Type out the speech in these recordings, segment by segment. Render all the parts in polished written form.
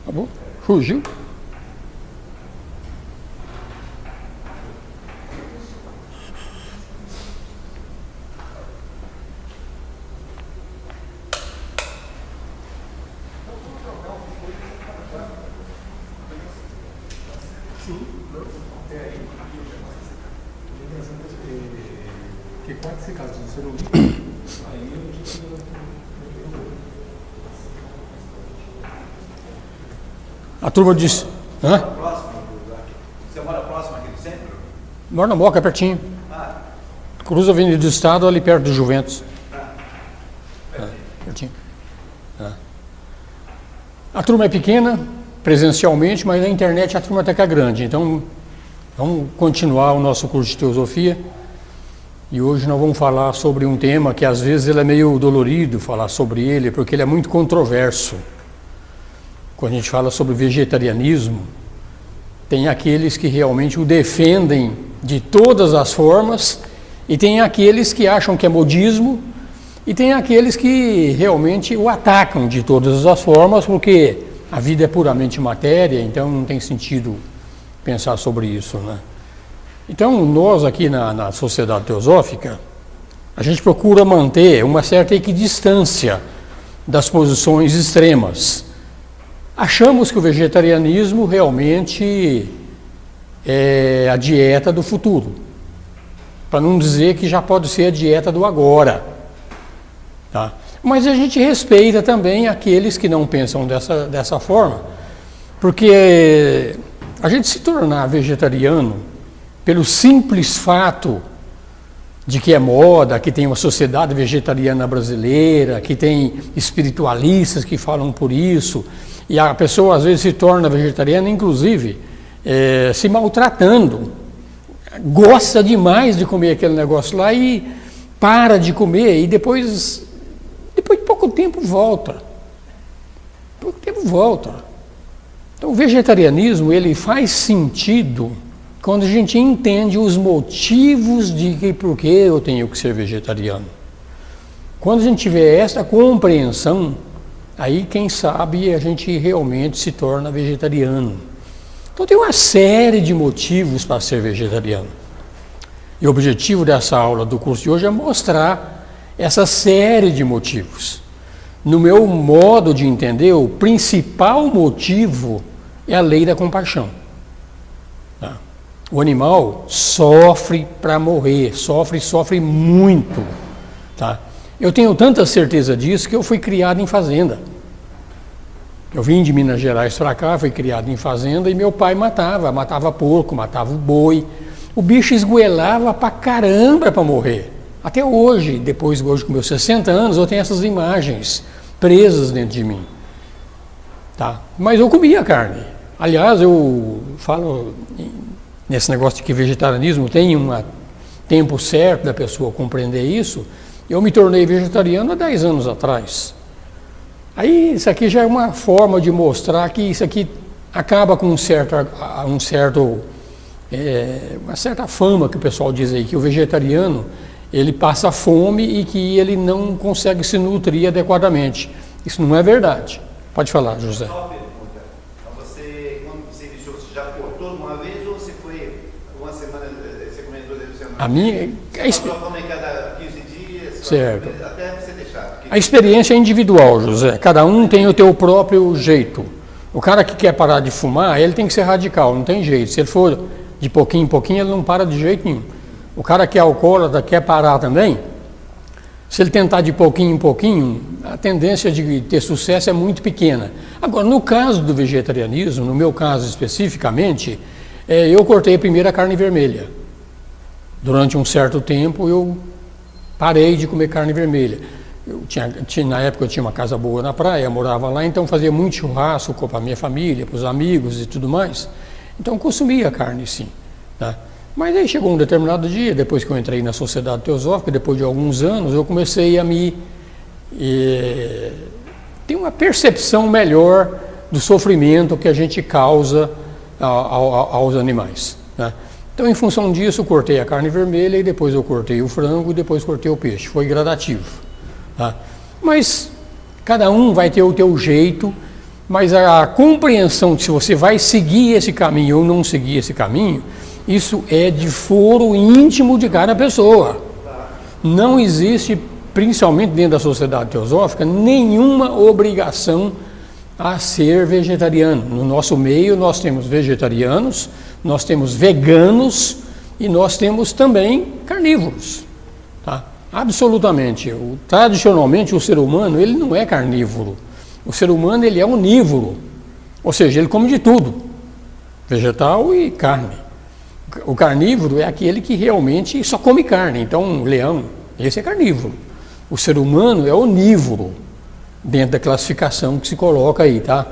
Acabou? Fugiu? Porque quando esse caso você não liga, aí A turma disse: hã? Você mora próximo aqui do centro? Mora na Moca, pertinho. Cruza a Avenida do Estado, ali perto do Juventus. Pertinho. A turma é pequena, presencialmente, mas na internet a turma até que é grande. Então, vamos continuar o nosso curso de Teosofia. E hoje nós vamos falar sobre um tema que às vezes ele é meio dolorido falar sobre ele, porque ele é muito controverso. Quando a gente fala sobre vegetarianismo, tem aqueles que realmente o defendem de todas as formas, e tem aqueles que acham que é modismo, e tem aqueles que realmente o atacam de todas as formas, porque a vida é puramente matéria, então não tem sentido pensar sobre isso, né? Então, nós aqui na Sociedade Teosófica, a gente procura manter uma certa equidistância das posições extremas. Achamos que o vegetarianismo realmente é a dieta do futuro, para não dizer que já pode ser a dieta do agora, tá? Mas a gente respeita também aqueles que não pensam dessa forma, porque a gente se tornar vegetariano pelo simples fato de que é moda, que tem uma sociedade vegetariana brasileira, que tem espiritualistas que falam por isso, e a pessoa às vezes se torna vegetariana, inclusive, se maltratando, gosta demais de comer aquele negócio lá e para de comer, e depois de pouco tempo volta. Então o vegetarianismo, ele faz sentido quando a gente entende os motivos de que por que eu tenho que ser vegetariano. Quando a gente tiver essa compreensão, aí quem sabe a gente realmente se torna vegetariano. Então tem uma série de motivos para ser vegetariano. E o objetivo dessa aula do curso de hoje é mostrar essa série de motivos. No meu modo de entender, o principal motivo é a lei da compaixão. O animal sofre para morrer, sofre muito, tá? Eu tenho tanta certeza disso que eu fui criado em fazenda. Eu vim de Minas Gerais para cá, fui criado em fazenda e meu pai matava porco, matava o boi. O bicho esgoelava pra caramba para morrer. Até hoje, hoje com meus 60 anos, eu tenho essas imagens presas dentro de mim, tá? Mas eu comia carne. Aliás, eu falo nesse negócio de que vegetarianismo tem um tempo certo da pessoa compreender isso. Eu me tornei vegetariano há 10 anos atrás. Aí isso aqui já é uma forma de mostrar que isso aqui acaba com uma certa fama que o pessoal diz aí, que o vegetariano ele passa fome e que ele não consegue se nutrir adequadamente. Isso não é verdade. Pode falar, José. Só uma pergunta. Quando você iniciou, você já cortou de uma vez ou você foi uma semana, você comeu 2 vezes por semana? A minha... Você come cada 15 dias, certo. Até você deixar. A experiência é individual, José. Cada um tem o teu próprio jeito. O cara que quer parar de fumar, ele tem que ser radical, não tem jeito. Se ele for de pouquinho em pouquinho, ele não para de jeito nenhum. O cara que é alcoólatra, quer parar também, se ele tentar de pouquinho em pouquinho, a tendência de ter sucesso é muito pequena. Agora, no caso do vegetarianismo, no meu caso especificamente, eu cortei primeiro a carne vermelha. Durante um certo tempo, eu parei de comer carne vermelha. Na época eu tinha uma casa boa na praia, eu morava lá, então fazia muito churrasco com a minha família, para os amigos e tudo mais. Então consumia carne sim, tá? Mas aí chegou um determinado dia, depois que eu entrei na Sociedade Teosófica, depois de alguns anos, eu comecei a ter uma percepção melhor do sofrimento que a gente causa aos animais, né? Então, em função disso, eu cortei a carne vermelha e depois eu cortei o frango e depois cortei o peixe. Foi gradativo. Tá? Mas cada um vai ter o teu jeito, mas a compreensão de se você vai seguir esse caminho ou não seguir esse caminho, isso é de foro íntimo de cada pessoa. Não existe, principalmente dentro da sociedade teosófica, nenhuma obrigação a ser vegetariano. No nosso meio nós temos vegetarianos, nós temos veganos e nós temos também carnívoros. Tá? Absolutamente. Tradicionalmente o ser humano ele não é carnívoro. O ser humano ele é onívoro, ou seja, ele come de tudo, vegetal e carne. O carnívoro é aquele que realmente só come carne. Então um leão, esse é carnívoro. O ser humano é onívoro, dentro da classificação que se coloca aí, tá?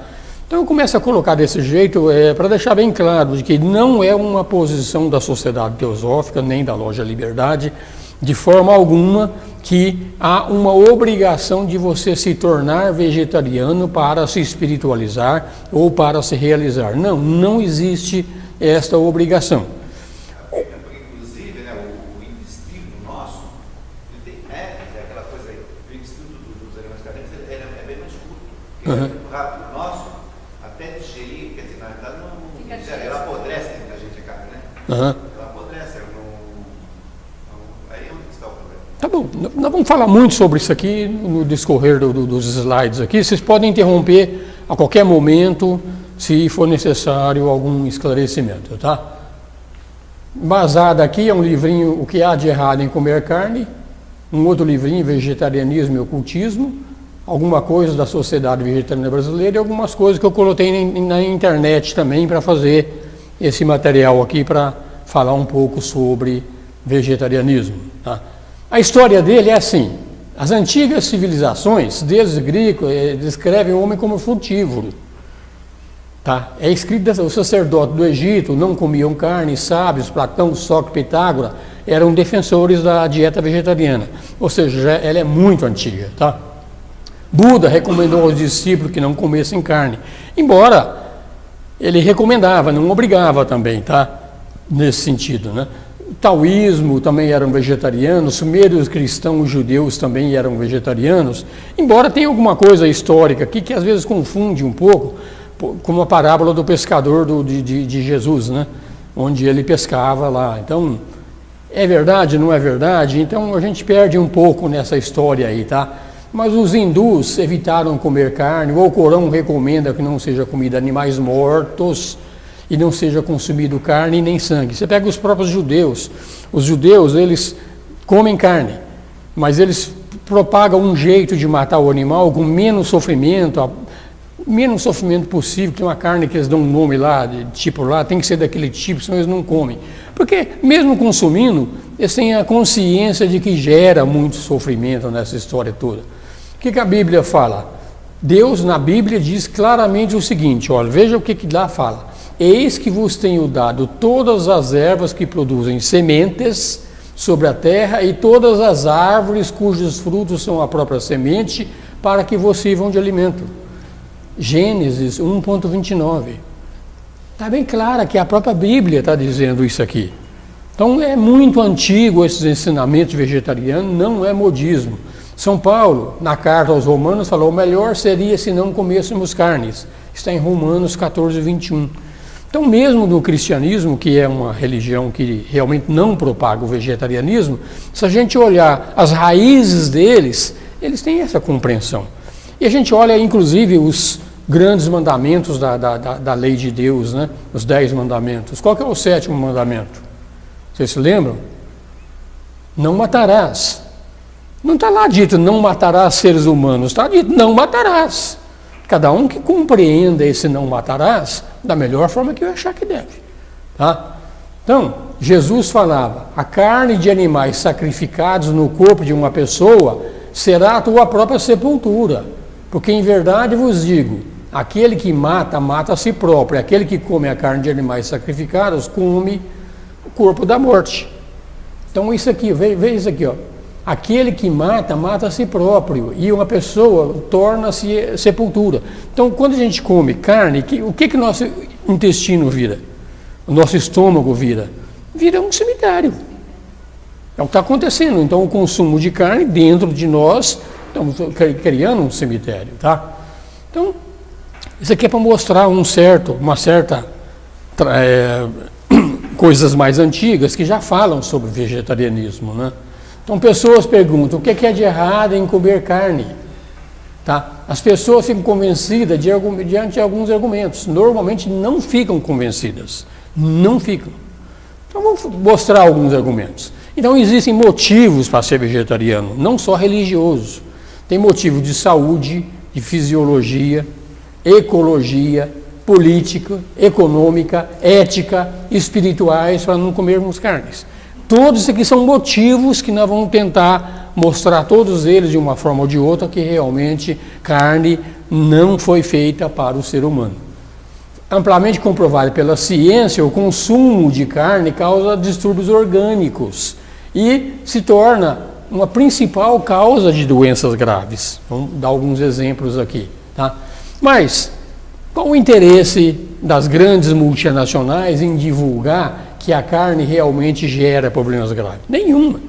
Então eu começo a colocar desse jeito para deixar bem claro de que não é uma posição da Sociedade Teosófica, nem da Loja Liberdade, de forma alguma que há uma obrigação de você se tornar vegetariano para se espiritualizar ou para se realizar. Não, não existe esta obrigação. Inclusive, né, o intestino nosso, ele tem métodos, aquela coisa aí, o intestino dos animais carnívoros é bem mais curto. O rato nosso, até digerir, quer dizer, na verdade, não ela apodrece dentro da gente a carne, né? Ela apodrece, aí é onde está o problema. Tá bom, nós vamos falar muito sobre isso aqui no discorrer dos slides aqui. Vocês podem interromper a qualquer momento, se for necessário algum esclarecimento, tá? Embasado aqui é um livrinho, O que há de errado em comer carne, um outro livrinho, Vegetarianismo e Ocultismo, alguma coisa da Sociedade Vegetariana Brasileira e algumas coisas que eu coloquei na internet também para fazer esse material aqui para falar um pouco sobre vegetarianismo. Tá? A história dele é assim, as antigas civilizações, desde o grego, descrevem o homem como frutívoro. Tá? É escrito, os sacerdotes do Egito não comiam carne, sábios, Platão, Sócrates, Pitágoras, eram defensores da dieta vegetariana, ou seja, ela é muito antiga. Tá? Buda recomendou aos discípulos que não comessem carne, embora ele recomendava, não obrigava também, tá? Nesse sentido. Né? O taoísmo também eram vegetarianos, os primeiros cristãos judeus também eram vegetarianos, embora tenha alguma coisa histórica aqui que às vezes confunde um pouco, como a parábola do pescador de Jesus, né? Onde ele pescava lá. Então, é verdade, não é verdade? Então a gente perde um pouco nessa história aí, tá? Mas os hindus evitaram comer carne, o Corão recomenda que não seja comida animais mortos e não seja consumido carne nem sangue. Você pega os próprios judeus, os judeus eles comem carne, mas eles propagam um jeito de matar o animal com menos sofrimento possível, tem uma carne que eles dão um nome lá, de tipo lá, tem que ser daquele tipo, senão eles não comem. Porque mesmo consumindo, eles têm a consciência de que gera muito sofrimento nessa história toda. O que a Bíblia fala? Deus na Bíblia diz claramente o seguinte, olha, veja o que lá fala. Eis que vos tenho dado todas as ervas que produzem sementes sobre a terra e todas as árvores cujos frutos são a própria semente, para que vos sirvam de alimento. Gênesis 1.29. Está bem claro que a própria Bíblia está dizendo isso aqui. Então é muito antigo esses ensinamentos vegetarianos, não é modismo. São Paulo, na carta aos Romanos, falou: o melhor seria se não comêssemos carnes. Está em Romanos 14:21. Então, mesmo no cristianismo, que é uma religião que realmente não propaga o vegetarianismo, se a gente olhar as raízes deles, eles têm essa compreensão. E a gente olha, inclusive, os grandes mandamentos da lei de Deus, né? Os 10 mandamentos. Qual que é o 7º mandamento? Vocês se lembram? Não matarás. Não está lá dito não matarás seres humanos, está dito não matarás. Cada um que compreenda esse não matarás da melhor forma que eu achar que deve. Tá? Então, Jesus falava, a carne de animais sacrificados no corpo de uma pessoa será a tua própria sepultura. Porque em verdade vos digo, aquele que mata, mata a si próprio. Aquele que come a carne de animais sacrificados, come o corpo da morte. Então isso aqui, veja isso aqui, ó. Aquele que mata, mata a si próprio. E uma pessoa torna-se sepultura. Então quando a gente come carne, o que o nosso intestino vira? O nosso estômago vira? vira um cemitério. É o que está acontecendo. Então, o consumo de carne dentro de nós, estamos criando um cemitério, tá? Então, isso aqui é para mostrar uma certa coisas mais antigas que já falam sobre vegetarianismo, né? Então, pessoas perguntam, o que é de errado em comer carne? Tá? As pessoas ficam convencidas diante de alguns argumentos. Normalmente não ficam convencidas. Não ficam. Então, vamos mostrar alguns argumentos. Então, existem motivos para ser vegetariano, não só religioso. Tem motivo de saúde, de fisiologia, ecologia, política, econômica, ética, espirituais, para não comermos carnes. Todos aqui são motivos que nós vamos tentar mostrar todos eles de uma forma ou de outra que realmente carne não foi feita para o ser humano. Amplamente comprovado pela ciência, o consumo de carne causa distúrbios orgânicos e se torna uma principal causa de doenças graves. Vamos dar alguns exemplos aqui, tá? Mas qual o interesse das grandes multinacionais em divulgar que a carne realmente gera problemas graves? Nenhuma.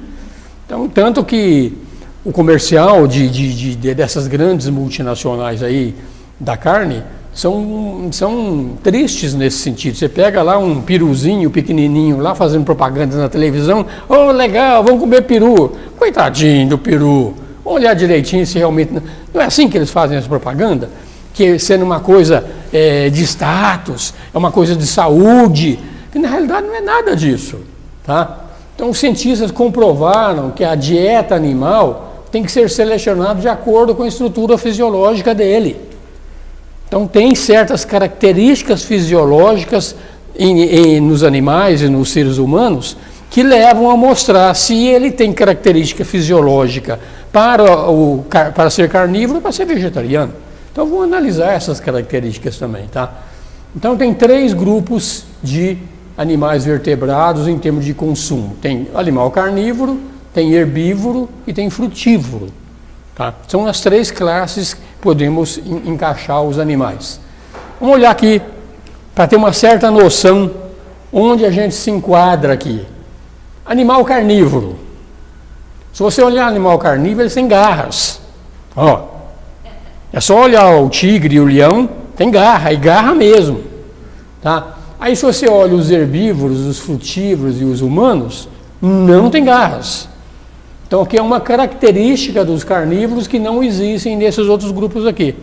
Então, tanto que o comercial dessas grandes multinacionais aí da carne são tristes nesse sentido. Você pega lá um peruzinho pequenininho lá fazendo propaganda na televisão, oh, legal, vamos comer peru. Coitadinho do peru. Vamos olhar direitinho se realmente... Não é assim que eles fazem essa propaganda? Que sendo uma coisa de status, é uma coisa de saúde, que na realidade não é nada disso, tá? Então os cientistas comprovaram que a dieta animal tem que ser selecionada de acordo com a estrutura fisiológica dele. Então tem certas características fisiológicas nos animais e nos seres humanos que levam a mostrar se ele tem característica fisiológica para ser carnívoro ou para ser vegetariano. Então vamos analisar essas características também, tá? Então tem 3 grupos de animais vertebrados em termos de consumo. Tem animal carnívoro, tem herbívoro e tem frutívoro. Tá? São as 3 classes que podemos encaixar os animais. Vamos olhar aqui para ter uma certa noção onde a gente se enquadra aqui. Animal carnívoro. Se você olhar animal carnívoro, eles têm garras. Ó, é só olhar o tigre e o leão, tem garra, e garra mesmo. Tá? Aí se você olha os herbívoros, os frutívoros e os humanos, não tem garras. Então aqui é uma característica dos carnívoros que não existem nesses outros grupos aqui.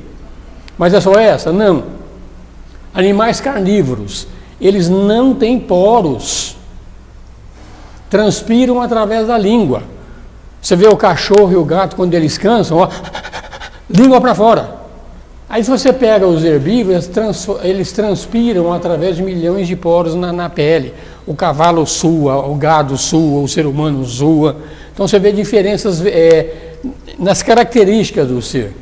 Mas é só essa? Não. Animais carnívoros, eles não têm poros. Transpiram através da língua. Você vê o cachorro e o gato quando eles cansam, ó, língua para fora. Aí se você pega os herbívoros, eles transpiram através de milhões de poros na pele. O cavalo sua, o gado sua, o ser humano sua. Então você vê diferenças nas características do ser.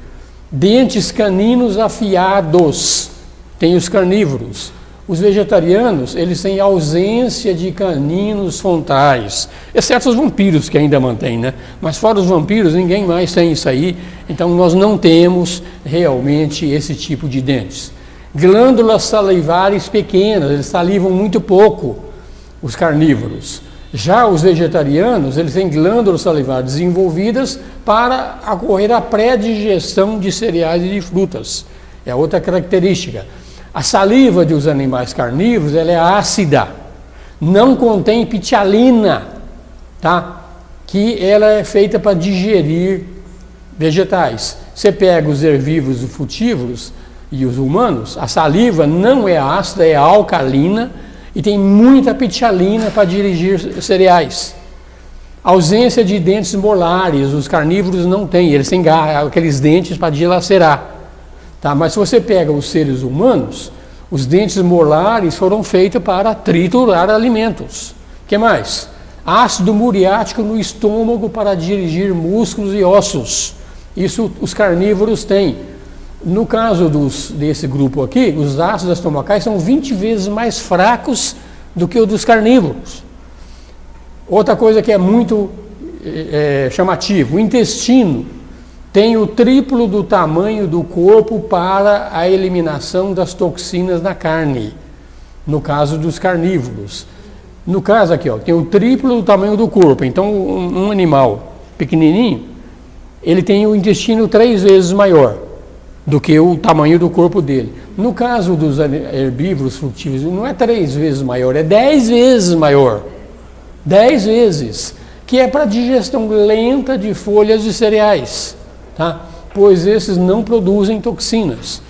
Dentes caninos afiados, tem os carnívoros. Os vegetarianos, eles têm ausência de caninos frontais, exceto os vampiros que ainda mantêm, né? Mas fora os vampiros, ninguém mais tem isso aí, então nós não temos realmente esse tipo de dentes. Glândulas salivares pequenas, eles salivam muito pouco, os carnívoros. Já os vegetarianos, eles têm glândulas salivares desenvolvidas para ocorrer a pré-digestão de cereais e de frutas. É outra característica. A saliva dos animais carnívoros, ela é ácida, não contém pitialina, tá? Que ela é feita para digerir vegetais. Você pega os herbívoros, os frutívoros e os humanos, a saliva não é ácida, é alcalina e tem muita pitialina para digerir cereais. Ausência de dentes molares, os carnívoros não têm, eles têm aqueles dentes para dilacerar. Tá? Mas se você pega os seres humanos, os dentes molares foram feitos para triturar alimentos. O que mais? Ácido muriático no estômago para dirigir músculos e ossos. Isso os carnívoros têm. No caso desse grupo aqui, os ácidos estomacais são 20 vezes mais fracos do que os dos carnívoros. Outra coisa que é muito chamativo, o intestino tem o triplo do tamanho do corpo para a eliminação das toxinas na carne, no caso dos carnívoros. No caso aqui, ó, tem o triplo do tamanho do corpo. Então, um animal pequenininho, ele tem o intestino 3 vezes maior do que o tamanho do corpo dele. No caso dos herbívoros frutíferos, não é 3 vezes maior, é 10 vezes maior. 10 vezes. Que é para digestão lenta de folhas de cereais, tá? Pois esses não produzem toxinas.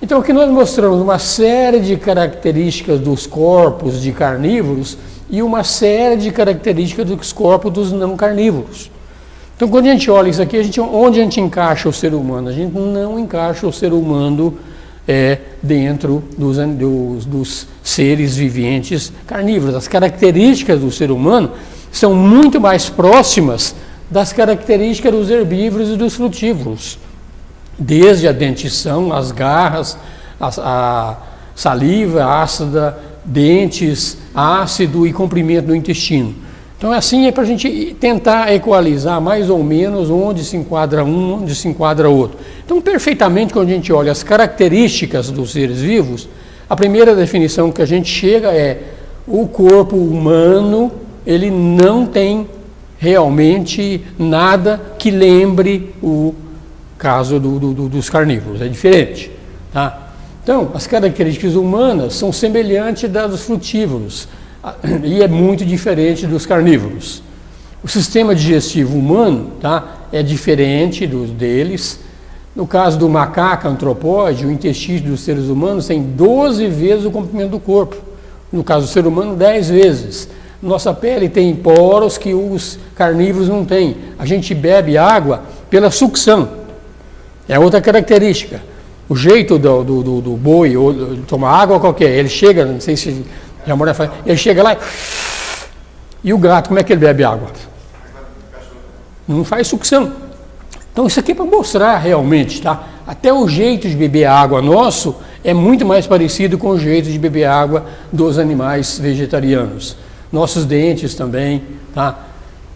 Então, aqui nós mostramos uma série de características dos corpos de carnívoros e uma série de características dos corpos dos não carnívoros. Então, quando a gente olha isso aqui, onde a gente encaixa o ser humano? A gente não encaixa o ser humano dentro dos seres viventes carnívoros. As características do ser humano são muito mais próximas das características dos herbívoros e dos frutívoros. Desde a dentição, as garras, a saliva ácida, dentes, ácido e comprimento do intestino. Então, assim é para a gente tentar equalizar mais ou menos onde se enquadra um, onde se enquadra outro. Então, perfeitamente, quando a gente olha as características dos seres vivos, a primeira definição que a gente chega é o corpo humano, ele não tem realmente nada que lembre o caso dos carnívoros, é diferente, tá? Então, as características humanas são semelhantes das dos frutívoros e é muito diferente dos carnívoros. O sistema digestivo humano, tá, é diferente deles. No caso do macaco antropóide, o intestino dos seres humanos tem 12 vezes o comprimento do corpo. No caso do ser humano, 10 vezes. Nossa pele tem poros que os carnívoros não têm. A gente bebe água pela sucção. É outra característica. O jeito do boi ou tomar água qualquer, ele chega, não sei se já morou, ele chega lá e o gato, como é que ele bebe água? Não faz sucção. Então isso aqui é para mostrar realmente, tá? Até o jeito de beber água nosso é muito mais parecido com o jeito de beber água dos animais vegetarianos. Nossos dentes também, tá?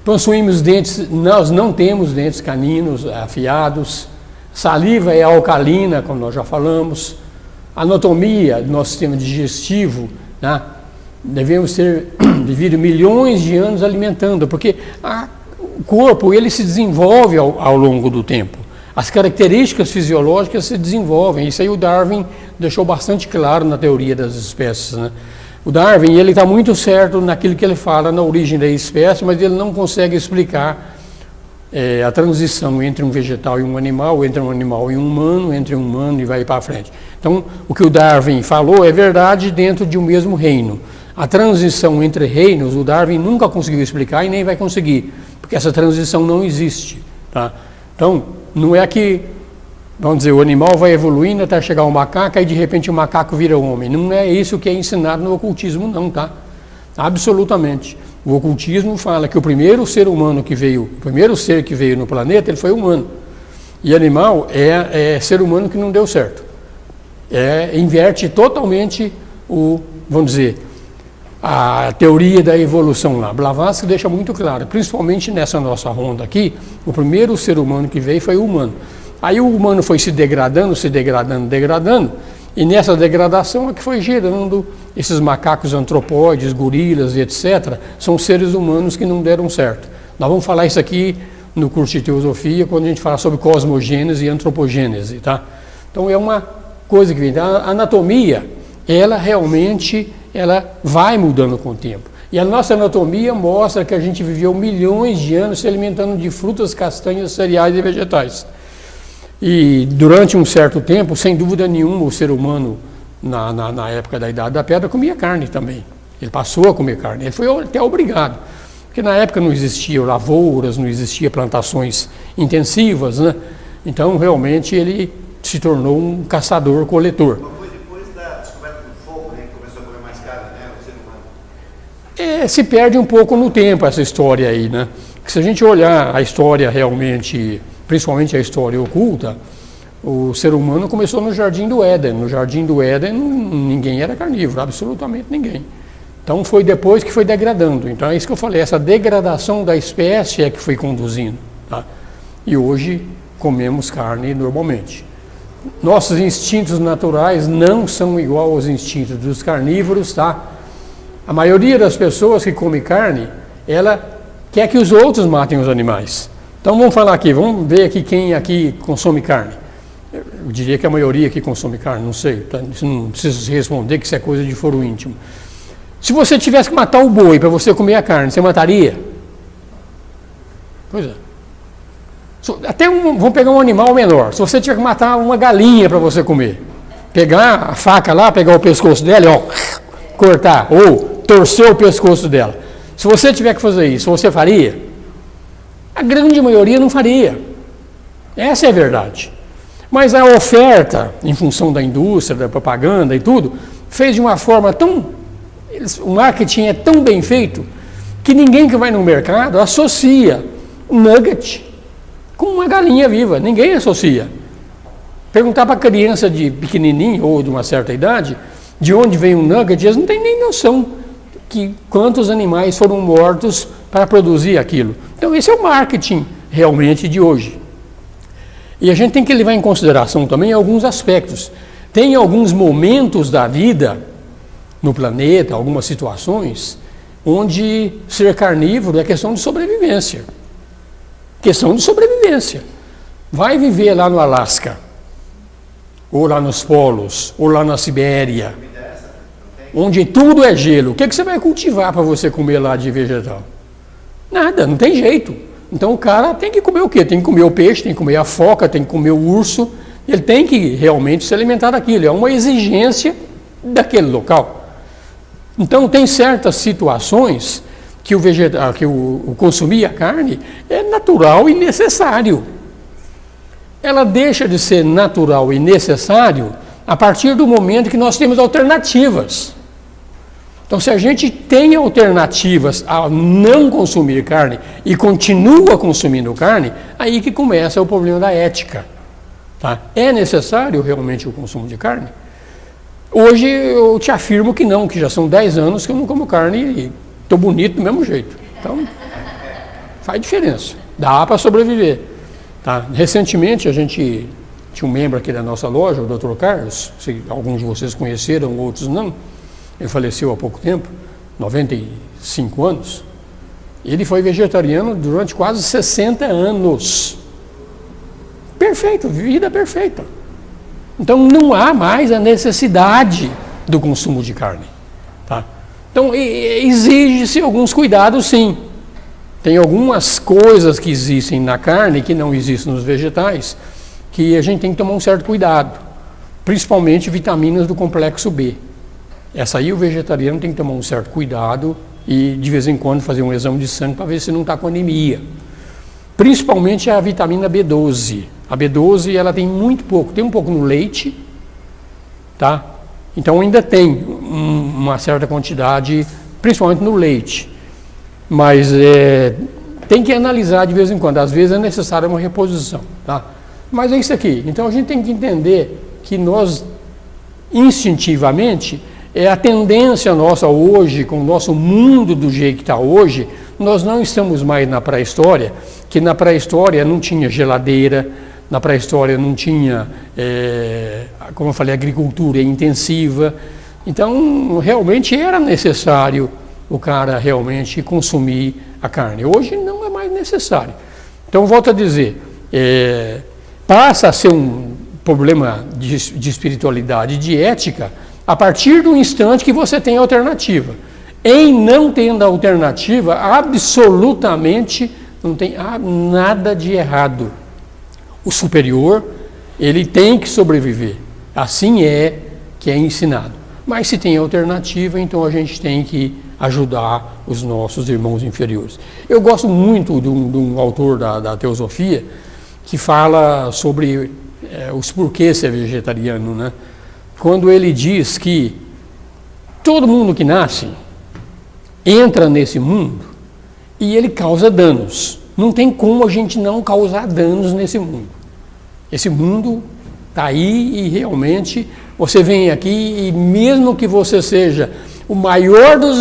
Possuímos dentes, nós não temos dentes caninos afiados. Saliva é alcalina, como nós já falamos. Anatomia do nosso sistema digestivo, né? Devemos ter vivido milhões de anos alimentando, porque o corpo ele se desenvolve ao longo do tempo. As características fisiológicas se desenvolvem. Isso aí o Darwin deixou bastante claro na teoria das espécies, né? O Darwin ele está muito certo naquilo que ele fala na origem da espécie, mas ele não consegue explicar a transição entre um vegetal e um animal, entre um animal e um humano, entre um humano e vai para frente. Então, o que o Darwin falou é verdade dentro de um mesmo reino. A transição entre reinos, o Darwin nunca conseguiu explicar e nem vai conseguir, porque essa transição não existe, tá? Então, não é que, vamos dizer, o animal vai evoluindo até chegar ao macaco e de repente o macaco vira homem. Não é isso que é ensinado no ocultismo, não, tá? Absolutamente. O ocultismo fala que o primeiro ser humano que veio, o primeiro ser que veio no planeta, ele foi humano. E animal é ser humano que não deu certo. Inverte totalmente vamos dizer, a teoria da evolução lá. Blavatsky deixa muito claro, principalmente nessa nossa ronda aqui, o primeiro ser humano que veio foi o humano. Aí o humano foi se degradando, e nessa degradação é que foi gerando esses macacos antropóides, gorilas e etc. São seres humanos que não deram certo. Nós vamos falar isso aqui no curso de teosofia, quando a gente fala sobre cosmogênese e antropogênese, tá? Então é uma coisa que vem. A anatomia, ela realmente vai mudando com o tempo. E a nossa anatomia mostra que a gente viveu milhões de anos se alimentando de frutas, castanhas, cereais e vegetais. E durante um certo tempo, sem dúvida nenhuma, o ser humano, na época da Idade da Pedra, comia carne também. Ele passou a comer carne, ele foi até obrigado. Porque na época não existiam lavouras, não existiam plantações intensivas, né? Então, realmente, ele se tornou um caçador-coletor. Mas foi depois da descoberta do fogo, né, que começou a comer mais carne, né, o ser humano? Se perde um pouco no tempo essa história aí, né? Porque se a gente olhar a história realmente, principalmente a história oculta, o ser humano começou no Jardim do Éden. No Jardim do Éden ninguém era carnívoro, absolutamente ninguém. Então foi depois que foi degradando. Então é isso que eu falei, essa degradação da espécie é que foi conduzindo, tá? E hoje comemos carne normalmente. Nossos instintos naturais não são igual aos instintos dos carnívoros, tá? A maioria das pessoas que come carne, ela quer que os outros matem os animais. Então vamos falar aqui, vamos ver aqui quem aqui consome carne. Eu diria que a maioria aqui consome carne, não sei, tá? Isso não precisa responder que isso é coisa de foro íntimo. Se você tivesse que matar o boi para você comer a carne, você mataria? Pois é. Vamos pegar um animal menor. Se você tiver que matar uma galinha para você comer, pegar a faca lá, pegar o pescoço dela e ó, cortar, ou torcer o pescoço dela. Se você tiver que fazer isso, você faria? A grande maioria não faria. Essa é a verdade. Mas a oferta, em função da indústria, da propaganda e tudo, fez de uma forma tão... O marketing é tão bem feito que ninguém que vai no mercado associa um nugget com uma galinha viva. Ninguém associa. Perguntar para a criança de pequenininho ou de uma certa idade de onde vem um nugget, eles não têm nem noção que quantos animais foram mortos para produzir aquilo. Então esse é o marketing realmente de hoje. E a gente tem que levar em consideração também alguns aspectos. Tem alguns momentos da vida no planeta, algumas situações, onde ser carnívoro é questão de sobrevivência. Questão de sobrevivência. Vai viver lá no Alasca, ou lá nos polos, ou lá na Sibéria, onde tudo é gelo. O que você vai cultivar para você comer lá de vegetal? Nada, não tem jeito. Então o cara tem que comer o quê? Tem que comer o peixe, tem que comer a foca, tem que comer o urso. Ele tem que realmente se alimentar daquilo. É uma exigência daquele local. Então tem certas situações que o consumir a carne é natural e necessário. Ela deixa de ser natural e necessário a partir do momento que nós temos alternativas. Então, se a gente tem alternativas a não consumir carne e continua consumindo carne, aí que começa o problema da ética. Tá? É necessário realmente o consumo de carne? Hoje eu te afirmo que não, que já são 10 anos que eu não como carne e estou bonito do mesmo jeito. Então, faz diferença. Dá para sobreviver. Tá? Recentemente, a gente tinha um membro aqui da nossa loja, o Dr. Carlos, se alguns de vocês conheceram, outros não. Ele faleceu há pouco tempo, 95 anos. Ele foi vegetariano durante quase 60 anos. Perfeito, vida perfeita. Então não há mais a necessidade do consumo de carne. Tá? Então exige-se alguns cuidados, sim. Tem algumas coisas que existem na carne que não existem nos vegetais, que a gente tem que tomar um certo cuidado. Principalmente vitaminas do complexo B. Essa aí o vegetariano tem que tomar um certo cuidado e de vez em quando fazer um exame de sangue para ver se não está com anemia. Principalmente a vitamina B12. A B12 ela tem muito pouco, tem um pouco no leite, tá? Então ainda tem uma certa quantidade, principalmente no leite. Mas tem que analisar de vez em quando, às vezes é necessária uma reposição, tá? Mas é isso aqui. Então a gente tem que entender que nós instintivamente é a tendência nossa hoje, com o nosso mundo do jeito que está hoje, nós não estamos mais na pré-história, que na pré-história não tinha geladeira, na pré-história não tinha, como eu falei, agricultura intensiva. Então, realmente era necessário o cara realmente consumir a carne. Hoje não é mais necessário. Então, volto a dizer, passa a ser um problema de espiritualidade, de ética, a partir do instante que você tem alternativa. Em não tendo alternativa, absolutamente não tem nada de errado. O superior, ele tem que sobreviver. Assim é que é ensinado. Mas se tem alternativa, então a gente tem que ajudar os nossos irmãos inferiores. Eu gosto muito de um autor da teosofia que fala sobre os porquês ser vegetariano, né? Quando ele diz que todo mundo que nasce entra nesse mundo e ele causa danos. Não tem como a gente não causar danos nesse mundo. Esse mundo está aí e realmente você vem aqui e mesmo que você seja o maior dos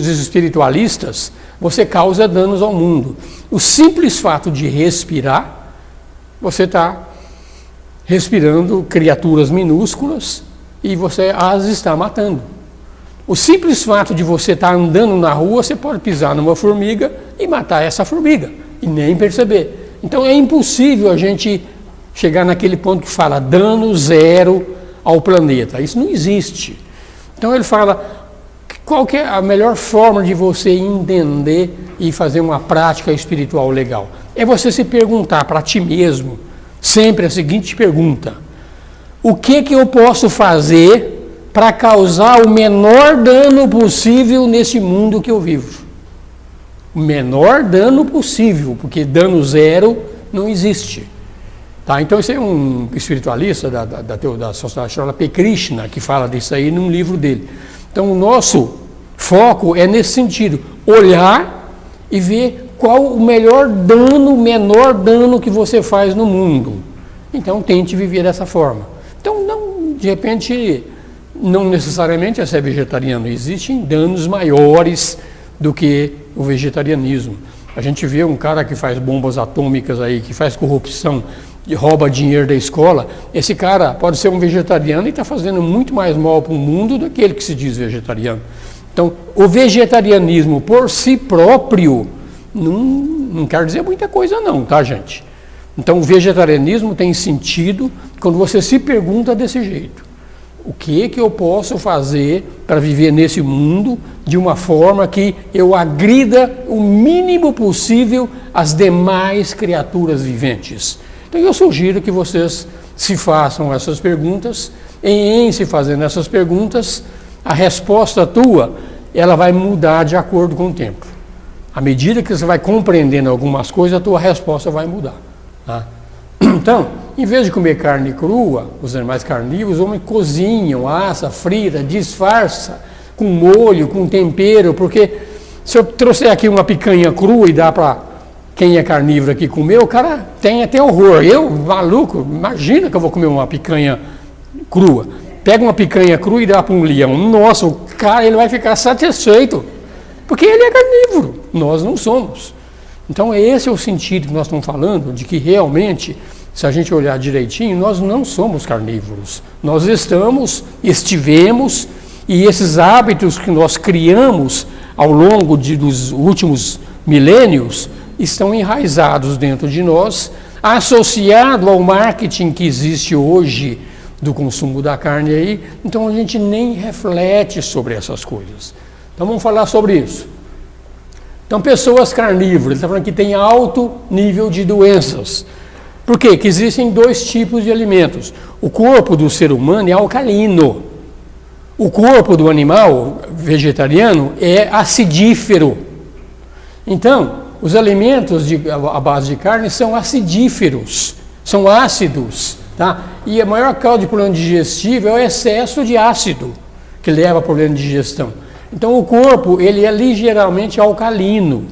espiritualistas, você causa danos ao mundo. O simples fato de respirar, você está respirando criaturas minúsculas e você as está matando. O simples fato de você estar andando na rua, você pode pisar numa formiga e matar essa formiga, e nem perceber. Então é impossível a gente chegar naquele ponto que fala dano zero ao planeta. Isso não existe. Então ele fala, qual que é a melhor forma de você entender e fazer uma prática espiritual legal? É você se perguntar para ti mesmo, sempre a seguinte pergunta: o que eu posso fazer para causar o menor dano possível nesse mundo que eu vivo? O menor dano possível, porque dano zero não existe. Tá? Então, esse é um espiritualista da Sociedade chamada P. Krishna, que fala disso aí num livro dele. Então, o nosso foco é nesse sentido, olhar e ver qual o melhor dano, o menor dano que você faz no mundo. Então, tente viver dessa forma. Então, não, de repente, não necessariamente é ser vegetariano. Existem danos maiores do que o vegetarianismo. A gente vê um cara que faz bombas atômicas aí, que faz corrupção, e rouba dinheiro da escola. Esse cara pode ser um vegetariano e está fazendo muito mais mal para o mundo do que aquele que se diz vegetariano. Então, o vegetarianismo por si próprio não quer dizer muita coisa não, tá, gente? Então, o vegetarianismo tem sentido quando você se pergunta desse jeito. O que eu posso fazer para viver nesse mundo de uma forma que eu agrida o mínimo possível as demais criaturas viventes? Então, eu sugiro que vocês se façam essas perguntas. Em se fazendo essas perguntas, a resposta tua, ela vai mudar de acordo com o tempo. À medida que você vai compreendendo algumas coisas, a tua resposta vai mudar. Tá? Então, em vez de comer carne crua, os animais carnívoros, os homens cozinham, assa, frita, disfarça, com molho, com tempero, porque se eu trouxer aqui uma picanha crua e dar para quem é carnívoro aqui comer, o cara tem até horror. Eu, maluco, imagina que eu vou comer uma picanha crua. Pega uma picanha crua e dá para um leão. Nossa, o cara ele vai ficar satisfeito, porque ele é carnívoro, nós não somos. Então esse é o sentido que nós estamos falando, de que realmente, se a gente olhar direitinho, nós não somos carnívoros. Nós estivemos, e esses hábitos que nós criamos ao longo dos últimos milênios, estão enraizados dentro de nós, associado ao marketing que existe hoje do consumo da carne aí, então a gente nem reflete sobre essas coisas. Então vamos falar sobre isso. Então pessoas carnívoras, ele está falando que tem alto nível de doenças. Por quê? Que existem dois tipos de alimentos. O corpo do ser humano é alcalino. O corpo do animal vegetariano é acidífero. Então, os alimentos à base de carne são acidíferos, são ácidos, tá? E a maior causa de problema digestivo é o excesso de ácido, que leva a problema de digestão. Então o corpo, ele é ligeiramente alcalino.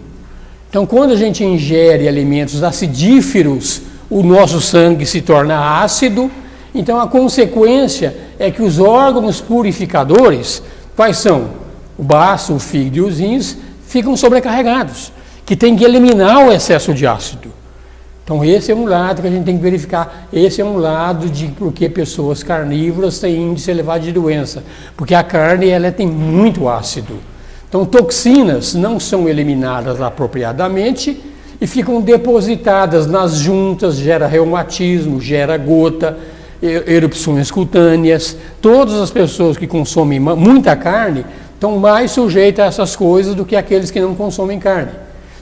Então quando a gente ingere alimentos acidíferos, o nosso sangue se torna ácido. Então a consequência é que os órgãos purificadores, quais são? O baço, o fígado e os rins, ficam sobrecarregados, que tem que eliminar o excesso de ácido. Então esse é um lado que a gente tem que verificar. Esse é um lado de porque pessoas carnívoras têm índice elevado de doença, porque a carne ela tem muito ácido. Então toxinas não são eliminadas apropriadamente e ficam depositadas nas juntas, gera reumatismo, gera gota, erupções cutâneas. Todas as pessoas que consomem muita carne estão mais sujeitas a essas coisas do que aqueles que não consomem carne.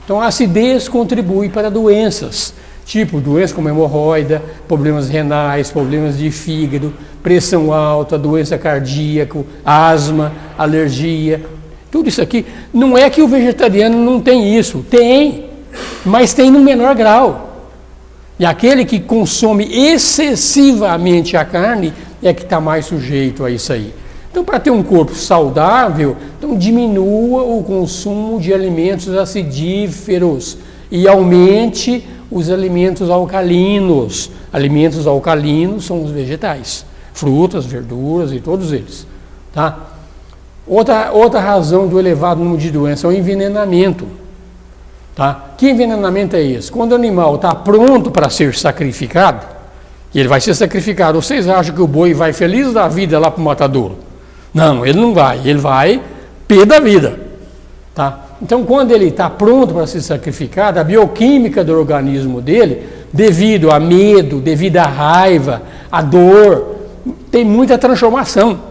Então a acidez contribui para doenças, tipo doenças como hemorroida, problemas renais, problemas de fígado, pressão alta, doença cardíaca, asma, alergia. Tudo isso aqui, não é que o vegetariano não tem isso, tem, mas tem no menor grau. E aquele que consome excessivamente a carne é que está mais sujeito a isso aí. Então, para ter um corpo saudável, então diminua o consumo de alimentos acidíferos e aumente os alimentos alcalinos. Alimentos alcalinos são os vegetais, frutas, verduras e todos eles. Tá? Outra razão do elevado número de doenças é o envenenamento. Tá? Que envenenamento é esse? Quando o animal está pronto para ser sacrificado, e ele vai ser sacrificado, vocês acham que o boi vai feliz da vida lá para o matadouro? Não, ele não vai. Ele vai pé da vida. Tá? Então, quando ele está pronto para ser sacrificado, a bioquímica do organismo dele, devido a medo, devido à raiva, à dor, tem muita transformação.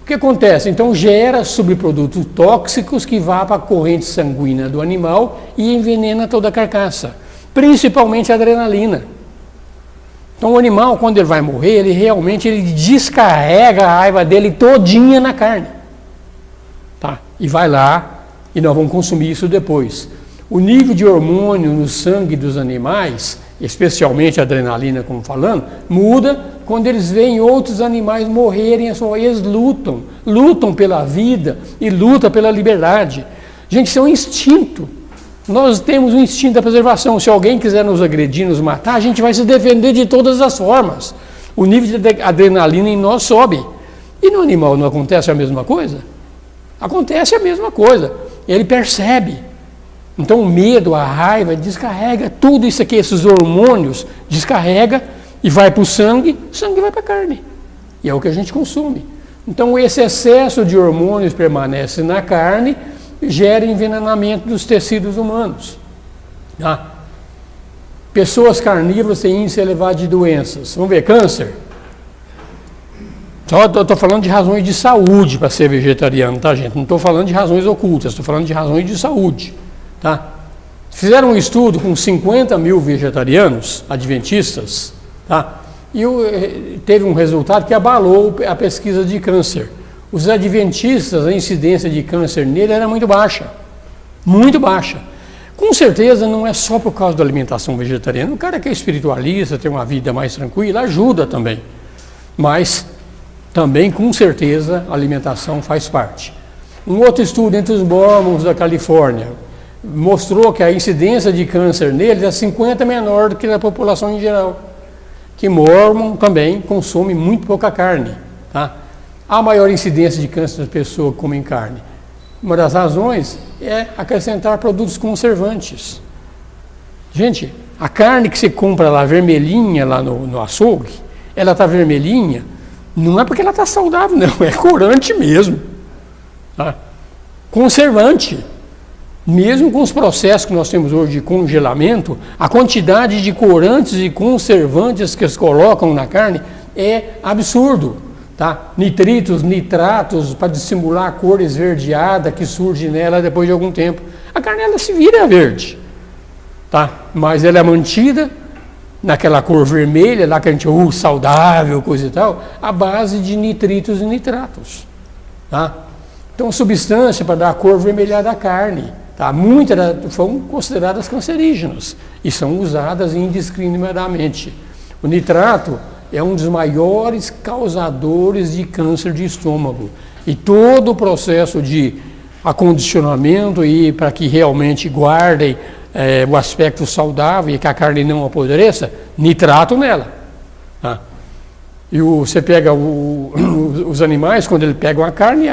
O que acontece? Então, gera subprodutos tóxicos que vão para a corrente sanguínea do animal e envenena toda a carcaça, principalmente a adrenalina. Então, o animal, quando ele vai morrer, ele realmente descarrega a raiva dele todinha na carne. Tá? E vai lá, e nós vamos consumir isso depois. O nível de hormônio no sangue dos animais, especialmente a adrenalina, como falando, muda quando eles veem outros animais morrerem, eles lutam pela vida e lutam pela liberdade. Gente, isso é um instinto. Nós temos um instinto da preservação. Se alguém quiser nos agredir, nos matar, a gente vai se defender de todas as formas. O nível de adrenalina em nós sobe. E no animal não acontece a mesma coisa? Acontece a mesma coisa. Ele percebe. Então o medo, a raiva, descarrega tudo isso aqui, esses hormônios, descarrega e vai para o sangue vai para a carne. E é o que a gente consome. Então esse excesso de hormônios permanece na carne, gera envenenamento dos tecidos humanos. Tá? Pessoas carnívoras têm índice elevado de doenças. Vamos ver, câncer. Só estou falando de razões de saúde para ser vegetariano, tá, gente? Não estou falando de razões ocultas, estou falando de razões de saúde. Tá? Fizeram um estudo com 50 mil vegetarianos adventistas, tá? E teve um resultado que abalou a pesquisa de câncer. Os adventistas, a incidência de câncer nele era muito baixa. Muito baixa. Com certeza não é só por causa da alimentação vegetariana. O cara que é espiritualista, tem uma vida mais tranquila, ajuda também. Mas também, com certeza, a alimentação faz parte. Um outro estudo entre os mormons da Califórnia mostrou que a incidência de câncer neles é 50 menor do que na população em geral. Que mormon também consome muito pouca carne. Tá? A maior incidência de câncer das pessoas que comem carne. Uma das razões é acrescentar produtos conservantes. Gente, a carne que você compra lá vermelhinha lá no açougue, ela está vermelhinha, não é porque ela está saudável, não, é corante mesmo. Tá? Conservante. Mesmo com os processos que nós temos hoje de congelamento, a quantidade de corantes e conservantes que eles colocam na carne é absurdo. Tá? Nitritos, nitratos, para dissimular a cor esverdeada que surge nela depois de algum tempo. A carne ela se vira verde, tá? Mas ela é mantida naquela cor vermelha, lá que a gente saudável, coisa e tal, à base de nitritos e nitratos. Tá? Então, substância para dar a cor vermelhada à carne. Tá? Muitas foram consideradas cancerígenas e são usadas indiscriminadamente. O nitrato é um dos maiores causadores de câncer de estômago. E todo o processo de acondicionamento e para que realmente guardem o aspecto saudável e que a carne não apodreça, nitrato nela. Tá? E você pega os animais, quando eles pegam a carne,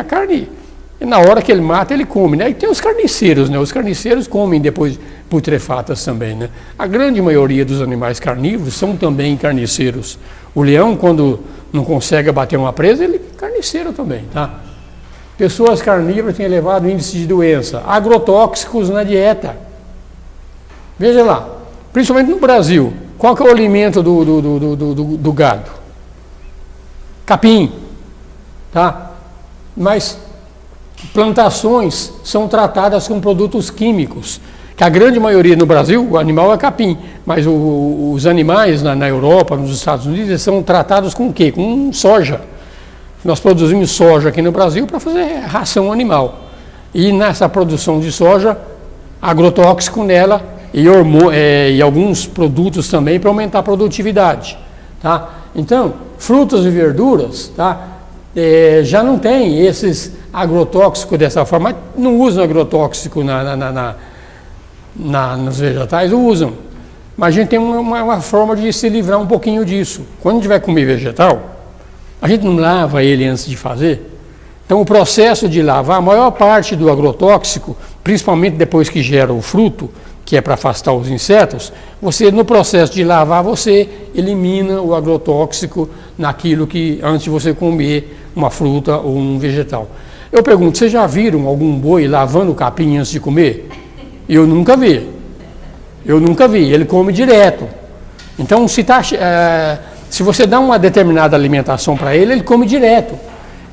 na hora que ele mata, ele come, né? E tem os carniceiros, né? Os carniceiros comem depois putrefatas também, né? A grande maioria dos animais carnívoros são também carniceiros. O leão, quando não consegue abater uma presa, ele é carniceiro também, tá? Pessoas carnívoras têm elevado índice de doença. Agrotóxicos na dieta. Veja lá, principalmente no Brasil, qual que é o alimento do gado? Capim, tá? Mas plantações são tratadas com produtos químicos, que a grande maioria no Brasil, o animal é capim, mas os animais na Europa, nos Estados Unidos, eles são tratados com o quê? Com soja. Nós produzimos soja aqui no Brasil para fazer ração animal. E nessa produção de soja, agrotóxico nela e alguns produtos também para aumentar a produtividade. Tá? Então, frutas e verduras, tá? Já não tem esses agrotóxicos dessa forma, não usam agrotóxico nos vegetais, usam. Mas a gente tem uma forma de se livrar um pouquinho disso. Quando a gente vai comer vegetal, a gente não lava ele antes de fazer. Então o processo de lavar, a maior parte do agrotóxico, principalmente depois que gera o fruto, que é para afastar os insetos, no processo de lavar, você elimina o agrotóxico naquilo que antes de você comer uma fruta ou um vegetal. Eu pergunto, vocês já viram algum boi lavando o capim antes de comer? Eu nunca vi. Eu nunca vi, ele come direto. Então, se você dá uma determinada alimentação para ele, ele come direto.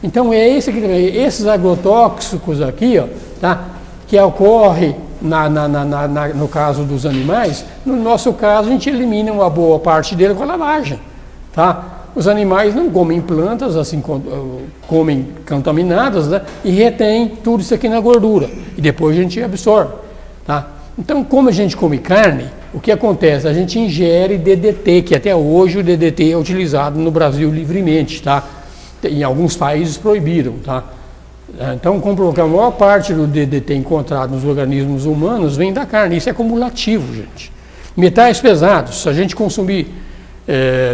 Então, é esse aqui também, esses agrotóxicos aqui, ó, tá? Que ocorre no caso dos animais, no nosso caso, a gente elimina uma boa parte dele com a lavagem, tá? Os animais não comem plantas, assim, comem contaminadas, né? E retém tudo isso aqui na gordura. E depois a gente absorve, tá? Então, como a gente come carne, o que acontece? A gente ingere DDT, que até hoje o DDT é utilizado no Brasil livremente, tá? Em alguns países proibiram, tá? Então, comprovou que a maior parte do DDT encontrado nos organismos humanos vem da carne. Isso é cumulativo, gente. Metais pesados, se a gente consumir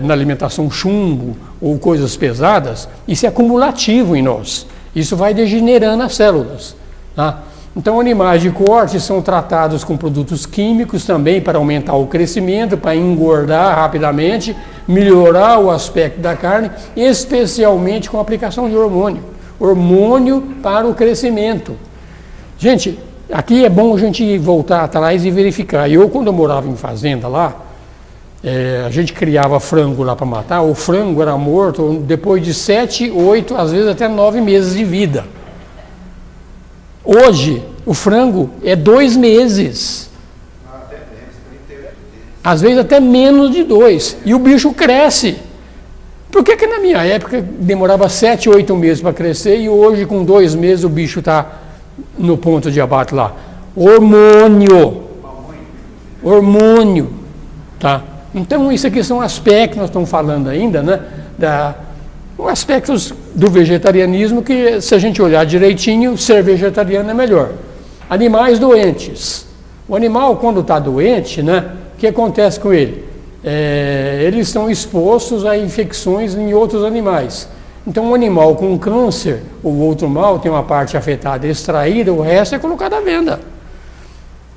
na alimentação chumbo ou coisas pesadas, isso é cumulativo em nós. Isso vai degenerando as células, tá? Então, animais de corte são tratados com produtos químicos também para aumentar o crescimento, para engordar rapidamente, melhorar o aspecto da carne, especialmente com a aplicação de hormônio. Hormônio para o crescimento. Gente, aqui é bom a gente voltar atrás e verificar. Quando eu morava em fazenda lá, a gente criava frango lá para matar. O frango era morto depois de 7, 8, às vezes até 9 meses de vida. Hoje, o frango é 2 meses. Até menos, 38 dias. Às vezes até menos de 2. E o bicho cresce. Por que na minha época demorava 7, 8 meses para crescer e hoje com 2 meses o bicho está no ponto de abate lá? Hormônio. Hormônio. Tá? Então isso aqui são aspectos que nós estamos falando ainda, né? Aspectos do vegetarianismo que, se a gente olhar direitinho, ser vegetariano é melhor. Animais doentes. O animal, quando está doente, né, o que acontece com ele? Eles estão expostos a infecções em outros animais. Então, um animal com câncer ou outro mal tem uma parte afetada extraída, o resto é colocado à venda.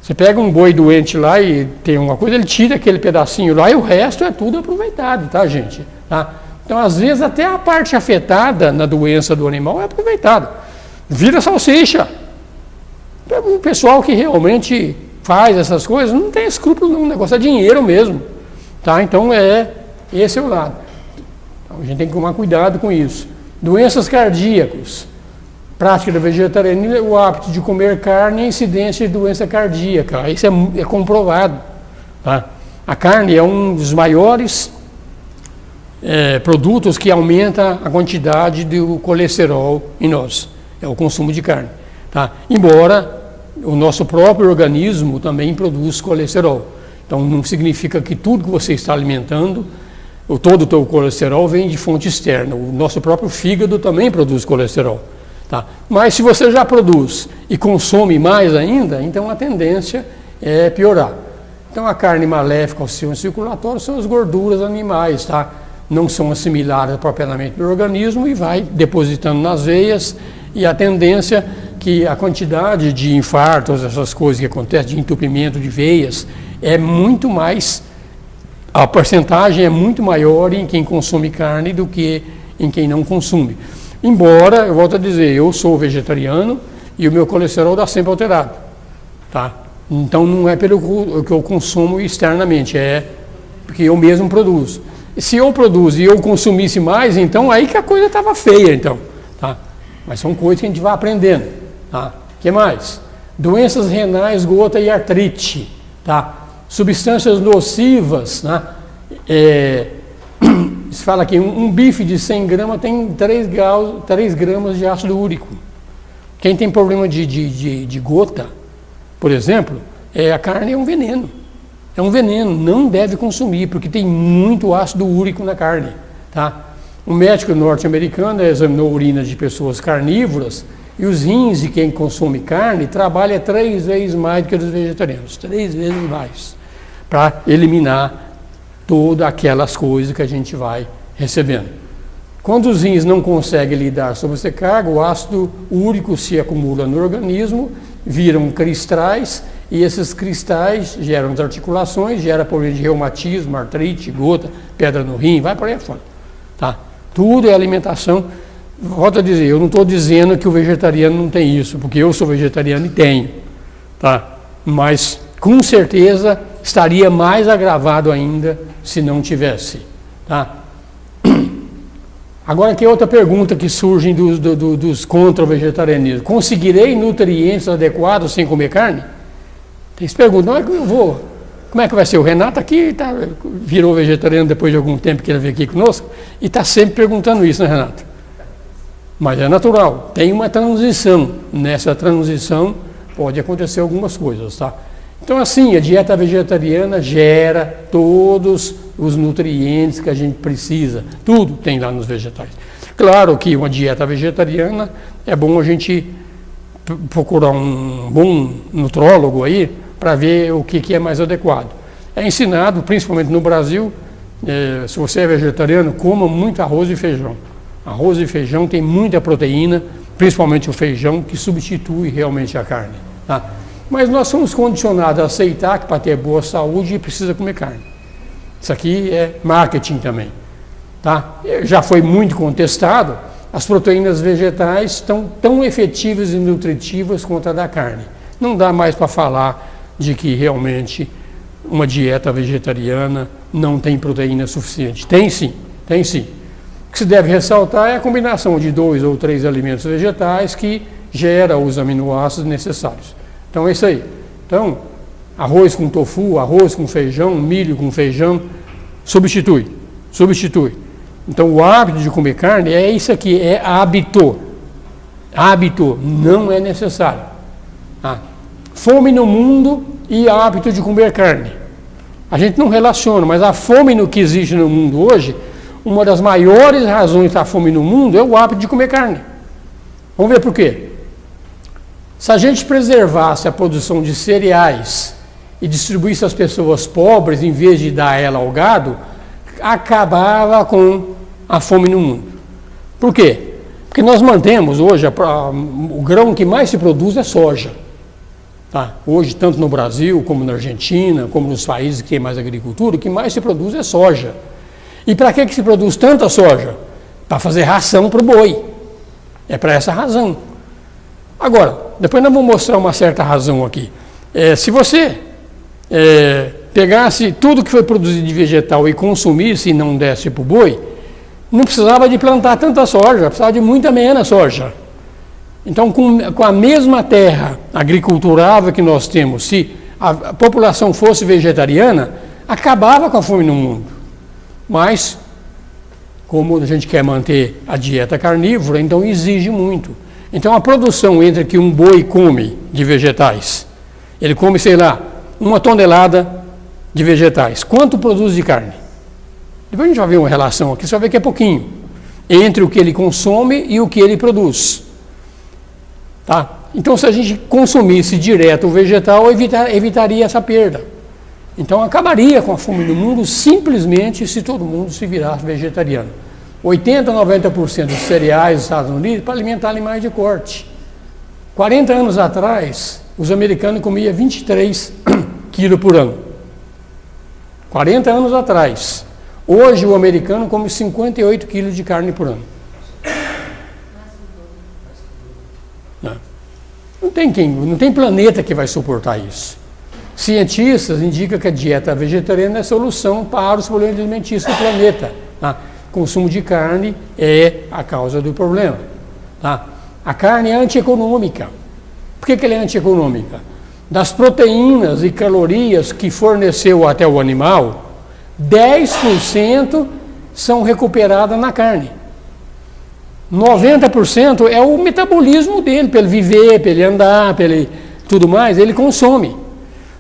Você pega um boi doente lá e tem uma coisa, ele tira aquele pedacinho lá e o resto é tudo aproveitado, tá, gente? Tá? Então, às vezes, até a parte afetada na doença do animal é aproveitada. Vira salsicha. O pessoal que realmente faz essas coisas não tem escrúpulo, não. O negócio é dinheiro mesmo. Tá? Então, esse é o lado. Então, a gente tem que tomar cuidado com isso. Doenças cardíacas. Prática da vegetarianismo, o hábito de comer carne e incidência de doença cardíaca. Isso é comprovado. Tá? A carne é um dos maiores produtos que aumenta a quantidade do colesterol em nós, é o consumo de carne. Tá? Embora o nosso próprio organismo também produz colesterol. Então não significa que tudo que você está alimentando, todo o teu colesterol vem de fonte externa. O nosso próprio fígado também produz colesterol. Tá? Mas se você já produz e consome mais ainda, então a tendência é piorar. Então a carne maléfica ao sistema circulatório são as gorduras animais, tá? Não são assimiladas propriamente pelo organismo e vai depositando nas veias, e a tendência que a quantidade de infartos, essas coisas que acontecem, de entupimento de veias, é muito mais, a porcentagem é muito maior em quem consome carne do que em quem não consome. Embora, eu volto a dizer, eu sou vegetariano e o meu colesterol está sempre alterado, tá? Então não é pelo que eu consumo externamente, é porque eu mesmo produzo. Se eu produzo e eu consumisse mais, então aí que a coisa estava feia, então, tá? Mas são coisas que a gente vai aprendendo, tá? O que mais? Doenças renais, gota e artrite, tá? Substâncias nocivas, né? Se fala que um bife de 100 gramas tem 3 gramas de ácido úrico. Quem tem problema de gota, por exemplo, a carne é um veneno. É um veneno, não deve consumir, porque tem muito ácido úrico na carne. Tá? Um médico norte-americano examinou a urina de pessoas carnívoras e os rins de quem consome carne trabalham 3 vezes mais do que os vegetarianos, 3 vezes mais, para eliminar todas aquelas coisas que a gente vai recebendo. Quando os rins não conseguem lidar sob essa carga, o ácido úrico se acumula no organismo, viram cristais, e esses cristais geram desarticulações, gera problema de reumatismo, artrite, gota, pedra no rim, vai por aí fora. Tá? Tudo é alimentação volto a dizer, eu não estou dizendo que o vegetariano não tem isso, porque eu sou vegetariano e tenho, tá? Mas, com certeza, estaria mais agravado ainda se não tivesse, tá? Agora, que outra pergunta que surge dos contra o vegetarianismo. Conseguirei nutrientes adequados sem comer carne? Tem essa pergunta, não é que eu vou... Como é que vai ser? O Renato aqui virou vegetariano depois de algum tempo que ele veio aqui conosco e está sempre perguntando isso, né, Renato? Mas é natural, tem uma transição. Nessa transição pode acontecer algumas coisas, tá? Então, assim, a dieta vegetariana gera todos os nutrientes que a gente precisa. Tudo tem lá nos vegetais. Claro que uma dieta vegetariana é bom a gente procurar um bom nutrólogo aí para ver o que é mais adequado. É ensinado, principalmente no Brasil, se você é vegetariano, coma muito arroz e feijão. Arroz e feijão tem muita proteína, principalmente o feijão, que substitui realmente a carne, tá? Mas nós somos condicionados a aceitar que para ter boa saúde precisa comer carne. Isso aqui é marketing também, tá? Já foi muito contestado, as proteínas vegetais estão tão efetivas e nutritivas quanto a da carne. Não dá mais para falar de que realmente uma dieta vegetariana não tem proteína suficiente. Tem sim, tem sim. O que se deve ressaltar é a combinação de 2 ou 3 alimentos vegetais que gera os aminoácidos necessários. Então é isso aí. Então, arroz com tofu, arroz com feijão, milho com feijão, substitui. Então o hábito de comer carne é isso aqui, é hábito. Hábito, não é necessário. Fome no mundo e hábito de comer carne. A gente não relaciona, mas a fome no que existe no mundo hoje, uma das maiores razões da fome no mundo é o hábito de comer carne. Vamos ver por quê. Se a gente preservasse a produção de cereais e distribuísse às pessoas pobres, em vez de dar ela ao gado, acabava com a fome no mundo. Por quê? Porque nós mantemos hoje, o grão que mais se produz é soja. Tá? Hoje, tanto no Brasil, como na Argentina, como nos países que tem mais agricultura, o que mais se produz é soja. E para que se produz tanta soja? Para fazer ração para o boi. É para essa razão. Agora, depois nós vamos mostrar uma certa razão aqui. Se você pegasse tudo que foi produzido de vegetal e consumisse e não desse para o boi, não precisava de plantar tanta soja, precisava de muita menos soja. Então, com a mesma terra agriculturável que nós temos, se a população fosse vegetariana, acabava com a fome no mundo. Mas, como a gente quer manter a dieta carnívora, então exige muito. Então, a produção entre que um boi come de vegetais, ele come, sei lá, 1 tonelada de vegetais. Quanto produz de carne? Depois a gente vai ver uma relação aqui, você vai ver que é pouquinho, entre o que ele consome e o que ele produz. Tá? Então, se a gente consumisse direto o vegetal, evitaria essa perda. Então, acabaria com a fome no mundo simplesmente se todo mundo se virasse vegetariano. 80% a 90% dos cereais dos Estados Unidos para alimentar animais de corte. 40 anos atrás, os americanos comiam 23 quilos por ano. 40 anos atrás. Hoje, o americano come 58 quilos de carne por ano. Não tem planeta que vai suportar isso. Cientistas indicam que a dieta vegetariana é a solução para os problemas alimentícios do planeta. Tá? O consumo de carne é a causa do problema. Tá? A carne é antieconômica. Por que ela é antieconômica? Das proteínas e calorias que forneceu até o animal, 10% são recuperadas na carne. 90% é o metabolismo dele, para ele viver, para ele andar, para ele tudo mais, ele consome.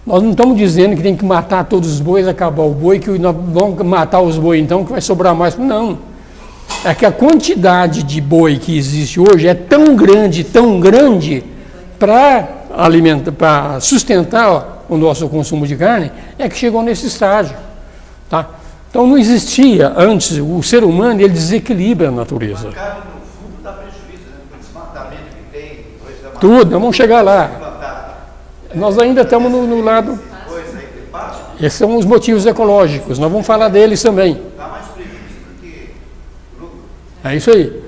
Nós não estamos dizendo que tem que matar todos os bois, acabar o boi, que nós vamos matar os bois então, que vai sobrar mais. Não. É que a quantidade de boi que existe hoje é tão grande para alimentar, para sustentar o nosso consumo de carne, é que chegou nesse estágio. Tá? Então não existia antes, o ser humano ele desequilibra a natureza. A carne no fundo dá prejuízo, né? Com o desmatamento que tem, tudo, nós vamos chegar lá. Nós ainda estamos no lado. Esses são os motivos ecológicos, nós vamos falar deles também. Dá mais prejuízo do que lucro. É isso aí.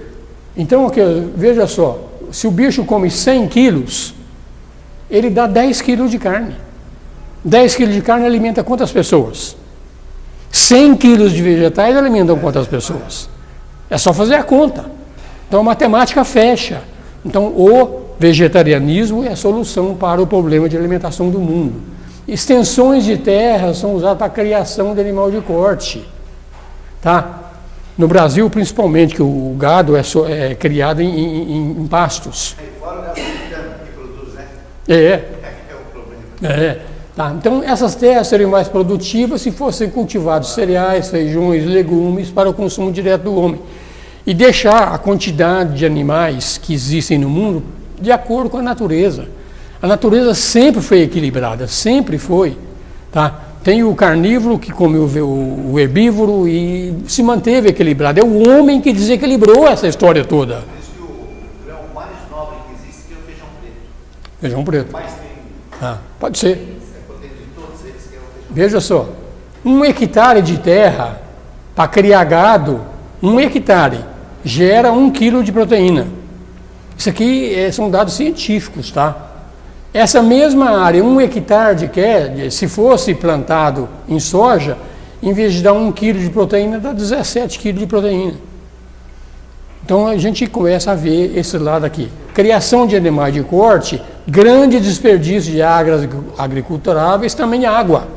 Então, veja só, se o bicho come 100 quilos, ele dá 10 quilos de carne. 10 quilos de carne alimenta quantas pessoas? 100 quilos de vegetais alimentam quantas pessoas? É só fazer a conta. Então, a matemática fecha. Então, o vegetarianismo é a solução para o problema de alimentação do mundo. Extensões de terra são usadas para a criação de animal de corte. Tá? No Brasil, principalmente, que o gado é criado em pastos. Fora o gado que produz, né? É o problema. Tá? Então, essas terras seriam mais produtivas se fossem cultivados cereais, feijões, legumes para o consumo direto do homem. E deixar a quantidade de animais que existem no mundo de acordo com a natureza. A natureza sempre foi equilibrada, sempre foi. Tá? Tem o carnívoro que come o herbívoro e se manteve equilibrado. É o homem que desequilibrou essa história toda. Por isso que o grão mais nobre que existe é o feijão preto. Feijão preto. Mais tem, Pode ser. de todos eles, que é o feijão. Veja só, 1 hectare de terra para criar gado, 1 hectare gera 1 quilo de proteína. Isso aqui são dados científicos, tá? Essa mesma área, 1 hectare se fosse plantado em soja, em vez de dar 1 quilo de proteína, dá 17 quilos de proteína. Então a gente começa a ver esse lado aqui. Criação de animais de corte, grande desperdício de áreas agriculturáveis, também água.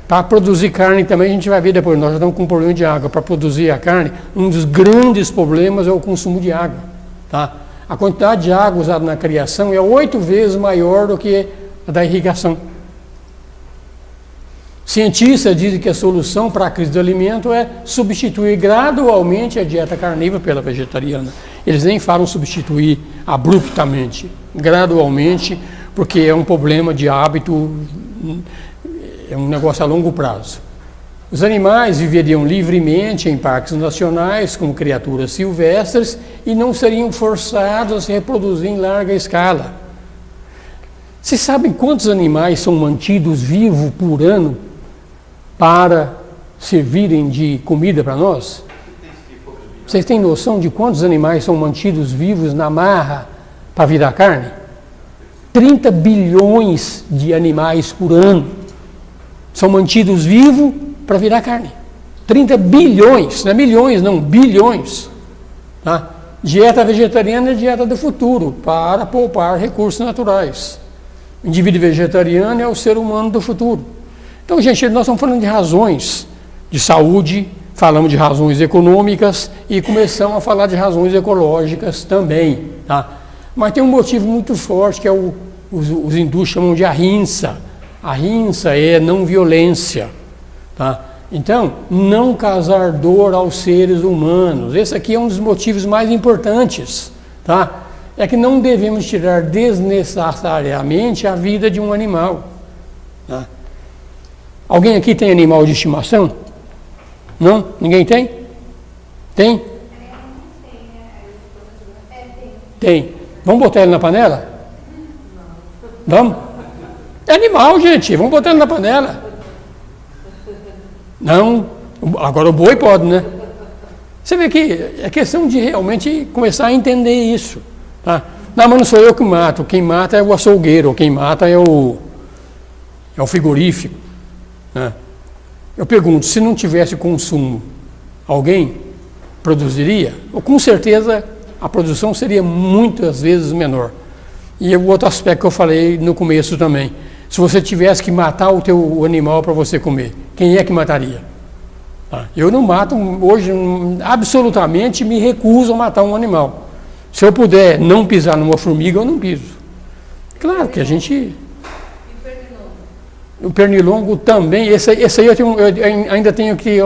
Para produzir carne também, a gente vai ver depois, nós já estamos com um problema de água. Para produzir a carne, um dos grandes problemas é o consumo de água. Tá? A quantidade de água usada na criação é 8 vezes maior do que a da irrigação. Cientistas dizem que a solução para a crise do alimento é substituir gradualmente a dieta carnívora pela vegetariana. Eles nem falam substituir abruptamente, gradualmente, porque é um problema de hábito, é um negócio a longo prazo. Os animais viveriam livremente em parques nacionais como criaturas silvestres e não seriam forçados a se reproduzir em larga escala. Vocês sabem quantos animais são mantidos vivos por ano para servirem de comida para nós? Vocês têm noção de quantos animais são mantidos vivos na marra para virar carne? 30 bilhões de animais por ano são mantidos vivos para virar carne. 30 bilhões, não é milhões, não, bilhões. Tá? Dieta vegetariana é dieta do futuro, para poupar recursos naturais. O indivíduo vegetariano é o ser humano do futuro. Então, gente, nós estamos falando de razões de saúde, falamos de razões econômicas e começamos a falar de razões ecológicas também. Tá? Mas tem um motivo muito forte que é os hindus chamam de ahimsa. Ahimsa é não violência. Tá? Então, não causar dor aos seres humanos. Esse aqui é um dos motivos mais importantes. Tá? É que não devemos tirar desnecessariamente a vida de um animal. Tá? Alguém aqui tem animal de estimação? Não? Ninguém tem? Tem? Tem. Vamos botar ele na panela? Vamos? É animal, gente. Vamos botar ele na panela. Não. Agora o boi pode, né? Você vê que é questão de realmente começar a entender isso. Tá? Não, mas não sou eu que mato. Quem mata é o açougueiro. Quem mata é o frigorífico. Né? Eu pergunto, se não tivesse consumo, alguém produziria? Ou, com certeza a produção seria muitas vezes menor. E o outro aspecto que eu falei no começo também, se você tivesse que matar o teu animal para você comer, quem é que mataria? Eu não mato, hoje absolutamente me recuso a matar um animal. Se eu puder não pisar numa formiga, eu não piso. Claro que a gente... O pernilongo também, esse aí eu ainda tenho que...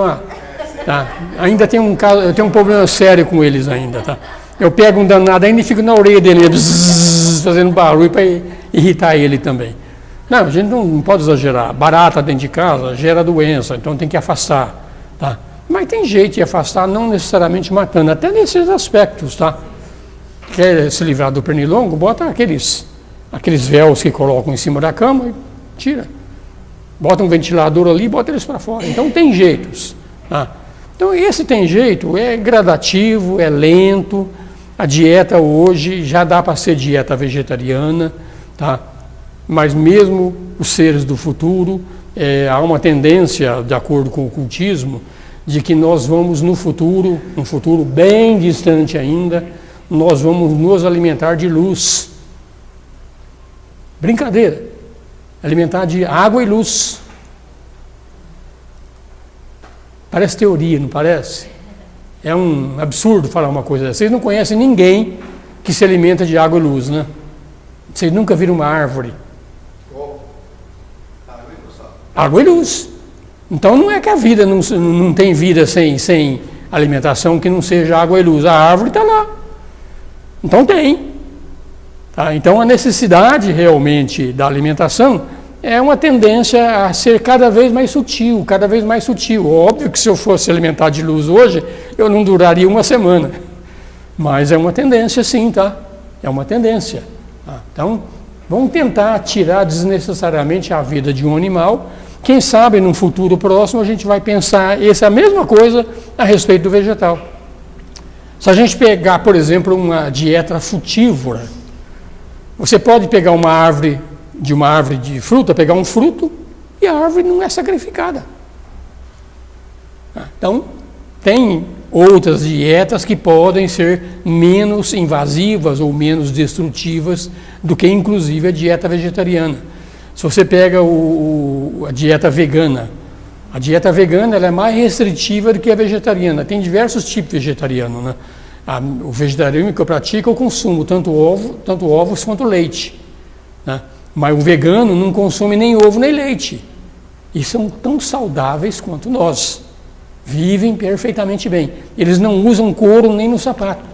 Tá? Ainda tem um caso, eu tenho um problema sério com eles ainda, tá? Eu pego um danado ainda e fico na orelha dele, bzzz, fazendo barulho para irritar ele também. Não, a gente não pode exagerar. Barata dentro de casa gera doença, então tem que afastar. Tá? Mas tem jeito de afastar, não necessariamente matando, até nesses aspectos. Tá? Quer se livrar do pernilongo, bota aqueles véus que colocam em cima da cama e tira. Bota um ventilador ali e bota eles para fora. Então tem jeitos. Tá? Então esse tem jeito, é gradativo, é lento, A dieta hoje já dá para ser dieta vegetariana, tá? Mas mesmo os seres do futuro, há uma tendência, de acordo com o ocultismo, de que nós vamos no futuro, um futuro bem distante ainda, nós vamos nos alimentar de luz. Brincadeira. Alimentar de água e luz. Parece teoria, não parece? É um absurdo falar uma coisa dessa. Vocês não conhecem ninguém que se alimenta de água e luz, né? Vocês nunca viram uma árvore. Água e luz. Então não é que a vida não tem vida sem alimentação que não seja água e luz. A árvore está lá. Então tem. Tá? Então a necessidade realmente da alimentação é uma tendência a ser cada vez mais sutil, cada vez mais sutil. Óbvio que se eu fosse alimentar de luz hoje, eu não duraria uma semana. Mas é uma tendência sim, tá? É uma tendência. Tá? Então, vamos tentar tirar desnecessariamente a vida de um animal. Quem sabe, num futuro próximo, a gente vai pensar essa mesma coisa a respeito do vegetal. Se a gente pegar, por exemplo, uma dieta frutívora, você pode pegar uma árvore de fruta, pegar um fruto, e a árvore não é sacrificada. Então, tem outras dietas que podem ser menos invasivas ou menos destrutivas do que, inclusive, a dieta vegetariana. Se você pega a dieta vegana ela é mais restritiva do que a vegetariana. Tem diversos tipos de vegetariano, né? O vegetariano que eu pratico, eu consumo tanto ovos quanto leite, né? Mas o vegano não consome nem ovo nem leite. E são tão saudáveis quanto nós. Vivem perfeitamente bem. Eles não usam couro nem no sapato.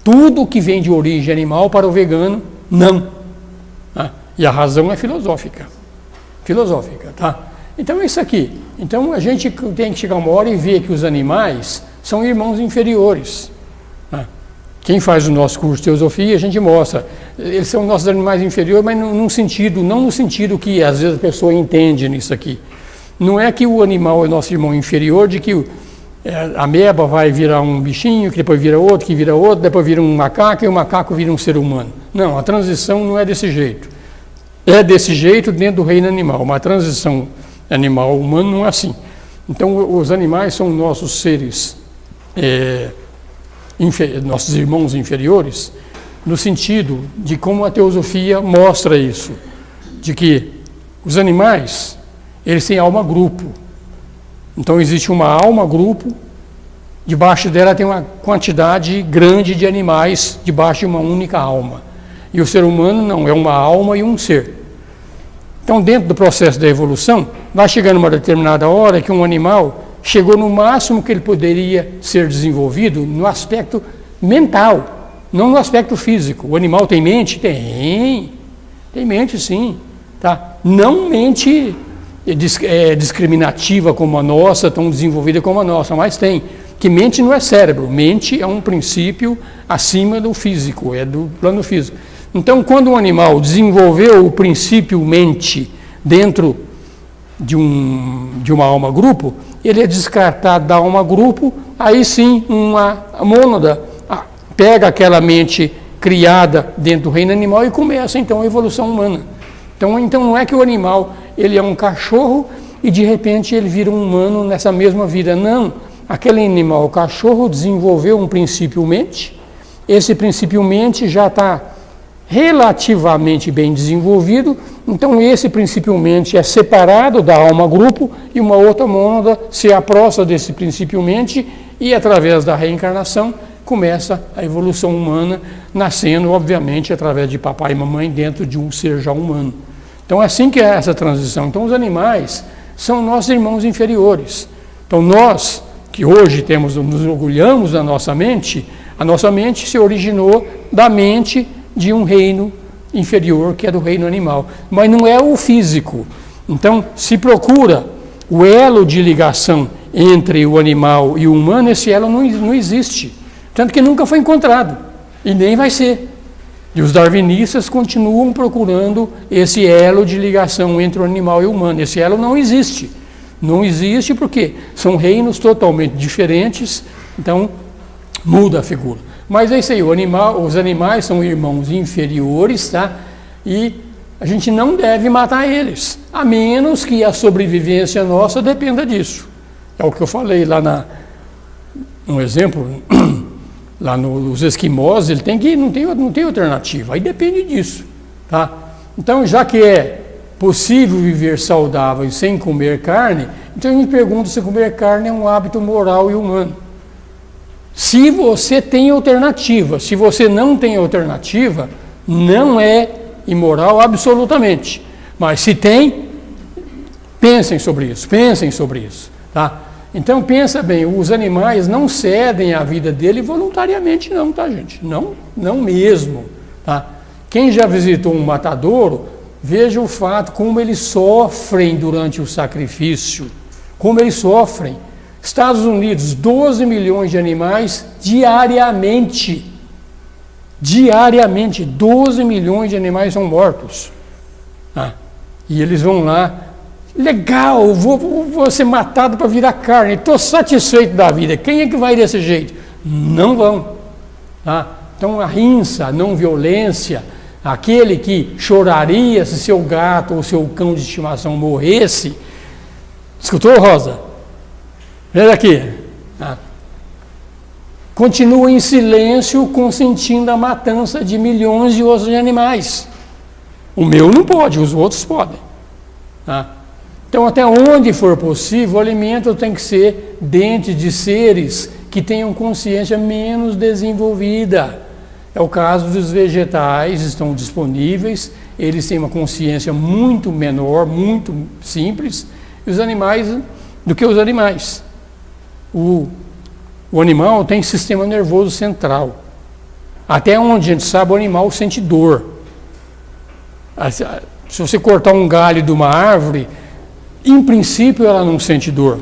Tudo que vem de origem animal para o vegano, não. E a razão é filosófica. Filosófica, tá? Então é isso aqui. Então a gente tem que chegar uma hora e ver que os animais são irmãos inferiores. Quem faz o nosso curso de teosofia, a gente mostra. Eles são nossos animais inferiores, mas não no sentido que às vezes a pessoa entende nisso aqui. Não é que o animal é nosso irmão inferior, de que a ameba vai virar um bichinho, que depois vira outro, que vira outro, depois vira um macaco, e o macaco vira um ser humano. Não, a transição não é desse jeito. É desse jeito dentro do reino animal, mas a transição animal-humano não é assim. Então, os animais são nossos seres, nossos irmãos inferiores, no sentido de como a teosofia mostra isso, de que os animais, eles têm alma-grupo. Então, existe uma alma-grupo, debaixo dela tem uma quantidade grande de animais, debaixo de uma única alma. E o ser humano não, é uma alma e um ser. Então, dentro do processo da evolução, vai chegando uma determinada hora que um animal chegou no máximo que ele poderia ser desenvolvido no aspecto mental, não no aspecto físico. O animal tem mente? Tem mente sim. Tá? Não mente discriminativa como a nossa, tão desenvolvida como a nossa, mas tem. Que mente não é cérebro, mente é um princípio acima do físico, é do plano físico. Então, quando um animal desenvolveu o princípio mente dentro de uma alma-grupo, ele é descartado da alma-grupo, aí sim uma mônada pega aquela mente criada dentro do reino animal e começa então a evolução humana. Então não é que o animal ele é um cachorro e de repente ele vira um humano nessa mesma vida, não. Aquele animal, o cachorro, desenvolveu um princípio mente, esse princípio mente já está relativamente bem desenvolvido, então esse princípio mente é separado da alma-grupo e uma outra mônada se aproxima desse princípio mente e através da reencarnação começa a evolução humana, nascendo obviamente através de papai e mamãe dentro de um ser já humano. Então é assim que é essa transição. Então os animais são nossos irmãos inferiores. Então nós, que hoje nos orgulhamos da nossa mente, a nossa mente se originou da mente de um reino inferior, que é do reino animal. Mas não é o físico. Então, se procura o elo de ligação entre o animal e o humano, esse elo não existe. Tanto que nunca foi encontrado. E nem vai ser. E os darwinistas continuam procurando esse elo de ligação entre o animal e o humano. Esse elo não existe. Não existe porque são reinos totalmente diferentes, então muda a figura. Mas é isso aí, os animais são irmãos inferiores, tá? E a gente não deve matar eles, a menos que a sobrevivência nossa dependa disso. É o que eu falei lá no exemplo, lá nos esquimós, ele não tem alternativa, aí depende disso, tá? Então, já que é possível viver saudável sem comer carne, então a gente pergunta se comer carne é um hábito moral e humano. Se você tem alternativa, se você não tem alternativa, não é imoral absolutamente. Mas se tem, pensem sobre isso, tá? Então pensa bem, os animais não cedem a vida dele voluntariamente não, tá gente? Não mesmo, tá? Quem já visitou um matadouro, veja o fato como eles sofrem durante o sacrifício, como eles sofrem. Estados Unidos, 12 milhões de animais diariamente, 12 milhões de animais são mortos. E eles vão lá, legal, vou ser matado para virar carne, estou satisfeito da vida. Quem é que vai desse jeito? Não vão. Tá? Então a rinça, a não violência, aquele que choraria se seu gato ou seu cão de estimação morresse. Escutou, Rosa? Veja aqui. Continua em silêncio, consentindo a matança de milhões de outros animais. O meu não pode, os outros podem. Então, até onde for possível, o alimento tem que ser dentro de seres que tenham consciência menos desenvolvida. É o caso dos vegetais, estão disponíveis, eles têm uma consciência muito menor, muito simples, e os animais, do que os animais. O animal tem sistema nervoso central. Até onde a gente sabe, o animal sente dor. Se você cortar um galho de uma árvore, em princípio ela não sente dor.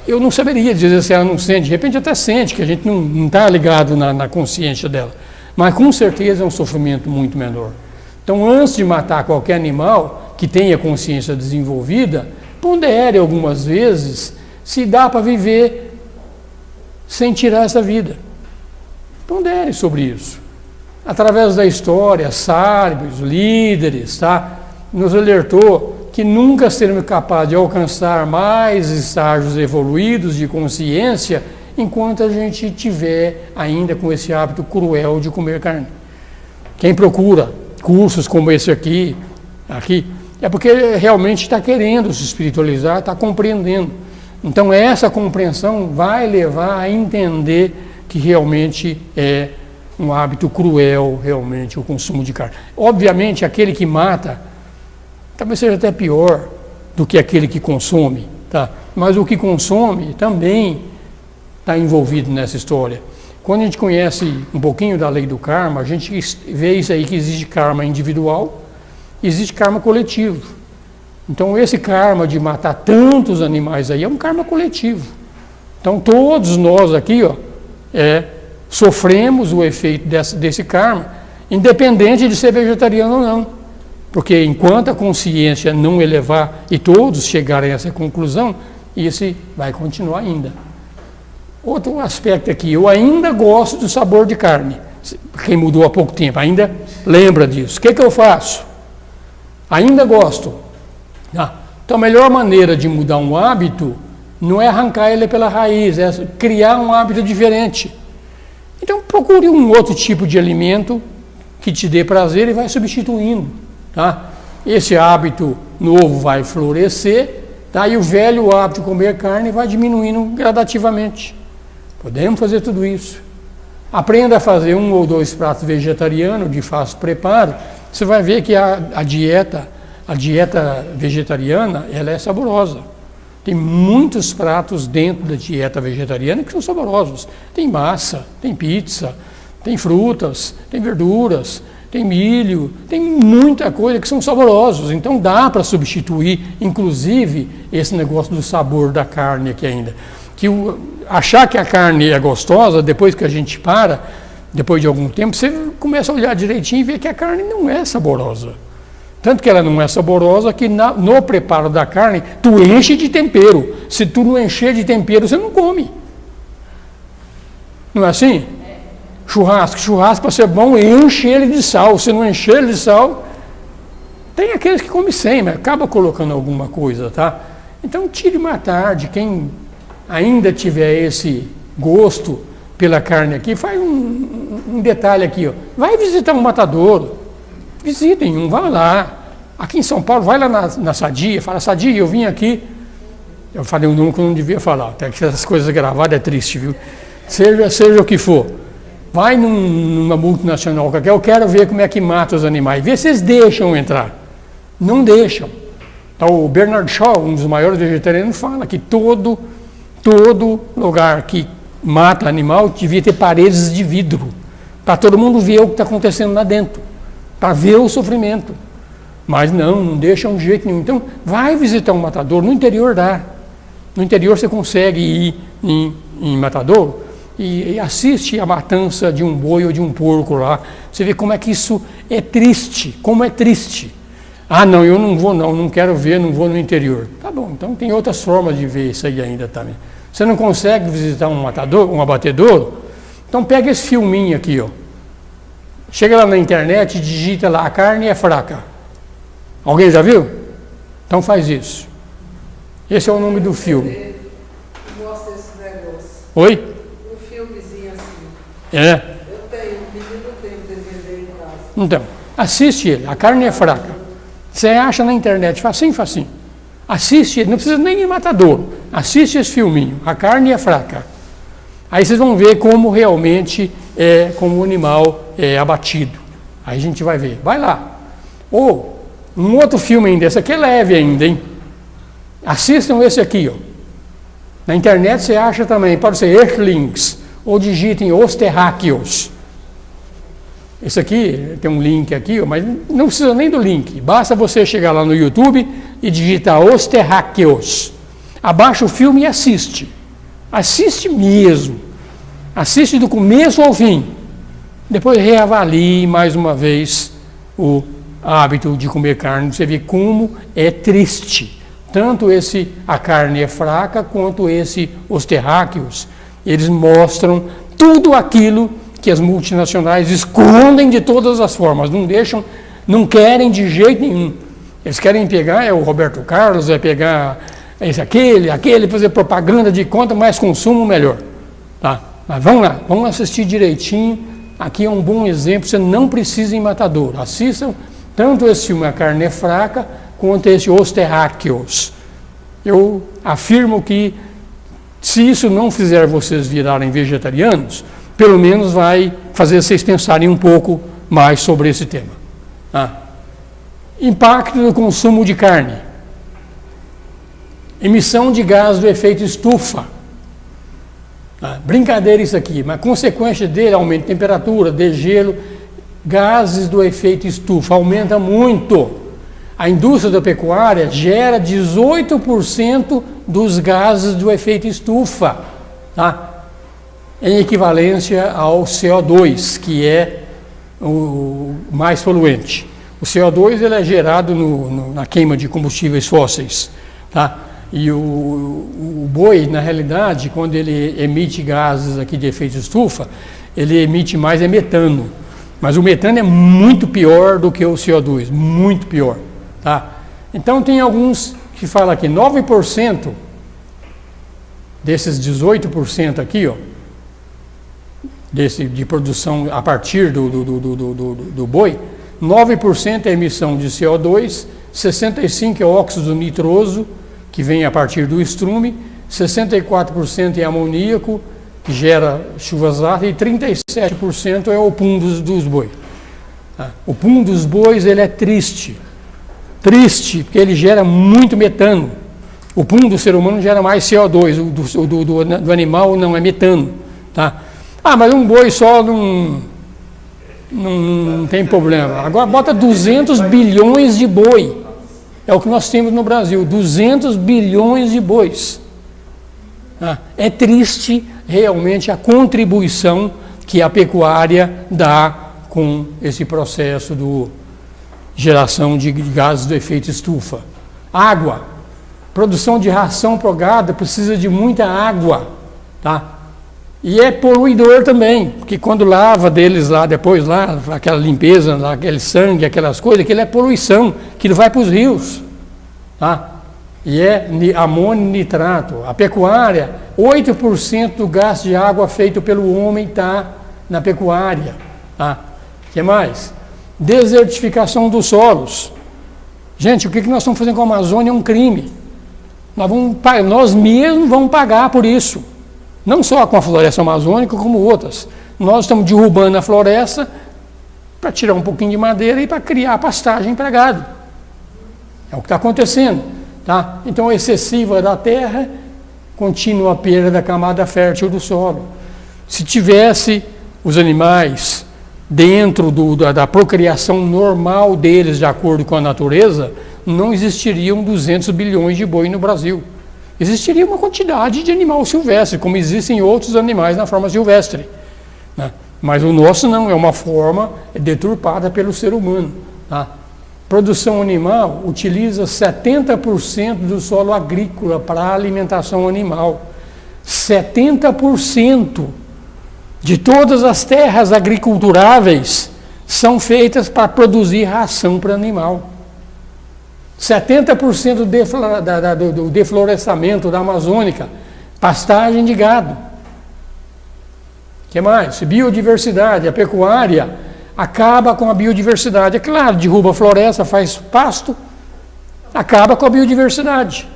Eu não saberia dizer se ela não sente, de repente até sente, que a gente não está ligado na consciência dela. Mas com certeza é um sofrimento muito menor. Então, antes de matar qualquer animal que tenha consciência desenvolvida, pondere algumas vezes se dá para viver sem tirar essa vida. Pondere sobre isso. Através da história, sábios, líderes, tá? Nos alertou que nunca seremos capazes de alcançar mais estágios evoluídos de consciência enquanto a gente tiver ainda com esse hábito cruel de comer carne. Quem procura cursos como esse aqui, é porque realmente está querendo se espiritualizar, está compreendendo. Então essa compreensão vai levar a entender que realmente é um hábito cruel, realmente, o consumo de carne. Obviamente, aquele que mata, talvez seja até pior do que aquele que consome, tá? Mas o que consome também está envolvido nessa história. Quando a gente conhece um pouquinho da lei do karma, a gente vê isso aí, que existe karma individual, existe karma coletivo. Então esse karma de matar tantos animais aí é um karma coletivo. Então todos nós aqui, sofremos o efeito desse karma, independente de ser vegetariano ou não. Porque enquanto a consciência não elevar e todos chegarem a essa conclusão, isso vai continuar ainda. Outro aspecto aqui, eu ainda gosto do sabor de carne. Quem mudou há pouco tempo ainda lembra disso. O que eu faço? Ainda gosto. Então a melhor maneira de mudar um hábito não é arrancar ele pela raiz, é criar um hábito diferente. Então procure um outro tipo de alimento que te dê prazer e vai substituindo. Tá? Esse hábito novo vai florescer, tá? E o velho hábito de comer carne vai diminuindo gradativamente. Podemos fazer tudo isso. Aprenda a fazer 1 ou 2 pratos vegetarianos de fácil preparo. Você vai ver que a dieta vegetariana, ela é saborosa. Tem muitos pratos dentro da dieta vegetariana que são saborosos. Tem massa, tem pizza, tem frutas, tem verduras, tem milho, tem muita coisa que são saborosos. Então dá para substituir, inclusive, esse negócio do sabor da carne aqui ainda. Achar que a carne é gostosa, depois que a gente depois de algum tempo, você começa a olhar direitinho e ver que a carne não é saborosa. Tanto que ela não é saborosa que no preparo da carne, tu enche de tempero. Se tu não encher de tempero, você não come. Não é assim? Churrasco para ser bom, enche ele de sal. Se não encher ele de sal, tem aqueles que comem sem, mas acaba colocando alguma coisa, tá? Então tire uma tarde, quem ainda tiver esse gosto pela carne aqui, faz um detalhe aqui, ó. Vai visitar um matadouro, visitem um, vai lá. Aqui em São Paulo, vai lá na Sadia, fala, Sadia, eu vim aqui, eu falei um nome que eu não devia falar, até que essas coisas gravadas é triste, viu? Seja o que for. Vai numa multinacional qualquer, eu quero ver como é que mata os animais. Vê se eles deixam entrar. Não deixam. Então, o Bernard Shaw, um dos maiores vegetarianos, fala que todo lugar que mata animal devia ter paredes de vidro, para todo mundo ver o que está acontecendo lá dentro, para ver o sofrimento. Mas não deixam de jeito nenhum. Então, vai visitar um matadouro. No interior dá. No interior você consegue ir em matadouro e assiste a matança de um boi ou de um porco lá. Você vê como é que isso é triste, como é triste. Ah, não, eu não vou não quero ver, não vou no interior. Tá bom, então tem outras formas de ver isso aí ainda também. Você não consegue visitar um abatedouro? Então pega esse filminho aqui, ó. Chega lá na internet e digita lá, a carne é fraca. Alguém já viu? Então faz isso. Esse é o nome do filme. Mostra esse negócio. Oi? Um filmezinho assim. É. Eu tenho, o menino tem DVD em casa. Então, assiste ele. A carne é fraca. Você acha na internet, facinho. Assiste ele, não precisa nem ir matadouro. Assiste esse filminho. A carne é fraca. Aí vocês vão ver como realmente como o animal é abatido. Aí a gente vai ver. Vai lá. Ou um outro filme ainda, esse aqui é leve ainda, hein? Assistam esse aqui, ó. Na internet você acha também, pode ser Earthlings, ou digitem Os Terráqueos. Esse aqui, tem um link aqui, ó, mas não precisa nem do link, basta você chegar lá no YouTube e digitar Os Terráqueos. Abaixa o filme e assiste. Assiste mesmo. Assiste do começo ao fim. Depois reavalie mais uma vez o hábito de comer carne. Você vê como é triste. Tanto a carne é fraca, quanto os terráqueos. Eles mostram tudo aquilo que as multinacionais escondem de todas as formas. Não deixam, não querem de jeito nenhum. Eles querem pegar, o Roberto Carlos, pegar aquele, fazer propaganda de quanto mais consumo, melhor. Tá? Mas vamos lá, vamos assistir direitinho. Aqui é um bom exemplo, você não precisa ir em matadouro. Assistam tanto esse filme, A Carne é Fraca, quanto esse Os Terráqueos. Eu afirmo que, se isso não fizer vocês virarem vegetarianos, pelo menos vai fazer vocês pensarem um pouco mais sobre esse tema. Impacto do consumo de carne. Emissão de gás do efeito estufa. Brincadeira isso aqui, mas a consequência dele, aumento de temperatura, degelo, gases do efeito estufa, aumenta muito. A indústria da pecuária gera 18% dos gases do efeito estufa, tá? Em equivalência ao CO2, que é o mais poluente. O CO2 ele é gerado na queima de combustíveis fósseis, tá? E o boi, na realidade, quando ele emite gases aqui de efeito estufa, ele emite mais metano. Mas o metano é muito pior do que o CO2, muito pior. Tá? Então tem alguns que falam aqui, 9% desses 18% aqui, ó, de produção a partir do boi, 9% é emissão de CO2, 65% é óxido nitroso, que vem a partir do estrume, 64% é amoníaco, que gera chuvas ácidas, e 37% é o pum dos bois. Tá? O pum dos bois ele é triste, porque ele gera muito metano. O pum do ser humano gera mais CO2, o do animal não é metano. Tá? Mas um boi só não tem problema. Agora bota 200 bilhões de boi. É o que nós temos no Brasil, 200 bilhões de bois. É triste realmente a contribuição que a pecuária dá com esse processo de geração de gases do efeito estufa. Água. Produção de ração para o gado precisa de muita água. Tá? E é poluidor também, porque quando lava deles lá, depois lá, aquela limpeza, lá, aquele sangue, aquelas coisas, aquilo é poluição, que vai para os rios. Tá? E é amônio e nitrato. A pecuária, 8% do gasto de água feito pelo homem está na pecuária. Tá? O que mais? Desertificação dos solos. Gente, o que nós estamos fazendo com a Amazônia é um crime. Nós mesmos vamos pagar por isso. Não só com a floresta amazônica, como outras. Nós estamos derrubando a floresta para tirar um pouquinho de madeira e para criar pastagem para gado. É o que está acontecendo. Tá? Então, excessiva da terra, contínua perda da camada fértil do solo. Se tivesse os animais dentro da procriação normal deles, de acordo com a natureza, não existiriam 200 bilhões de boi no Brasil. Existiria uma quantidade de animal silvestre, como existem outros animais na forma silvestre. Né? Mas o nosso não, é uma forma deturpada pelo ser humano. Tá? Produção animal utiliza 70% do solo agrícola para a alimentação animal. 70% de todas as terras agriculturáveis são feitas para produzir ração para animal. 70% do deflorestamento da Amazônica, pastagem de gado. O que mais? Biodiversidade. A pecuária acaba com a biodiversidade. É claro, derruba a floresta, faz pasto, acaba com a biodiversidade.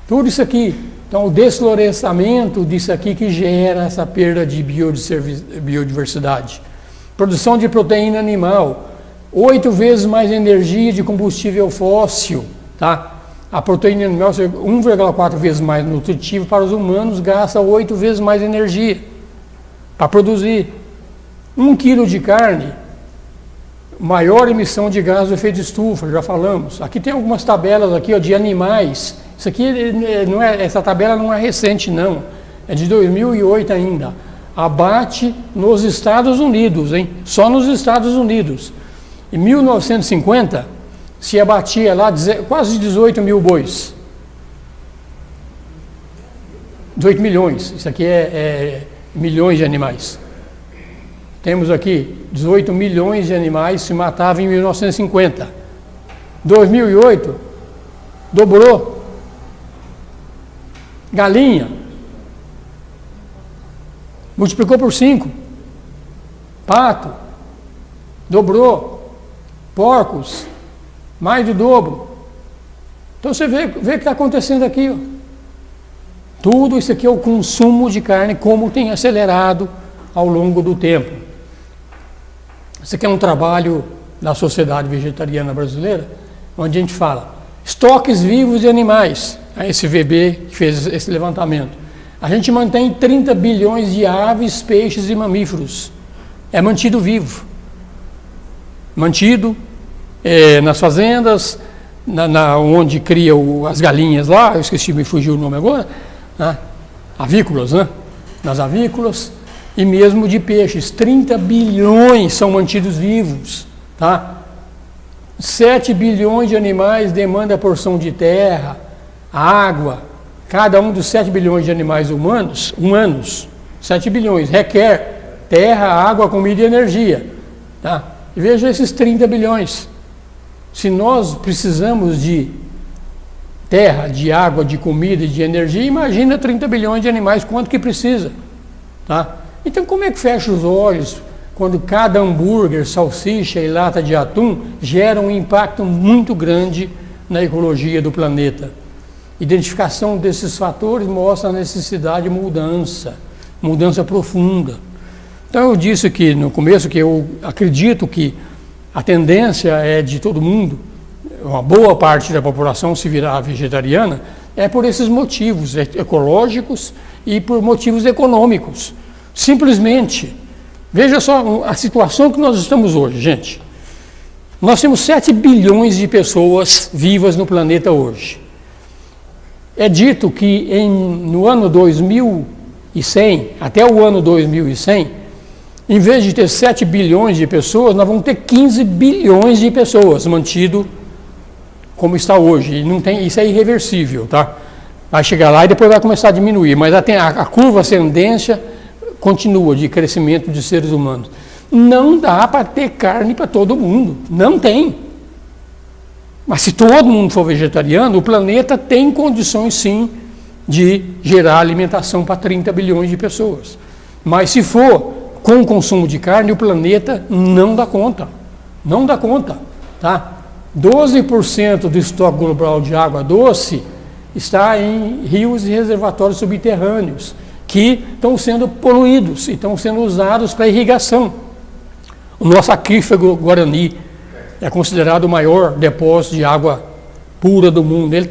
Tudo isso aqui. Então, o desflorestamento disso aqui que gera essa perda de biodiversidade. Produção de proteína animal. 8 vezes mais energia de combustível fóssil, tá? A proteína animal é 1,4 vezes mais nutritiva para os humanos, gasta 8 vezes mais energia para produzir. 1 quilo de carne, maior emissão de gás do efeito estufa, já falamos. Aqui tem algumas tabelas aqui, ó, de animais. Isso aqui não é, essa tabela não é recente, não. É de 2008 ainda. Abate nos Estados Unidos, hein? Só nos Estados Unidos. Em 1950, se abatia lá quase 18 mil bois. 18 milhões, isso aqui é milhões de animais. Temos aqui 18 milhões de animais se matavam em 1950. 2008, dobrou. Galinha, multiplicou por 5. Pato, dobrou. Porcos, mais do dobro. Então você vê o que está acontecendo aqui. Ó. Tudo isso aqui é o consumo de carne, como tem acelerado ao longo do tempo. Isso aqui é um trabalho da Sociedade Vegetariana Brasileira, onde a gente fala estoques vivos de animais. A SVB que fez esse levantamento. A gente mantém 30 bilhões de aves, peixes e mamíferos. É mantido vivo. Mantido nas fazendas, onde cria as galinhas lá, eu esqueci, me fugiu o nome agora, né? Avícolas, né? Nas avícolas, e mesmo de peixes, 30 bilhões são mantidos vivos, tá? 7 bilhões de animais demanda porção de terra, água, cada um dos 7 bilhões de animais humanos, 7 bilhões, requer terra, água, comida e energia, tá? E veja esses 30 bilhões. Se nós precisamos de terra, de água, de comida e de energia, imagina 30 bilhões de animais, quanto que precisa. Tá? Então, como é que fecha os olhos quando cada hambúrguer, salsicha e lata de atum gera um impacto muito grande na ecologia do planeta? Identificação desses fatores mostra a necessidade de mudança profunda. Então, eu disse aqui no começo que eu acredito que a tendência é de todo mundo, uma boa parte da população se virar vegetariana, é por esses motivos ecológicos e por motivos econômicos. Simplesmente, veja só a situação que nós estamos hoje, gente. Nós temos 7 bilhões de pessoas vivas no planeta hoje. É dito que no ano 2100, até o ano 2100, em vez de ter 7 bilhões de pessoas, nós vamos ter 15 bilhões de pessoas mantido como está hoje. E não tem, isso é irreversível, tá? Vai chegar lá e depois vai começar a diminuir. Mas a curva ascendência continua de crescimento de seres humanos. Não dá para ter carne para todo mundo, não tem. Mas se todo mundo for vegetariano, o planeta tem condições sim de gerar alimentação para 30 bilhões de pessoas. Mas se for com o consumo de carne, o planeta não dá conta. Não dá conta. Tá? 12% do estoque global de água doce está em rios e reservatórios subterrâneos, que estão sendo poluídos e estão sendo usados para irrigação. O nosso aquífero Guarani é considerado o maior depósito de água pura do mundo. Ele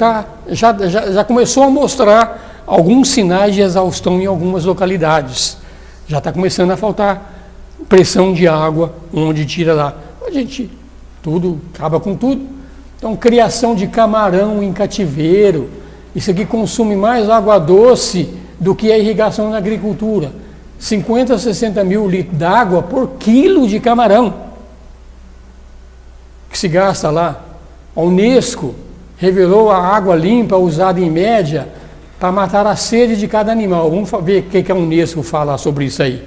já começou a mostrar alguns sinais de exaustão em algumas localidades. Já está começando a faltar pressão de água onde tira lá. A gente tudo acaba com tudo. Então, criação de camarão em cativeiro. Isso aqui consome mais água doce do que a irrigação na agricultura. 50 a 60 mil litros d'água por quilo de camarão que se gasta lá. A Unesco revelou a água limpa usada em média para matar a sede de cada animal. Vamos ver o que a Unesco fala sobre isso aí.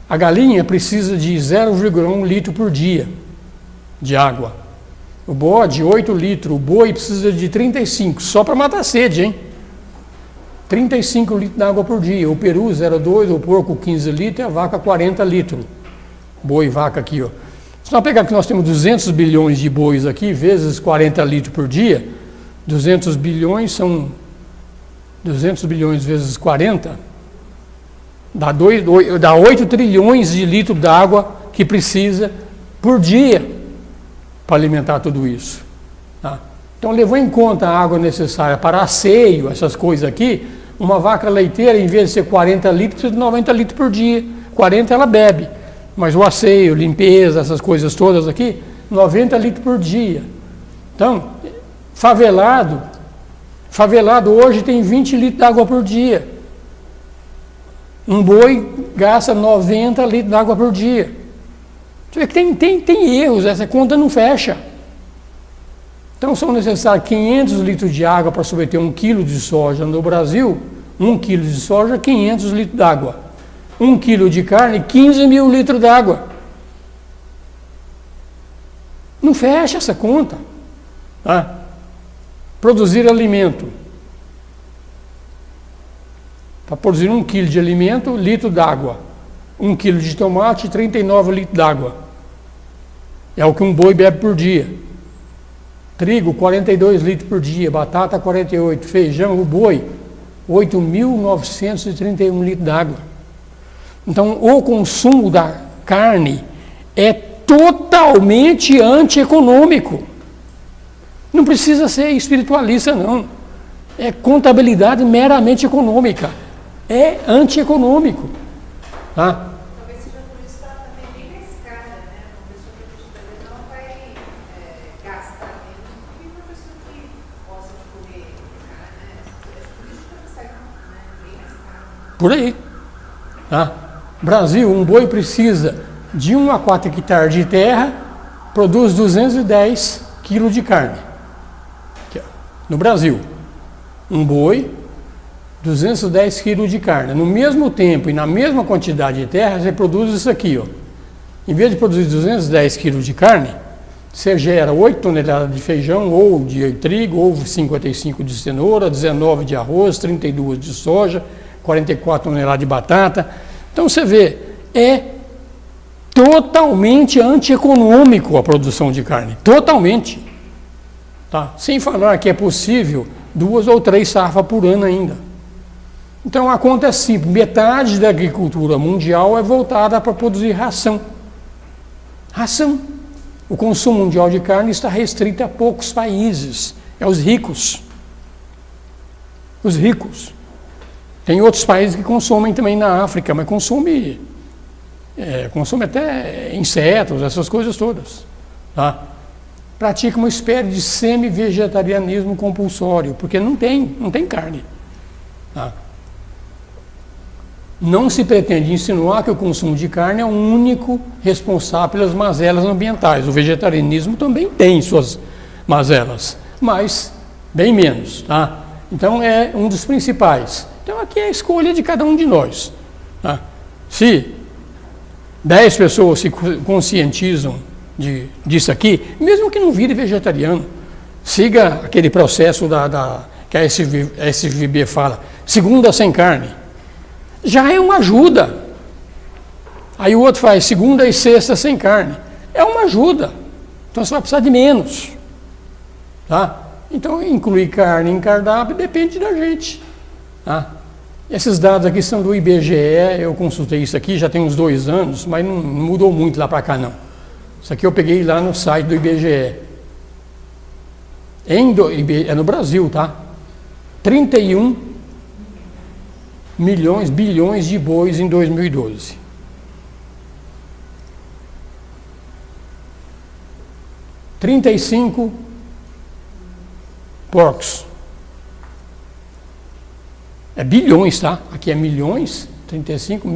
A galinha precisa de 0,1 litro por dia de água. O bode, 8 litros. O boi precisa de 35, só para matar a sede, hein? 35 litros de água por dia. O peru, 0,2, o porco, 15 litros, e a vaca, 40 litros. Boi e vaca aqui, ó. Se nós pegar que nós temos 200 bilhões de bois aqui, vezes 40 litros por dia, 200 bilhões são 200 bilhões vezes 40, dá 8 trilhões de litros d'água que precisa por dia para alimentar tudo isso. Tá? Então, levou em conta a água necessária para asseio, essas coisas aqui, uma vaca leiteira, em vez de ser 40 litros, precisa de 90 litros por dia. 40 ela bebe. Mas o asseio, limpeza, essas coisas todas aqui, 90 litros por dia. Então, favelado hoje tem 20 litros de água por dia. Um boi gasta 90 litros de água por dia. Você vê que tem erros, essa conta não fecha. Então, são necessários 500 litros de água para submeter 1 quilo de soja. No Brasil, 1 quilo de soja, 500 litros de água. 1 quilo de carne, 15 mil litros de água. Não fecha essa conta. Tá? Produzir alimento. Para produzir 1 quilo de alimento, litro d'água. 1 quilo de tomate, 39 litros d'água. É o que um boi bebe por dia. Trigo, 42 litros por dia. Batata, 48. Feijão, o boi, 8.931 litros d'água. Então, o consumo da carne é totalmente antieconômico. Não precisa ser espiritualista, não. É contabilidade meramente econômica. É antieconômico. Tá? Talvez seja por isso que ela também bem mais cara, né? Uma pessoa que vegetariana não vai gastar menos do que uma pessoa que gosta de comer carne, né? Acho que por isso que sai bem mais caro. Por aí. Tá? Brasil, um boi precisa de 1 a 4 hectares de terra, produz 210 quilos de carne. Aqui, ó. No Brasil, um boi, 210 quilos de carne. No mesmo tempo e na mesma quantidade de terra, você produz isso aqui. Ó. Em vez de produzir 210 quilos de carne, você gera 8 toneladas de feijão, ou de trigo, ou 55 de cenoura, 19 de arroz, 32 de soja, 44 toneladas de batata. Então você vê, é totalmente antieconômico a produção de carne, totalmente. Tá? Sem falar que é possível 2 ou 3 safras por ano ainda. Então a conta é simples, metade da agricultura mundial é voltada para produzir ração. Ração. O consumo mundial de carne está restrito a poucos países, é os ricos. Os ricos. Tem outros países que consomem também na África, mas consome até insetos, essas coisas todas. Tá? Pratica uma espécie de semi-vegetarianismo compulsório, porque não tem carne. Tá? Não se pretende insinuar que o consumo de carne é o único responsável pelas mazelas ambientais. O vegetarianismo também tem suas mazelas, mas bem menos. Tá? Então é um dos principais. Então aqui é a escolha de cada um de nós. Tá? Se 10 pessoas se conscientizam disso aqui, mesmo que não vire vegetariano, siga aquele processo que a SVB fala, segunda sem carne, já é uma ajuda. Aí o outro faz segunda e sexta sem carne, é uma ajuda. Então você vai precisar de menos, tá? Então incluir carne em cardápio depende da gente, tá? Esses dados aqui são do IBGE, eu consultei isso aqui já tem uns 2 anos, mas não mudou muito lá para cá não. Isso aqui eu peguei lá no site do IBGE. É no Brasil, tá? 31 bilhões de bois em 2012. 35 porcos. É bilhões, tá? Aqui é milhões, 35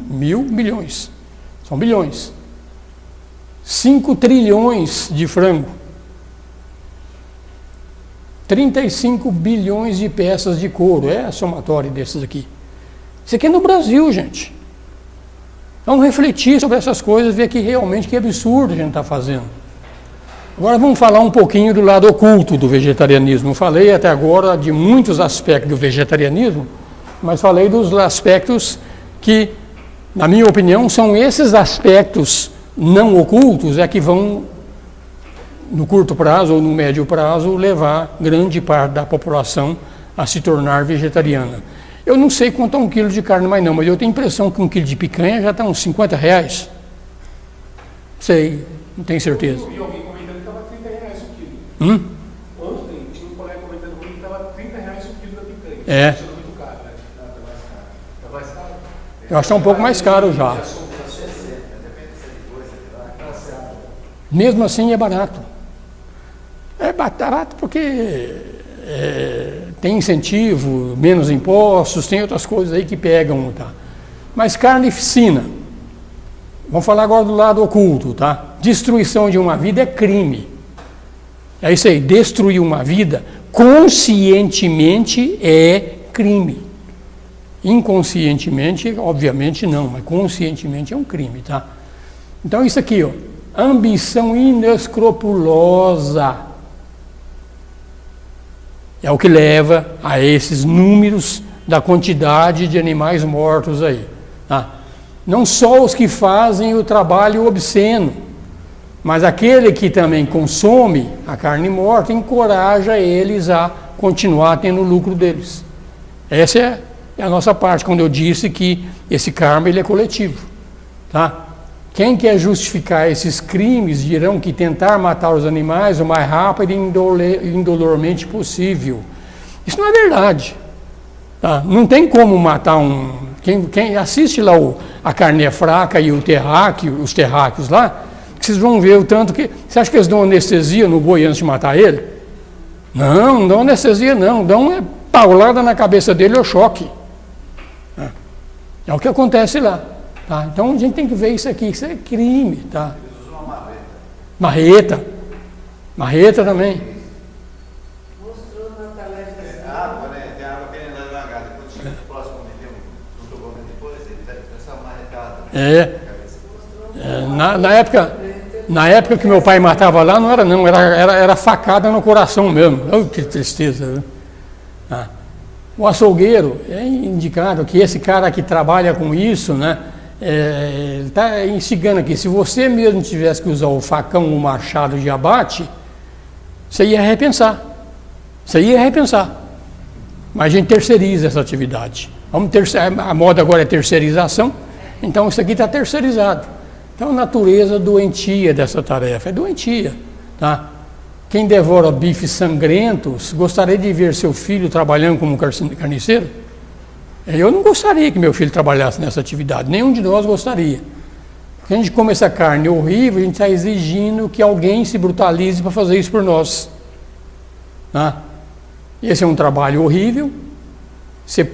mil milhões. São bilhões. 5 trilhões de frango. 35 bilhões de peças de couro. É a somatória desses aqui. Isso aqui é no Brasil, gente. Vamos refletir sobre essas coisas, ver que realmente que absurdo a gente está fazendo. Agora vamos falar um pouquinho do lado oculto do vegetarianismo. Eu falei até agora de muitos aspectos do vegetarianismo, mas falei dos aspectos que, na minha opinião, são esses aspectos não ocultos que vão, no curto prazo ou no médio prazo, levar grande parte da população a se tornar vegetariana. Eu não sei quanto é 1 quilo de carne mais não, mas eu tenho a impressão que 1 quilo de picanha já está uns R$50. Sei, não tenho certeza. Eu vi alguém comentando que estava R$30 o quilo. Ontem tinha um colega comentando comigo que estava R$30 o quilo da picanha. É. Achando muito caro, né? Tá mais caro? Eu acho que está um pouco mais caro já. Mesmo assim é barato. É barato porque tem incentivo, menos impostos, tem outras coisas aí que pegam, tá? Mas carnificina. Vamos falar agora do lado oculto, tá? Destruição de uma vida é crime. É isso aí, destruir uma vida conscientemente é crime. Inconscientemente, obviamente não, mas conscientemente é um crime, tá? Então isso aqui, ó, ambição inescrupulosa é o que leva a esses números da quantidade de animais mortos aí, tá? Não só os que fazem o trabalho obsceno, mas aquele que também consome a carne morta encoraja eles a continuar tendo o lucro deles. Essa é a nossa parte, quando eu disse que esse karma ele é coletivo, tá? Quem quer justificar esses crimes dirão que tentar matar os animais o mais rápido e indolormente possível. Isso não é verdade, tá? Não tem como matar um... Quem assiste lá a Carne é Fraca e os terráqueos lá, vocês vão ver o tanto que... Você acha que eles dão anestesia no boi antes de matar ele? Não dão anestesia não, dão uma paulada na cabeça dele ou choque. É o que acontece lá. Tá? Então a gente tem que ver isso aqui, isso é crime, tá? Eles usam uma Marreta. Marreta também. Mostrou na palestra. água, né? Tem água querendo devagar. Depois chega no próximo momento, no tobogã depois, ele vai começar uma marretada. Na época que meu pai matava lá, não era facada no coração mesmo. Oh, que tristeza, viu? Ah. O açougueiro, é indicado que esse cara que trabalha com isso, né? Ele está instigando aqui, se você mesmo tivesse que usar o facão ou o machado de abate, você ia repensar. Mas a gente terceiriza essa atividade. A moda agora é terceirização, então isso aqui está terceirizado. Então a natureza doentia dessa tarefa, é doentia. Tá? Quem devora bifes sangrentos, gostaria de ver seu filho trabalhando como carniceiro? Eu não gostaria que meu filho trabalhasse nessa atividade, nenhum de nós gostaria. Porque a gente come essa carne horrível, a gente está exigindo que alguém se brutalize para fazer isso por nós. Tá? Esse é um trabalho horrível, você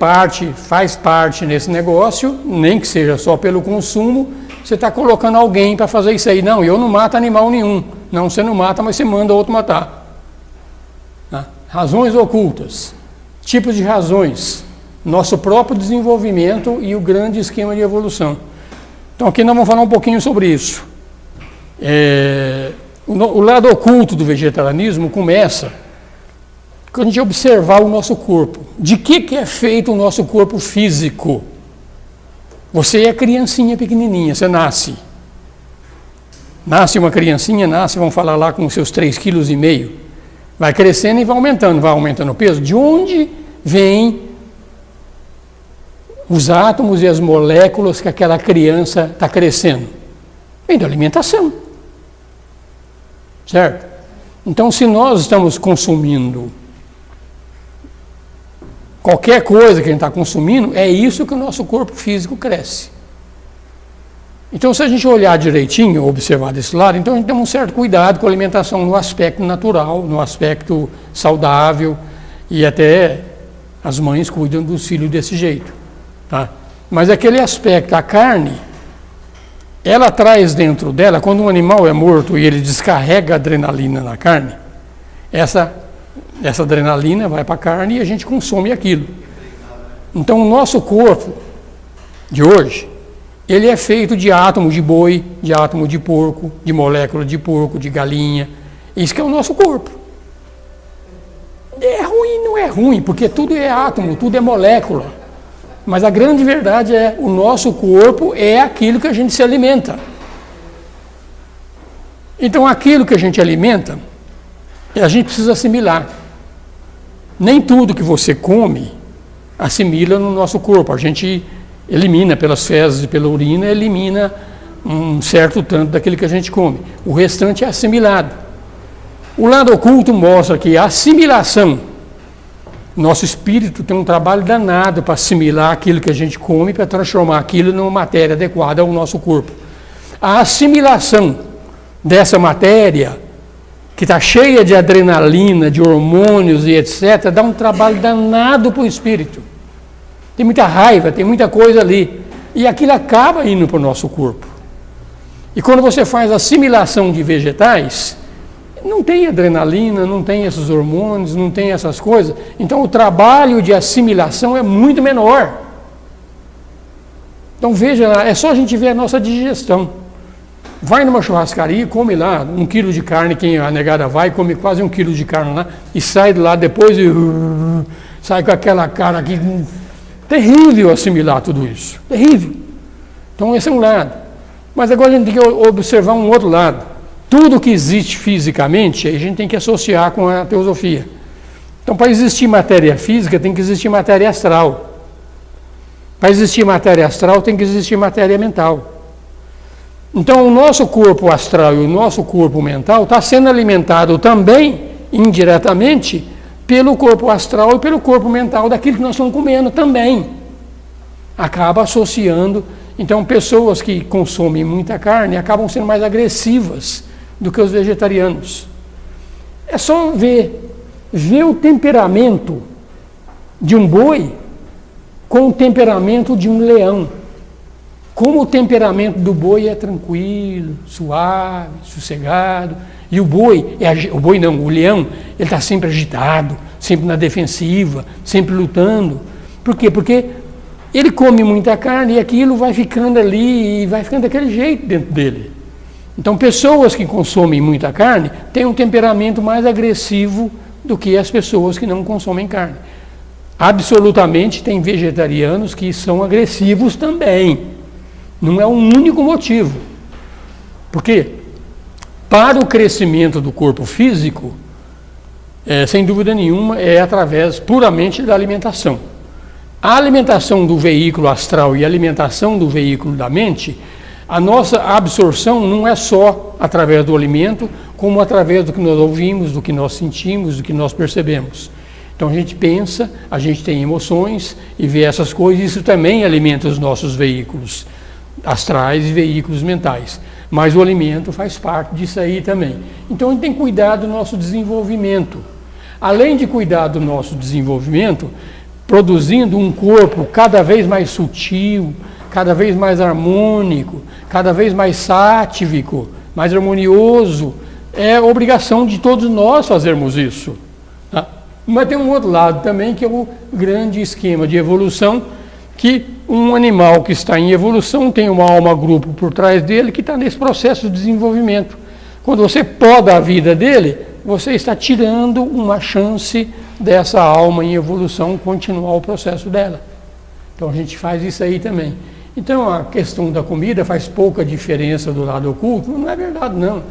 faz parte nesse negócio, nem que seja só pelo consumo, você está colocando alguém para fazer isso aí. Não, eu não mato animal nenhum. Não, você não mata, mas você manda outro matar. Tá? Razões ocultas, tipos de razões. nosso próprio desenvolvimento e o grande esquema de evolução. Então aqui nós vamos falar um pouquinho sobre isso. O lado oculto do vegetarianismo começa quando a gente observar o nosso corpo. De que é feito o nosso corpo físico? Você é criancinha pequenininha, você nasce. Nasce uma criancinha, vamos falar lá com seus 3,5 kg. Vai crescendo e vai aumentando o peso. De onde vêm os átomos e as moléculas que aquela criança está crescendo? Vem da alimentação. Certo? Então, se nós estamos consumindo qualquer coisa que a gente está consumindo, é isso que o nosso corpo físico cresce. Então, se a gente olhar direitinho, observar desse lado, então a gente tem um certo cuidado com a alimentação no aspecto natural, no aspecto saudável, e até as mães cuidam dos filhos desse jeito. Tá? Mas aquele aspecto, a carne, ela traz dentro dela, quando um animal é morto e ele descarrega adrenalina na carne, essa adrenalina vai para a carne e a gente consome aquilo. Então o nosso corpo de hoje, ele é feito de átomos de boi, de átomo de porco, de molécula de porco, de galinha. Isso que é o nosso corpo. É ruim, não é ruim, porque tudo é átomo, tudo é molécula. Mas a grande verdade é, o nosso corpo é aquilo que a gente se alimenta. Então aquilo que a gente alimenta, a gente precisa assimilar. Nem tudo que você come assimila no nosso corpo. A gente elimina pelas fezes e pela urina, elimina um certo tanto daquilo que a gente come. O restante é assimilado. O lado oculto mostra que a assimilação, nosso espírito tem um trabalho danado para assimilar aquilo que a gente come, para transformar aquilo numa matéria adequada ao nosso corpo. A assimilação dessa matéria, que está cheia de adrenalina, de hormônios e etc., dá um trabalho danado para o espírito. Tem muita raiva, tem muita coisa ali. E aquilo acaba indo para o nosso corpo. E quando você faz assimilação de vegetais, não tem adrenalina, não tem esses hormônios, não tem essas coisas. Então o trabalho de assimilação é muito menor. Então veja lá, é só a gente ver a nossa digestão. Vai numa churrascaria e come lá 1 quilo de carne, quem a negada vai, come quase 1 quilo de carne lá, e sai de lá depois e sai com aquela cara aqui. Terrível assimilar tudo isso. Terrível. Então esse é um lado. Mas agora a gente tem que observar um outro lado. Tudo que existe fisicamente, a gente tem que associar com a teosofia. Então, para existir matéria física, tem que existir matéria astral. Para existir matéria astral, tem que existir matéria mental. Então, o nosso corpo astral e o nosso corpo mental está sendo alimentado também, indiretamente, pelo corpo astral e pelo corpo mental daquilo que nós estamos comendo também. Acaba associando. Então, pessoas que consomem muita carne acabam sendo mais agressivas do que os vegetarianos. É só ver o temperamento de um boi com o temperamento de um leão. Como o temperamento do boi é tranquilo, suave, sossegado, e o leão, ele está sempre agitado, sempre na defensiva, sempre lutando. Por quê? Porque ele come muita carne e aquilo vai ficando ali e vai ficando daquele jeito dentro dele. Então, pessoas que consomem muita carne têm um temperamento mais agressivo do que as pessoas que não consomem carne. Absolutamente tem vegetarianos que são agressivos também. Não é um único motivo. Por quê? Para o crescimento do corpo físico, sem dúvida nenhuma, é através puramente da alimentação. A alimentação do veículo astral e a alimentação do veículo da mente, a nossa absorção não é só através do alimento, como através do que nós ouvimos, do que nós sentimos, do que nós percebemos. Então a gente pensa, a gente tem emoções e vê essas coisas, isso também alimenta os nossos veículos astrais e veículos mentais. Mas o alimento faz parte disso aí também. Então a gente tem que cuidar do nosso desenvolvimento. Além de cuidar do nosso desenvolvimento, produzindo um corpo cada vez mais sutil, cada vez mais harmônico, cada vez mais sátivico, mais harmonioso, é obrigação de todos nós fazermos isso. Tá? Mas tem um outro lado também, que é o grande esquema de evolução, que um animal que está em evolução tem uma alma-grupo por trás dele que está nesse processo de desenvolvimento. Quando você poda a vida dele, você está tirando uma chance dessa alma em evolução continuar o processo dela. Então a gente faz isso aí também. Então a questão da comida faz pouca diferença do lado oculto. Não é verdade, não.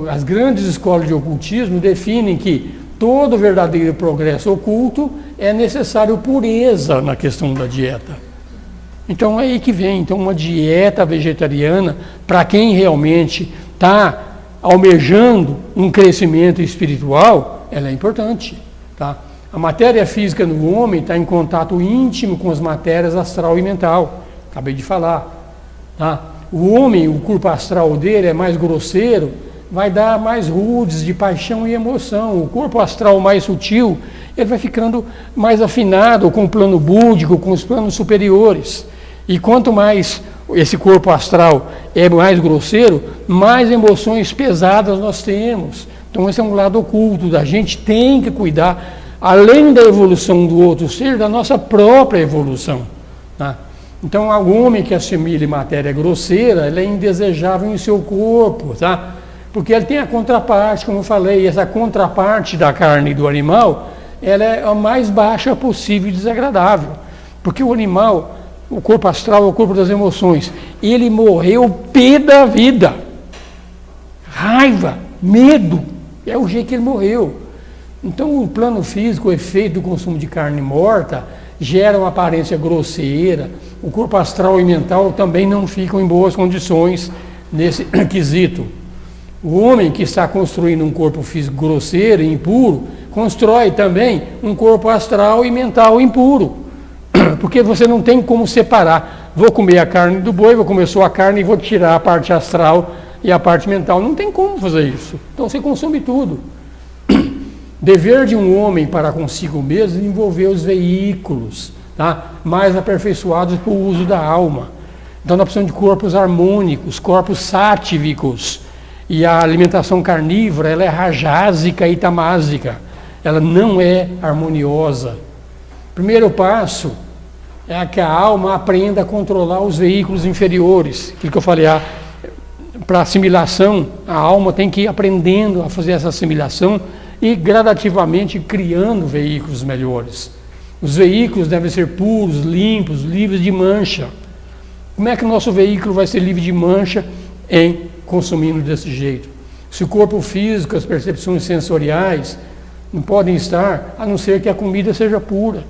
As grandes escolas de ocultismo definem que todo verdadeiro progresso oculto é necessário pureza na questão da dieta. Então é aí que vem. Então uma dieta vegetariana, para quem realmente está almejando um crescimento espiritual, ela é importante. Tá? A matéria física no homem está em contato íntimo com as matérias astral e mental. Acabei de falar. Tá? O homem, o corpo astral dele é mais grosseiro, vai dar mais rudes de paixão e emoção. O corpo astral mais sutil, ele vai ficando mais afinado com o plano búdico, com os planos superiores. E quanto mais esse corpo astral é mais grosseiro, mais emoções pesadas nós temos. Então esse é um lado oculto da gente, tem que cuidar, além da evolução do outro ser, da nossa própria evolução. Tá? Então o homem que assimile matéria grosseira, ele é indesejável em seu corpo, tá? Porque ele tem a contraparte, como eu falei, essa contraparte da carne do animal, ela é a mais baixa possível e desagradável. Porque o animal, o corpo astral é o corpo das emoções, ele morreu pé da vida. Raiva, medo, é o jeito que ele morreu. Então o plano físico, o efeito do consumo de carne morta, gera uma aparência grosseira. O corpo astral e mental também não ficam em boas condições nesse quesito. O homem que está construindo um corpo físico grosseiro e impuro, constrói também um corpo astral e mental impuro. Porque você não tem como separar. Vou comer a carne do boi, vou comer só a carne e vou tirar a parte astral e a parte mental. Não tem como fazer isso. Então você consome tudo. Dever de um homem para consigo mesmo envolver os veículos, tá? Mais aperfeiçoados para o uso da alma. Então nós precisamos de corpos harmônicos, corpos sátívicos. E a alimentação carnívora, ela é rajásica e tamásica. Ela não é harmoniosa. Primeiro passo é que a alma aprenda a controlar os veículos inferiores. Aquilo que eu falei, para assimilação, a alma tem que ir aprendendo a fazer essa assimilação e gradativamente criando veículos melhores. Os veículos devem ser puros, limpos, livres de mancha. Como é que o nosso veículo vai ser livre de mancha? Consumindo desse jeito. Se o corpo físico, as percepções sensoriais não podem estar, a não ser que a comida seja pura.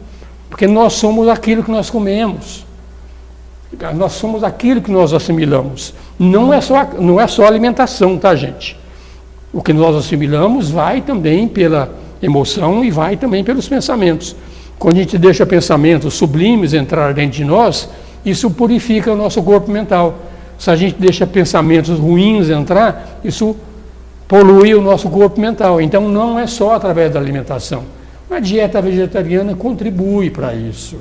Porque nós somos aquilo que nós comemos. Nós somos aquilo que nós assimilamos. Não é só alimentação, tá, gente? O que nós assimilamos vai também pela emoção e vai também pelos pensamentos. Quando a gente deixa pensamentos sublimes entrar dentro de nós, isso purifica o nosso corpo mental. Se a gente deixa pensamentos ruins entrar, isso polui o nosso corpo mental. Então não é só através da alimentação. A dieta vegetariana contribui para isso.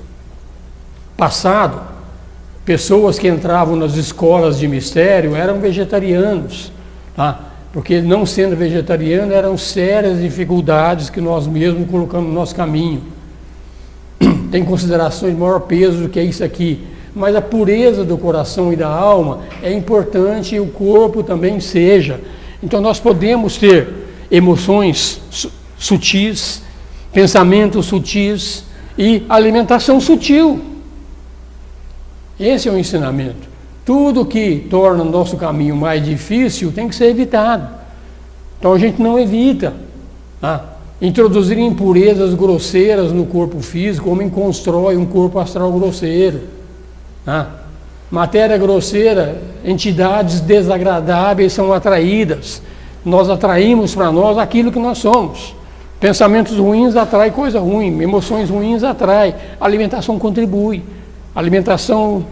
Passado, pessoas que entravam nas escolas de mistério eram vegetarianos, tá? Porque não sendo vegetariano eram sérias dificuldades que nós mesmos colocamos no nosso caminho. Tem considerações de maior peso do que isso aqui. Mas a pureza do coração e da alma é importante e o corpo também seja. Então nós podemos ter emoções sutis, pensamentos sutis e alimentação sutil. Esse é o ensinamento. Tudo que torna o nosso caminho mais difícil tem que ser evitado. Então a gente não evita. Tá? Introduzir impurezas grosseiras no corpo físico, o homem constrói um corpo astral grosseiro. Matéria grosseira, entidades desagradáveis são atraídas. Nós atraímos para nós aquilo que nós somos. Pensamentos ruins atraem coisa ruim, emoções ruins atraem. A alimentação contribui. A alimentação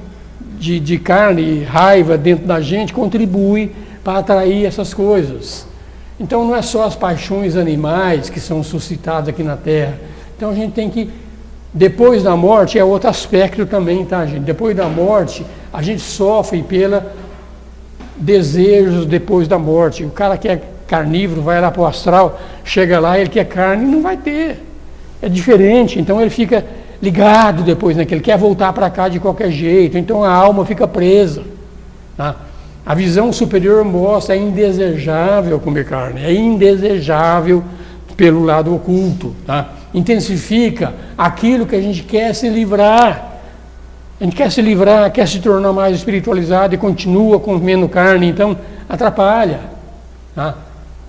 de carne e raiva dentro da gente contribui para atrair essas coisas. Então não é só as paixões animais que são suscitadas aqui na Terra. Então a gente tem que... Depois da morte é outro aspecto também, tá, gente? Depois da morte, a gente sofre pela desejos depois da morte. O cara que é carnívoro vai lá para o astral, chega lá, ele quer carne e não vai ter. é diferente, então ele fica ligado depois, né, que ele quer voltar para cá de qualquer jeito, então a alma fica presa. Tá? A visão superior mostra, é indesejável comer carne, é indesejável pelo lado oculto. Tá? Intensifica aquilo que a gente quer se livrar. A gente quer se livrar, quer se tornar mais espiritualizado e continua comendo carne, então atrapalha. Tá?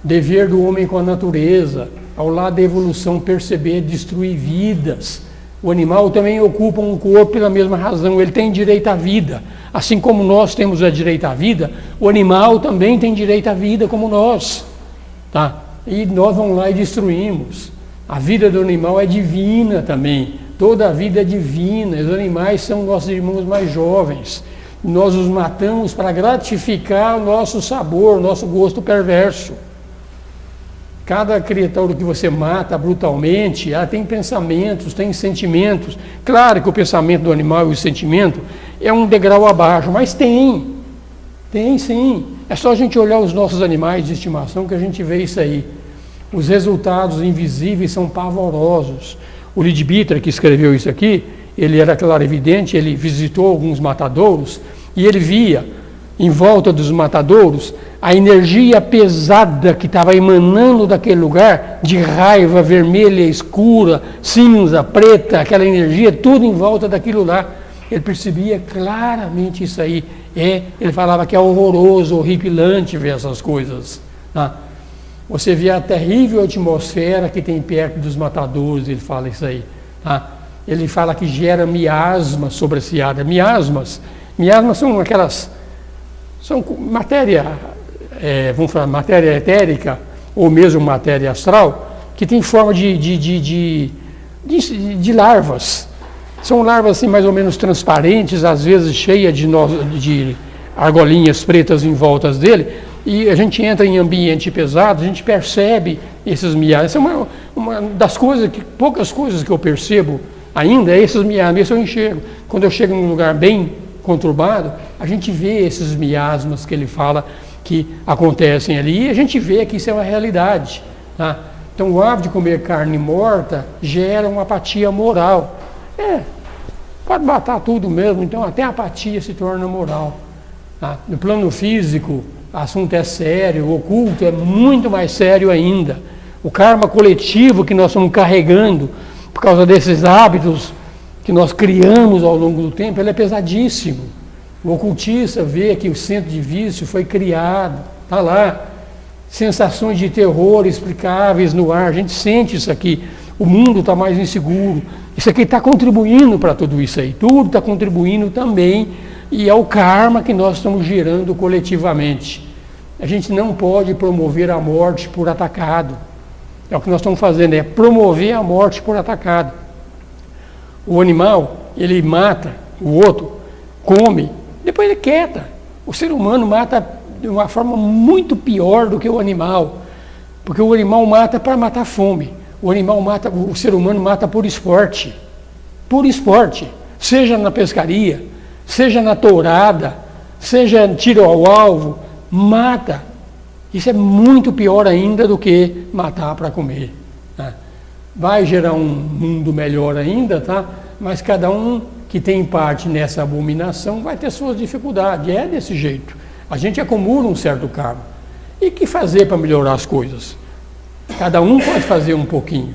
Dever do homem com a natureza, ao lado da evolução, perceber, destruir vidas. O animal também ocupa um corpo pela mesma razão, ele tem direito à vida. Assim como nós temos o direito à vida, o animal também tem direito à vida como nós. Tá? E nós vamos lá e destruímos. A vida do animal é divina também. Toda a vida é divina. Os animais são nossos irmãos mais jovens. Nós os matamos para gratificar o nosso sabor, o nosso gosto perverso. Cada criatura que você mata brutalmente, ela tem pensamentos, tem sentimentos. Claro que o pensamento do animal e o sentimento é um degrau abaixo, mas tem sim. É só a gente olhar os nossos animais de estimação que a gente vê isso aí. Os resultados invisíveis são pavorosos. O Leadbeater, que escreveu isso aqui, ele era clarividente, ele visitou alguns matadouros e ele via em volta dos matadouros a energia pesada que estava emanando daquele lugar, de raiva vermelha, escura, cinza, preta, aquela energia, tudo em volta daquilo lá. Ele percebia claramente isso aí. Ele falava que é horroroso, horripilante ver essas coisas. Tá? Você vê a terrível atmosfera que tem perto dos matadouros, ele fala isso aí. Tá? Ele fala que gera miasmas sobre esse ar. Miasmas são aquelas... São matéria, vamos falar, matéria etérica, ou mesmo matéria astral, que tem forma de larvas. São larvas assim, mais ou menos transparentes, às vezes cheias de argolinhas pretas em volta dele, e a gente entra em ambiente pesado, a gente percebe esses miasmas. Essa é uma das coisas, poucas coisas que eu percebo ainda, é esses miasmas, isso eu enxergo. Quando eu chego num lugar bem conturbado, a gente vê esses miasmas que ele fala que acontecem ali, e a gente vê que isso é uma realidade. Tá? Então o hábito de comer carne morta gera uma apatia moral. Pode matar tudo mesmo, então até a apatia se torna moral. Tá? No plano físico, o assunto é sério, o oculto é muito mais sério ainda. O karma coletivo que nós estamos carregando por causa desses hábitos que nós criamos ao longo do tempo, ele é pesadíssimo. O ocultista vê que o centro de vício foi criado, está lá. Sensações de terror explicáveis no ar, a gente sente isso aqui. O mundo está mais inseguro. Isso aqui está contribuindo para tudo isso aí. Tudo está contribuindo também, e é o karma que nós estamos gerando coletivamente. A gente não pode promover a morte por atacado. É o que nós estamos fazendo, é promover a morte por atacado. O animal, ele mata o outro, come, depois ele quieta. O ser humano mata de uma forma muito pior do que o animal, porque o animal mata para matar fome. O ser humano mata por esporte, seja na pescaria, seja na tourada, seja tiro ao alvo, mata. Isso é muito pior ainda do que matar para comer. Tá? Vai gerar um mundo melhor ainda, tá? Mas cada um que tem parte nessa abominação vai ter suas dificuldades. É desse jeito. A gente acumula um certo karma. E o que fazer para melhorar as coisas? Cada um pode fazer um pouquinho.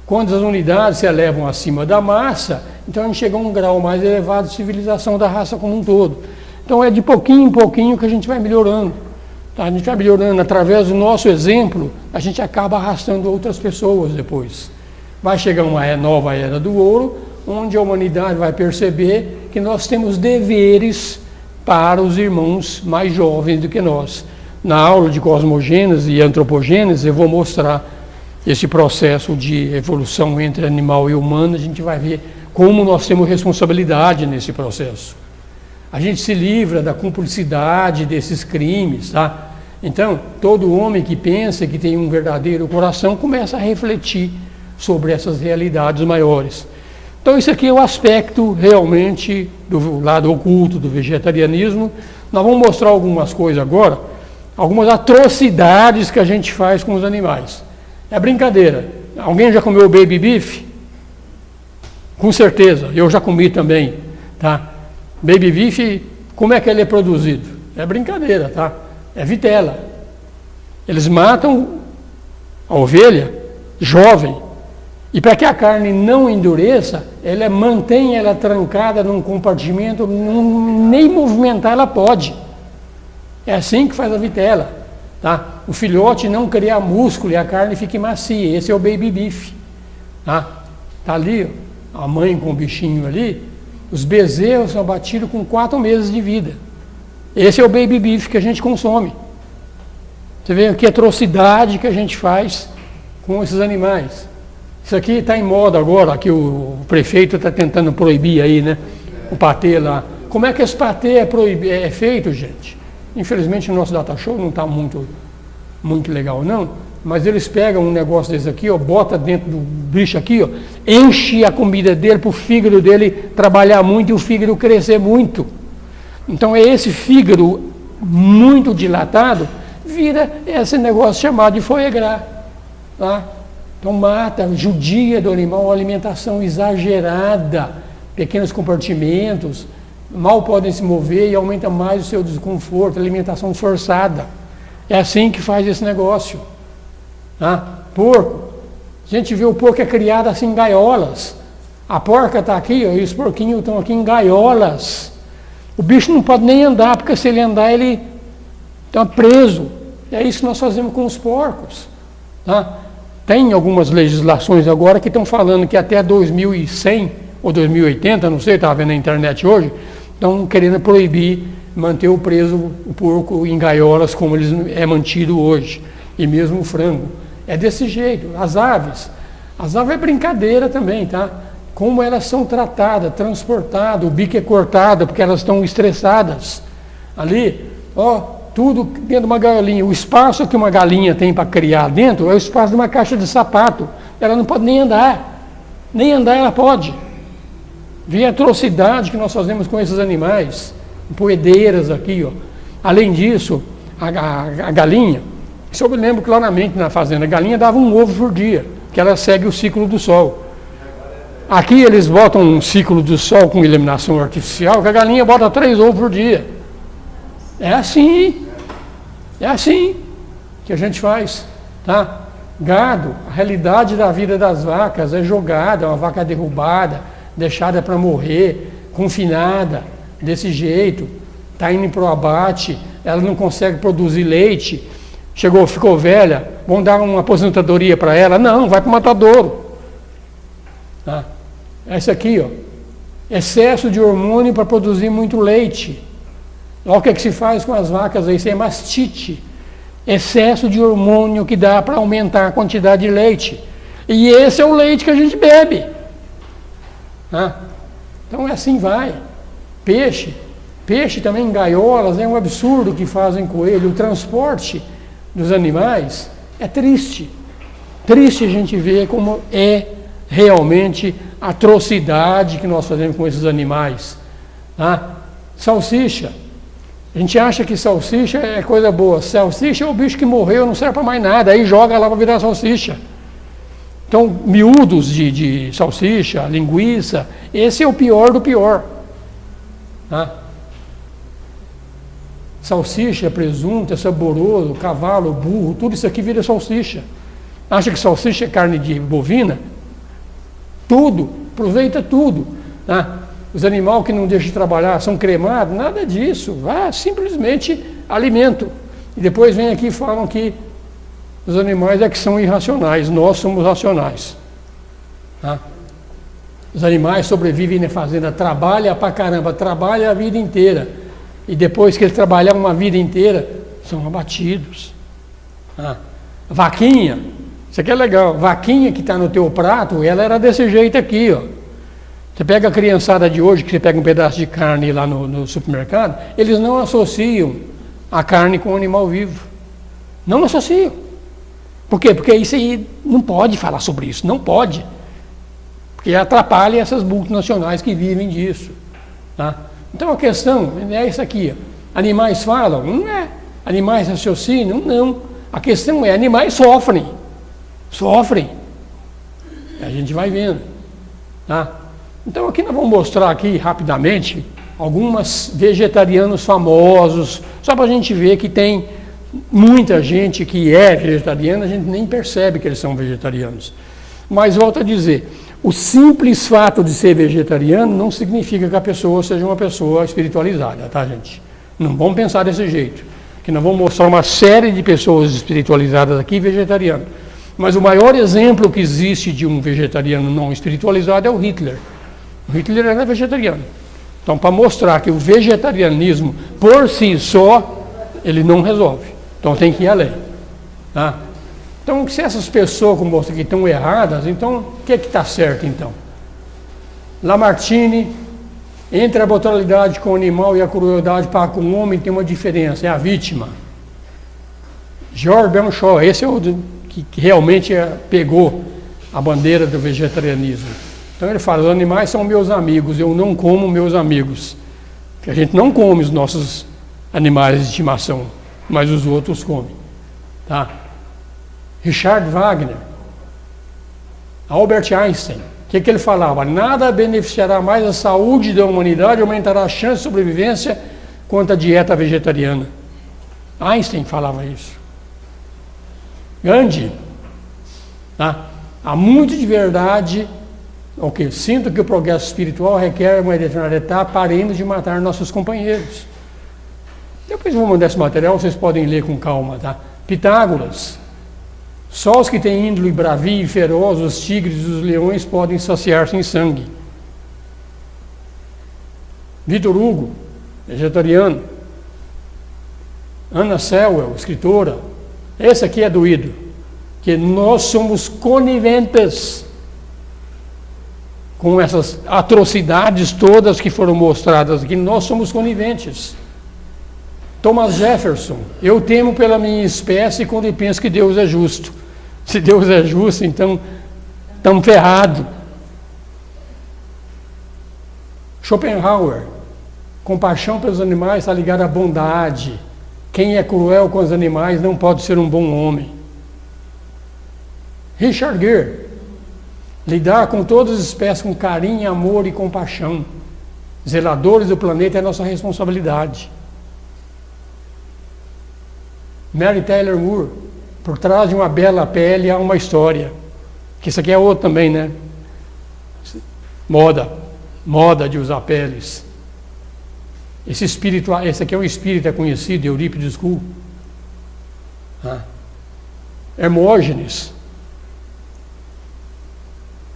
Quando as unidades se elevam acima da massa, então a gente chega a um grau mais elevado de civilização da raça como um todo. Então é de pouquinho em pouquinho que a gente vai melhorando. Tá? A gente vai melhorando através do nosso exemplo, a gente acaba arrastando outras pessoas depois. Vai chegar uma nova era do ouro, onde a humanidade vai perceber que nós temos deveres para os irmãos mais jovens do que nós. Na aula de cosmogênese e antropogênese, eu vou mostrar esse processo de evolução entre animal e humano. A gente vai ver como nós temos responsabilidade nesse processo. A gente se livra da cumplicidade desses crimes, tá? Então, todo homem que pensa que tem um verdadeiro coração começa a refletir sobre essas realidades maiores. Então, isso aqui é o aspecto realmente do lado oculto do vegetarianismo. Nós vamos mostrar algumas coisas agora, algumas atrocidades que a gente faz com os animais. É brincadeira, Alguém já comeu baby beef? Com certeza, eu já comi também, tá? Baby beef, como é que ele é produzido? É brincadeira, tá? É vitela. Eles matam a ovelha jovem, e para que a carne não endureça, ela mantém ela trancada num compartimento, nem movimentar ela pode. É assim que faz a vitela, tá? O filhote não criar músculo e a carne fique macia. Esse é o baby beef, tá? Tá ali, ó, a mãe com o bichinho ali. Os bezerros são abatidos com 4 meses de vida. Esse é o baby beef que a gente consome. Você vê que atrocidade que a gente faz com esses animais. Isso aqui está em moda agora, que o prefeito está tentando proibir aí, né? O patê lá. Como é que esse patê é feito, gente? Infelizmente o nosso data show não está muito legal não, mas eles pegam um negócio desse aqui, ó, bota dentro do bicho aqui, ó, enche a comida dele para o fígado dele trabalhar muito e o fígado crescer muito. Então é esse fígado muito dilatado, vira esse negócio chamado de foie gras, tá? Então mata, judia do animal, uma alimentação exagerada, pequenos compartimentos, mal podem se mover e aumenta mais o seu desconforto, alimentação forçada. É assim que faz esse negócio. Tá? Porco. A gente vê o porco é criado assim em gaiolas. A porca está aqui, ó, e os porquinhos estão aqui em gaiolas. O bicho não pode nem andar, porque se ele andar, ele está preso. É isso que nós fazemos com os porcos. Tá? Tem algumas legislações agora que estão falando que até 2100 ou 2080, não sei, estava vendo na internet hoje, estão querendo proibir manter o porco em gaiolas como ele é mantido hoje, e mesmo o frango. É desse jeito. As aves é brincadeira também, tá? Como elas são tratadas, transportadas, o bico é cortado porque elas estão estressadas. Ali, ó, tudo dentro de uma gaiolinha. O espaço que uma galinha tem para criar dentro é o espaço de uma caixa de sapato. Ela não pode nem andar. Nem andar ela pode. Vê a atrocidade que nós fazemos com esses animais. Poedeiras aqui, ó. Além disso, a galinha, isso eu me lembro claramente na fazenda, a galinha dava um ovo por dia, que ela segue o ciclo do sol. Aqui eles botam um ciclo do sol com iluminação artificial, que a galinha bota 3 ovos por dia. É assim que a gente faz, tá? Gado, a realidade da vida das vacas é jogada, uma vaca derrubada, deixada para morrer, confinada, desse jeito, está indo para o abate, ela não consegue produzir leite, ficou velha, vão dar uma aposentadoria para ela? Não, vai para o matadouro. Tá? Esse aqui, ó, excesso de hormônio para produzir muito leite. Olha o que se faz com as vacas aí, isso é mastite. Excesso de hormônio que dá para aumentar a quantidade de leite. E esse é o leite que a gente bebe. Tá? Então assim vai. Peixe também em gaiolas, é um absurdo o que fazem com ele. O transporte dos animais é triste. Triste a gente ver como é realmente a atrocidade que nós fazemos com esses animais. Tá? Salsicha. A gente acha que salsicha é coisa boa. Salsicha é o bicho que morreu, não serve para mais nada. Aí joga lá para virar salsicha. Então, miúdos de salsicha, linguiça, esse é o pior do pior. Tá? Salsicha, presunto, é saboroso, cavalo, burro, tudo isso aqui vira salsicha. Acha que salsicha é carne de bovina? Tudo, aproveita tudo. Tá? Os animais que não deixam de trabalhar são cremados, nada disso. Simplesmente alimento. E depois vem aqui e falam que os animais é que são irracionais, nós somos racionais. Tá? Os animais sobrevivem na fazenda, trabalham pra caramba, trabalham a vida inteira. E depois que eles trabalham uma vida inteira, são abatidos. Tá? Vaquinha, isso aqui é legal, vaquinha que está no teu prato, ela era desse jeito aqui, ó. Você pega a criançada de hoje, que você pega um pedaço de carne lá no supermercado, eles não associam a carne com o animal vivo. Não associam. Por quê? Porque isso aí não pode falar sobre isso, não pode. Porque atrapalha essas multinacionais que vivem disso. Tá? Então a questão é essa aqui. Ó. Animais falam? Não é. Animais raciocinam? Não. A questão é, animais sofrem. Sofrem. A gente vai vendo. Tá? Então aqui nós vamos mostrar aqui rapidamente alguns vegetarianos famosos, só para a gente ver que tem muita gente que é vegetariana, a gente nem percebe que eles são vegetarianos. Mas volto a dizer, o simples fato de ser vegetariano não significa que a pessoa seja uma pessoa espiritualizada, tá, gente? Não vamos pensar desse jeito, que nós vamos mostrar uma série de pessoas espiritualizadas aqui vegetarianas. Mas o maior exemplo que existe de um vegetariano não espiritualizado é o Hitler. O Hitler era vegetariano. Então, para mostrar que o vegetarianismo, por si só, ele não resolve. Então, tem que ir além. Tá? Então, se essas pessoas, como mostra aqui, estão erradas, então, o que está certo, então? Lamartine, entre a brutalidade com o animal e a crueldade para com o homem, tem uma diferença, é a vítima. George Bernard Shaw, esse é o que realmente pegou a bandeira do vegetarianismo. Então ele fala, os animais são meus amigos, eu não como meus amigos. Porque a gente não come os nossos animais de estimação, mas os outros comem. Tá? Richard Wagner, Albert Einstein, o que ele falava? Nada beneficiará mais a saúde da humanidade, aumentará a chance de sobrevivência quanto a dieta vegetariana. Einstein falava isso. Gandhi, tá? Há muito de verdade. Ok, sinto que o progresso espiritual requer uma determinada etapa, parando de matar nossos companheiros. Depois eu vou mandar esse material, vocês podem ler com calma, tá? Pitágoras, só os que têm índole bravia e feroz, os tigres e os leões podem saciar-se em sangue. Vitor Hugo, vegetariano. Anna Sewell, escritora. Esse aqui é doído, que nós somos coniventes com essas atrocidades todas que foram mostradas aqui, nós somos coniventes. Thomas Jefferson, eu temo pela minha espécie quando eu penso que Deus é justo. Se Deus é justo, então estamos ferrados. Schopenhauer, compaixão pelos animais está ligada à bondade. Quem é cruel com os animais não pode ser um bom homem. Richard Gere, lidar com todas as espécies com carinho, amor e compaixão. Zeladores do planeta é nossa responsabilidade. Mary Tyler Moore, por trás de uma bela pele há uma história. Que isso aqui é outro também, né? Moda de usar peles. Esse aqui é um espírita conhecido, Eurípides Kuhl. Hermógenes.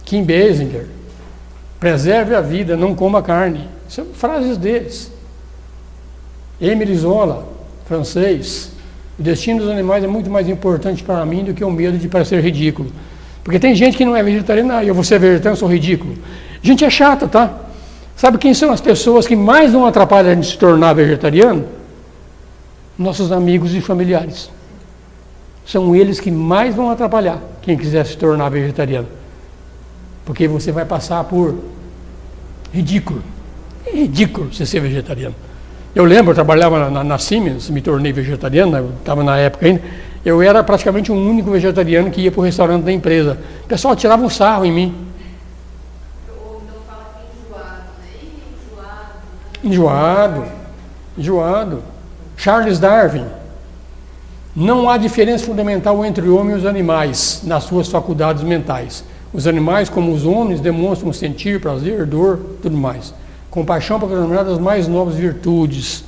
Kim Basinger, preserve a vida, não coma carne. São frases deles. Émile Zola, francês. O destino dos animais é muito mais importante para mim do que o medo de parecer ridículo. Porque tem gente que não é vegetariana, eu vou ser vegetariano, sou ridículo. Gente é chata, tá? Sabe quem são as pessoas que mais não atrapalham a gente se tornar vegetariano? Nossos amigos e familiares. São eles que mais vão atrapalhar quem quiser se tornar vegetariano. Porque você vai passar por ridículo. É ridículo você ser vegetariano. Eu lembro, eu trabalhava na Siemens, me tornei vegetariano, eu estava na época ainda, eu era praticamente o único vegetariano que ia para o restaurante da empresa. O pessoal tirava um sarro em mim. Ou então fala que enjoado, né? Enjoado. Charles Darwin. Não há diferença fundamental entre o homem e os animais nas suas faculdades mentais. Os animais, como os homens, demonstram sentir, prazer, dor, tudo mais. Compaixão para as das mais novas virtudes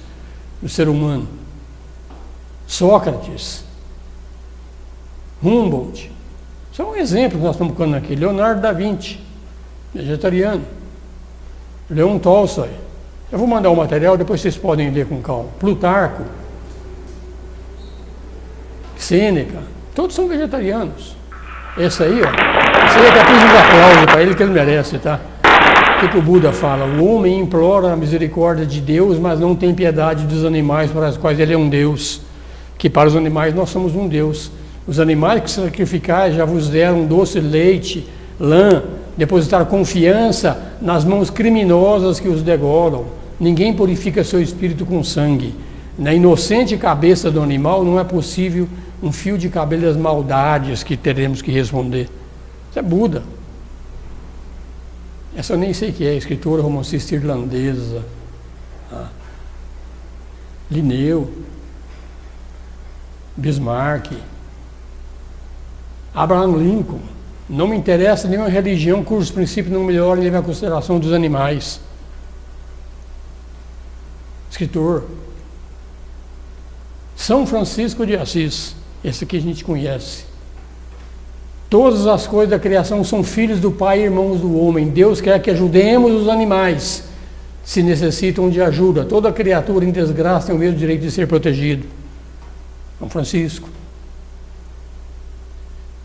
do ser humano. Sócrates, Humboldt, são exemplos que nós estamos colocando aqui. Leonardo da Vinci, vegetariano. Leon Tolstói. Eu vou mandar o material, depois vocês podem ler com calma. Plutarco, Sêneca, todos são vegetarianos. Esse aí, ó. Esse aí até pus uns aplausos para ele que ele merece, tá? O que o Buda fala? O homem implora a misericórdia de Deus, mas não tem piedade dos animais para os quais ele é um Deus. Que para os animais nós somos um Deus. Os animais que sacrificar já vos deram doce leite, lã, depositar confiança nas mãos criminosas que os degolam. Ninguém purifica seu espírito com sangue. Na inocente cabeça do animal não é possível um fio de cabelo das maldades que teremos que responder. Isso é Buda. Essa eu nem sei o que é, escritora romancista irlandesa. Linneu, Bismarck, Abraham Lincoln. Não me interessa nenhuma religião cujos princípios não melhorem e levem à consideração dos animais. Escritor. São Francisco de Assis, esse aqui a gente conhece. Todas as coisas da criação são filhos do Pai e irmãos do homem. Deus quer que ajudemos os animais, se necessitam de ajuda. Toda criatura em desgraça tem o mesmo direito de ser protegido. São Francisco.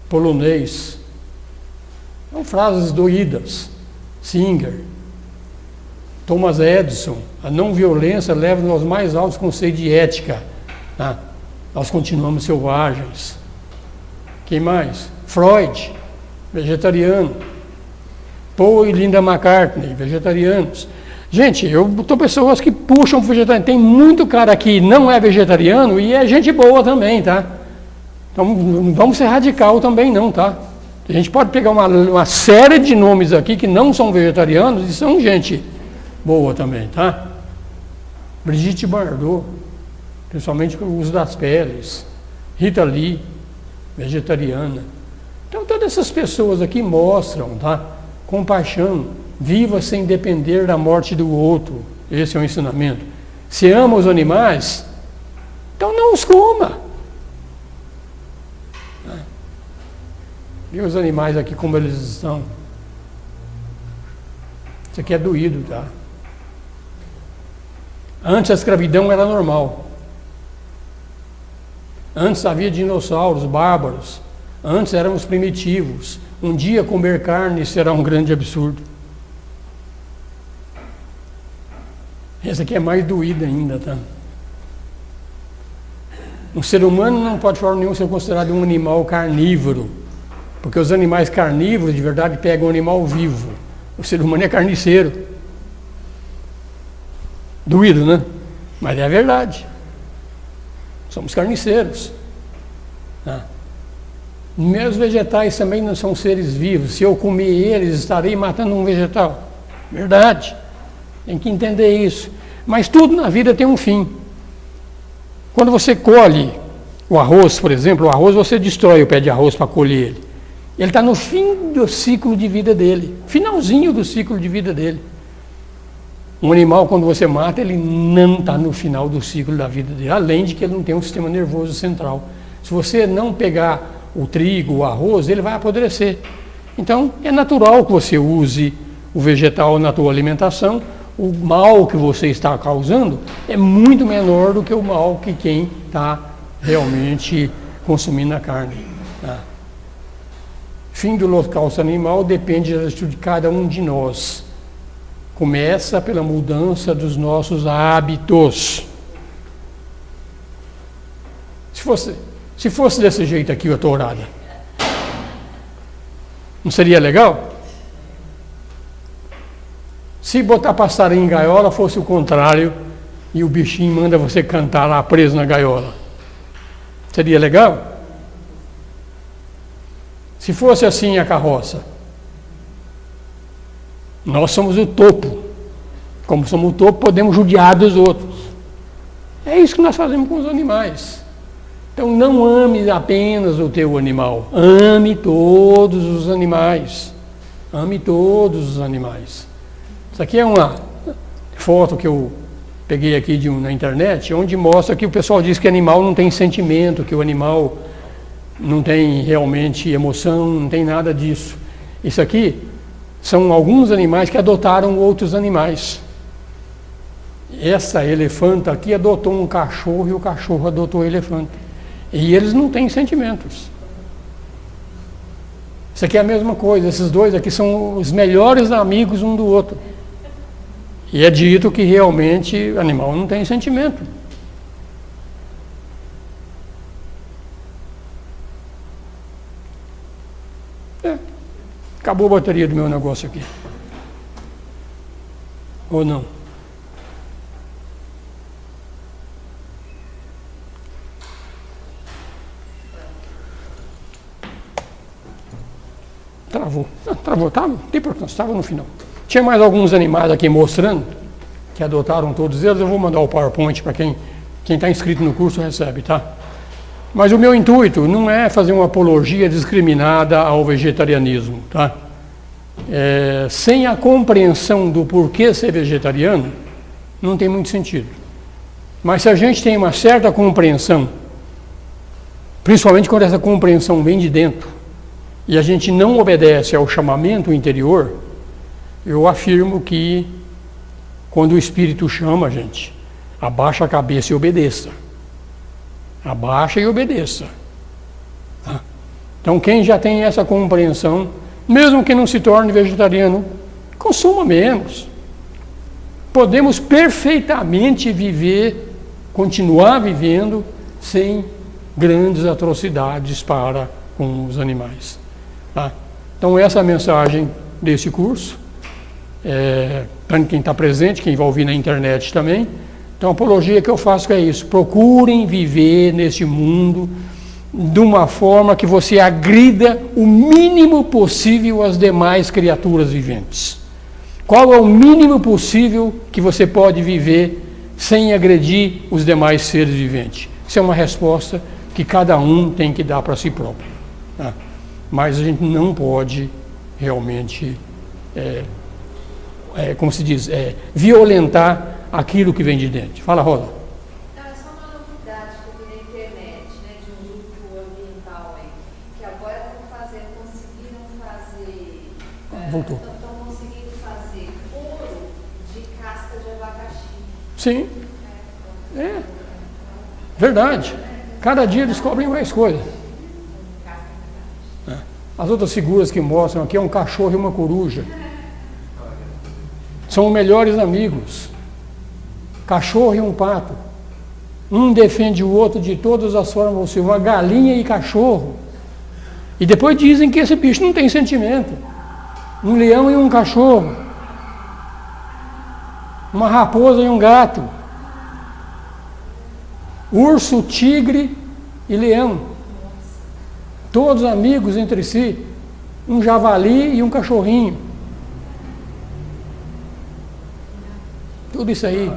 Polonês. São frases doídas. Singer. Thomas Edison. A não violência leva-nos aos mais altos conceitos de ética. Nós continuamos selvagens. Quem mais? Freud, vegetariano. Paul e Linda McCartney, vegetarianos. Gente, tô pessoas que puxam o vegetariano. Tem muito cara aqui que não é vegetariano e é gente boa também, tá? Então não vamos ser radical também não, tá? A gente pode pegar uma série de nomes aqui que não são vegetarianos e são gente boa também, tá? Brigitte Bardot, principalmente com o uso das peles. Rita Lee, vegetariana. Então todas essas pessoas aqui mostram, tá? Compaixão. Viva sem depender da morte do outro. Esse é o ensinamento. Se ama os animais, então não os coma. E os animais aqui como eles estão. Isso aqui é doído, tá? Antes a escravidão era normal. Antes havia dinossauros bárbaros. Antes éramos primitivos. Um dia comer carne será um grande absurdo. Essa aqui é mais doída ainda, tá? Um ser humano não pode de forma nenhuma ser considerado um animal carnívoro, porque os animais carnívoros de verdade pegam um animal vivo. O ser humano é carniceiro. Doído, né? Mas é a verdade. Somos carniceiros. Tá? Meus vegetais também não são seres vivos. Se eu comer eles, estarei matando um vegetal. Verdade. Tem que entender isso. Mas tudo na vida tem um fim. Quando você colhe o arroz, por exemplo, o arroz você destrói o pé de arroz para colher ele. Ele está no fim do ciclo de vida dele. Finalzinho do ciclo de vida dele. Um animal, quando você mata, ele não está no final do ciclo da vida dele. Além de que ele não tem um sistema nervoso central. Se você não pegar o trigo, o arroz, ele vai apodrecer. Então, é natural que você use o vegetal na tua alimentação. O mal que você está causando é muito menor do que o mal que quem está realmente consumindo a carne. Tá? Fim do holocausto animal depende da atitude de cada um de nós. Começa pela mudança dos nossos hábitos. Se fosse desse jeito aqui a tourada, não seria legal? Se botar passarinho em gaiola fosse o contrário e o bichinho manda você cantar lá preso na gaiola, seria legal? Se fosse assim a carroça, nós somos o topo. Como somos o topo, podemos judiar dos outros. É isso que nós fazemos com os animais. Então não ame apenas o teu animal, ame todos os animais. Ame todos os animais. Isso aqui é uma foto que eu peguei aqui na internet, onde mostra que o pessoal diz que animal não tem sentimento, que o animal não tem realmente emoção, não tem nada disso. Isso aqui são alguns animais que adotaram outros animais. Essa elefanta aqui adotou um cachorro e o cachorro adotou o elefante. E eles não têm sentimentos. Isso aqui é a mesma coisa, esses dois aqui são os melhores amigos um do outro. E é dito que realmente o animal não tem sentimento. Acabou a bateria do meu negócio aqui. Ou não? Travou. Travou, não tem importância, estava no final. Tinha mais alguns animais aqui mostrando, que adotaram todos eles. Eu vou mandar o PowerPoint para quem está inscrito no curso recebe, tá? Mas o meu intuito não é fazer uma apologia discriminada ao vegetarianismo, tá? Sem a compreensão do porquê ser vegetariano, não tem muito sentido. Mas se a gente tem uma certa compreensão, principalmente quando essa compreensão vem de dentro, e a gente não obedece ao chamamento interior, eu afirmo que quando o Espírito chama a gente, abaixa a cabeça e obedeça. Abaixa e obedeça. Tá? Então quem já tem essa compreensão, mesmo que não se torne vegetariano, consuma menos. Podemos perfeitamente viver, continuar vivendo, sem grandes atrocidades para com os animais. Tá? Então essa é a mensagem desse curso. Tanto quem está presente, quem vai ouvir na internet também. Então a apologia que eu faço é isso: procurem viver neste mundo de uma forma que você agrida o mínimo possível as demais criaturas viventes. Qual é o mínimo possível que você pode viver sem agredir os demais seres viventes? Isso é uma resposta que cada um tem que dar para si próprio. Tá? Mas a gente não pode realmente, como se diz, violentar aquilo que vem de dentro. Fala, Rosa. Não, é só uma novidade que eu vi na internet, né, de um grupo ambiental aí, que agora conseguiram fazer, Voltou. estão conseguindo fazer couro de casca de abacaxi. Sim. Verdade. Cada dia descobrem mais coisas. As outras figuras que mostram aqui é um cachorro e uma coruja. São melhores amigos. Cachorro e um pato. Um defende o outro de todas as formas possíveis. Uma galinha e cachorro. E depois dizem que esse bicho não tem sentimento. Um leão e um cachorro. Uma raposa e um gato. Urso, tigre e leão. Todos amigos entre si. Um javali e um cachorrinho. Tudo isso aí.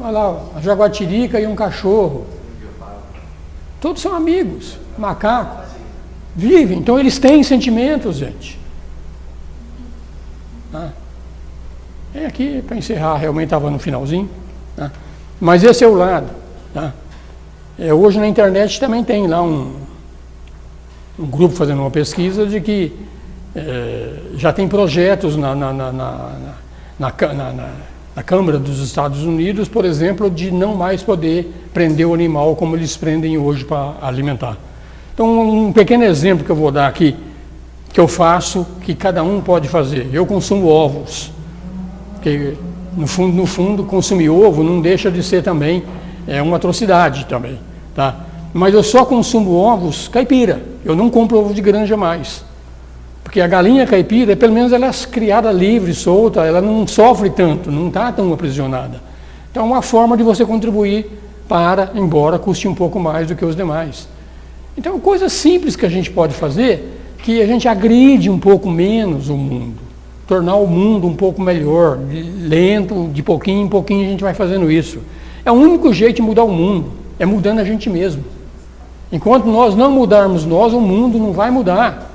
Olha lá, a jaguatirica e um cachorro. Todos são amigos. Macaco. Vivem. Então eles têm sentimentos, gente. É aqui, para encerrar, realmente estava no finalzinho. Tá? Mas esse é o lado. Tá? Hoje na internet também tem lá um grupo fazendo uma pesquisa de que já tem projetos na Câmara dos Estados Unidos, por exemplo, de não mais poder prender o animal como eles prendem hoje para alimentar. Então, um pequeno exemplo que eu vou dar aqui, que eu faço, que cada um pode fazer. Eu consumo ovos, porque no fundo consumir ovo não deixa de ser também uma atrocidade também, tá? Mas eu só consumo ovos caipira, eu não compro ovo de granja mais. Porque a galinha caipira, pelo menos ela é criada livre, solta, ela não sofre tanto, não está tão aprisionada. Então é uma forma de você contribuir para, embora custe um pouco mais do que os demais. Então coisas simples que a gente pode fazer, que a gente agride um pouco menos o mundo, tornar o mundo um pouco melhor, lento, de pouquinho em pouquinho a gente vai fazendo isso. É o único jeito de mudar o mundo, é mudando a gente mesmo. Enquanto nós não mudarmos nós, o mundo não vai mudar.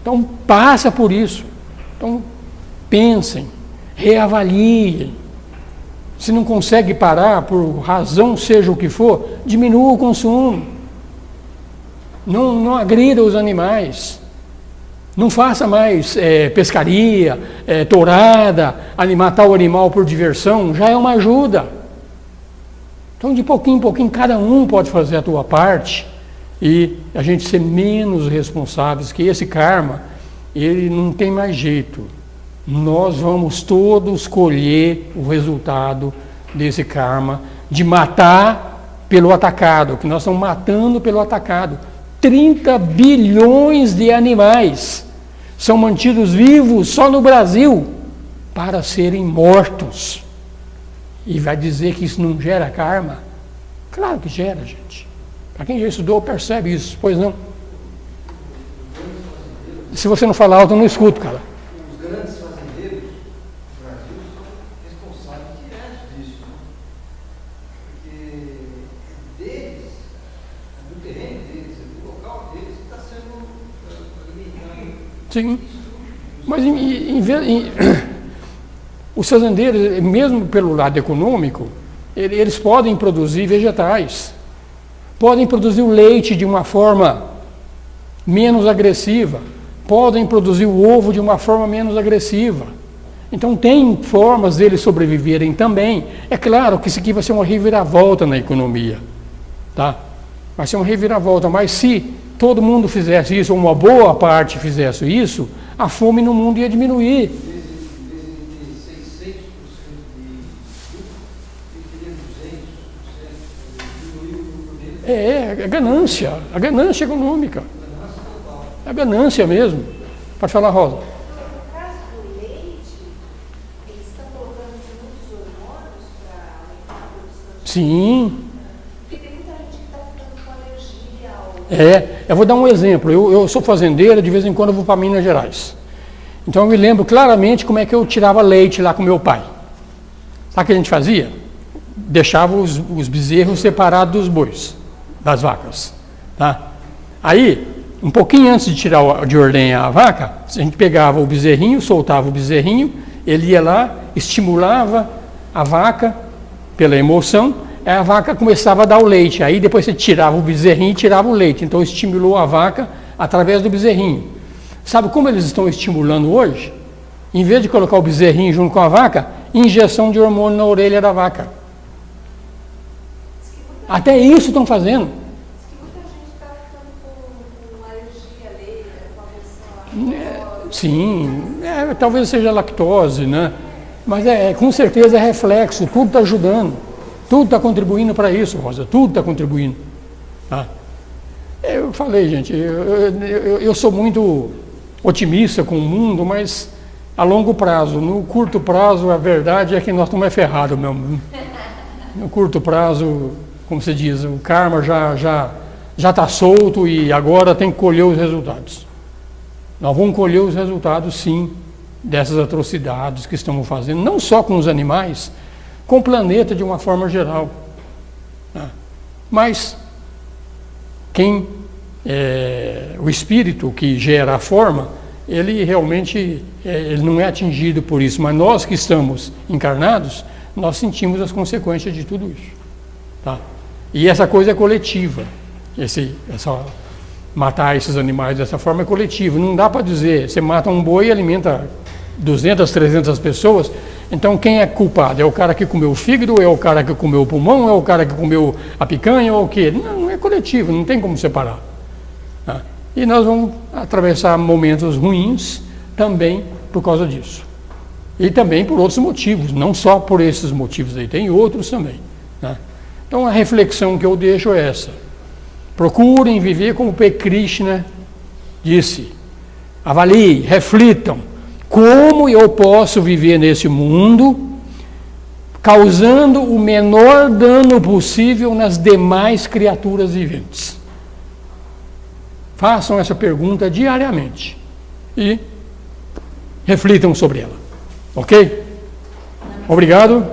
Então, passa por isso. Então, pensem, reavaliem. Se não consegue parar, por razão seja o que for, diminua o consumo. Não agrida os animais. Não faça mais pescaria, tourada, matar o animal por diversão, já é uma ajuda. Então, de pouquinho em pouquinho, cada um pode fazer a tua parte e a gente ser menos responsáveis, que esse karma, ele não tem mais jeito. Nós vamos todos colher o resultado desse karma de matar pelo atacado, que nós estamos matando pelo atacado. 30 bilhões de animais são mantidos vivos só no Brasil para serem mortos. E vai dizer que isso não gera karma? Claro que gera, gente. Para quem já estudou, percebe isso, pois não? Se você não falar alto, eu não escuto, cara. Os grandes fazendeiros Sim. Mas os fazendeiros, mesmo pelo lado econômico, eles podem produzir vegetais, podem produzir o leite de uma forma menos agressiva, podem produzir o ovo de uma forma menos agressiva. Então tem formas deles sobreviverem também. É claro que isso aqui vai ser uma reviravolta na economia, tá? Vai ser uma reviravolta, mas se todo mundo fizesse isso, ou uma boa parte fizesse isso, a fome no mundo ia diminuir. É ganância, a ganância econômica. É a ganância mesmo. Pode falar, Rosa. No caso do leite, eles estão colocando muitos hormônios para aumentar a produção de Sim. Porque tem muita gente que está ficando com alergia ao... Eu vou dar um exemplo. Eu sou fazendeiro, de vez em quando eu vou para Minas Gerais. Então eu me lembro claramente como é que eu tirava leite lá com meu pai. Sabe o que a gente fazia? Deixava os bezerros separados dos bois, das vacas. Tá? Aí, um pouquinho antes de ordenhar a vaca, a gente pegava o bezerrinho, soltava o bezerrinho, ele ia lá, estimulava a vaca pela emoção, aí a vaca começava a dar o leite. Aí depois você tirava o bezerrinho e tirava o leite. Então estimulou a vaca através do bezerrinho. Sabe como eles estão estimulando hoje? Em vez de colocar o bezerrinho junto com a vaca, injeção de hormônio na orelha da vaca. Até isso estão fazendo. Muita gente está ficando com alergia a leite, com aversão à lactose. Sim, talvez seja lactose, né? Mas com certeza é reflexo, tudo está ajudando, tudo está contribuindo para isso, Rosa, tudo está contribuindo. Tá? Eu falei, gente, eu sou muito otimista com o mundo, mas a longo prazo. No curto prazo, a verdade é que nós estamos ferrados mesmo. No curto prazo, como se diz, o karma já está solto e agora tem que colher os resultados. Nós vamos colher os resultados, sim, dessas atrocidades que estamos fazendo, não só com os animais, com o planeta de uma forma geral. Né? Mas o espírito que gera a forma, ele realmente ele não é atingido por isso, mas nós que estamos encarnados, nós sentimos as consequências de tudo isso. Tá? E essa coisa é coletiva, matar esses animais dessa forma é coletiva. Não dá para dizer, você mata um boi e alimenta 200, 300 pessoas, então quem é culpado? É o cara que comeu o fígado, é o cara que comeu o pulmão, é o cara que comeu a picanha ou o quê? Não é coletivo, não tem como separar. Tá? E nós vamos atravessar momentos ruins também por causa disso. E também por outros motivos, não só por esses motivos aí, tem outros também. Né? Então a reflexão que eu deixo é essa. Procurem viver como o P. Krishna disse. Avaliem, reflitam. Como eu posso viver nesse mundo causando o menor dano possível nas demais criaturas viventes? Façam essa pergunta diariamente e reflitam sobre ela. Ok? Obrigado.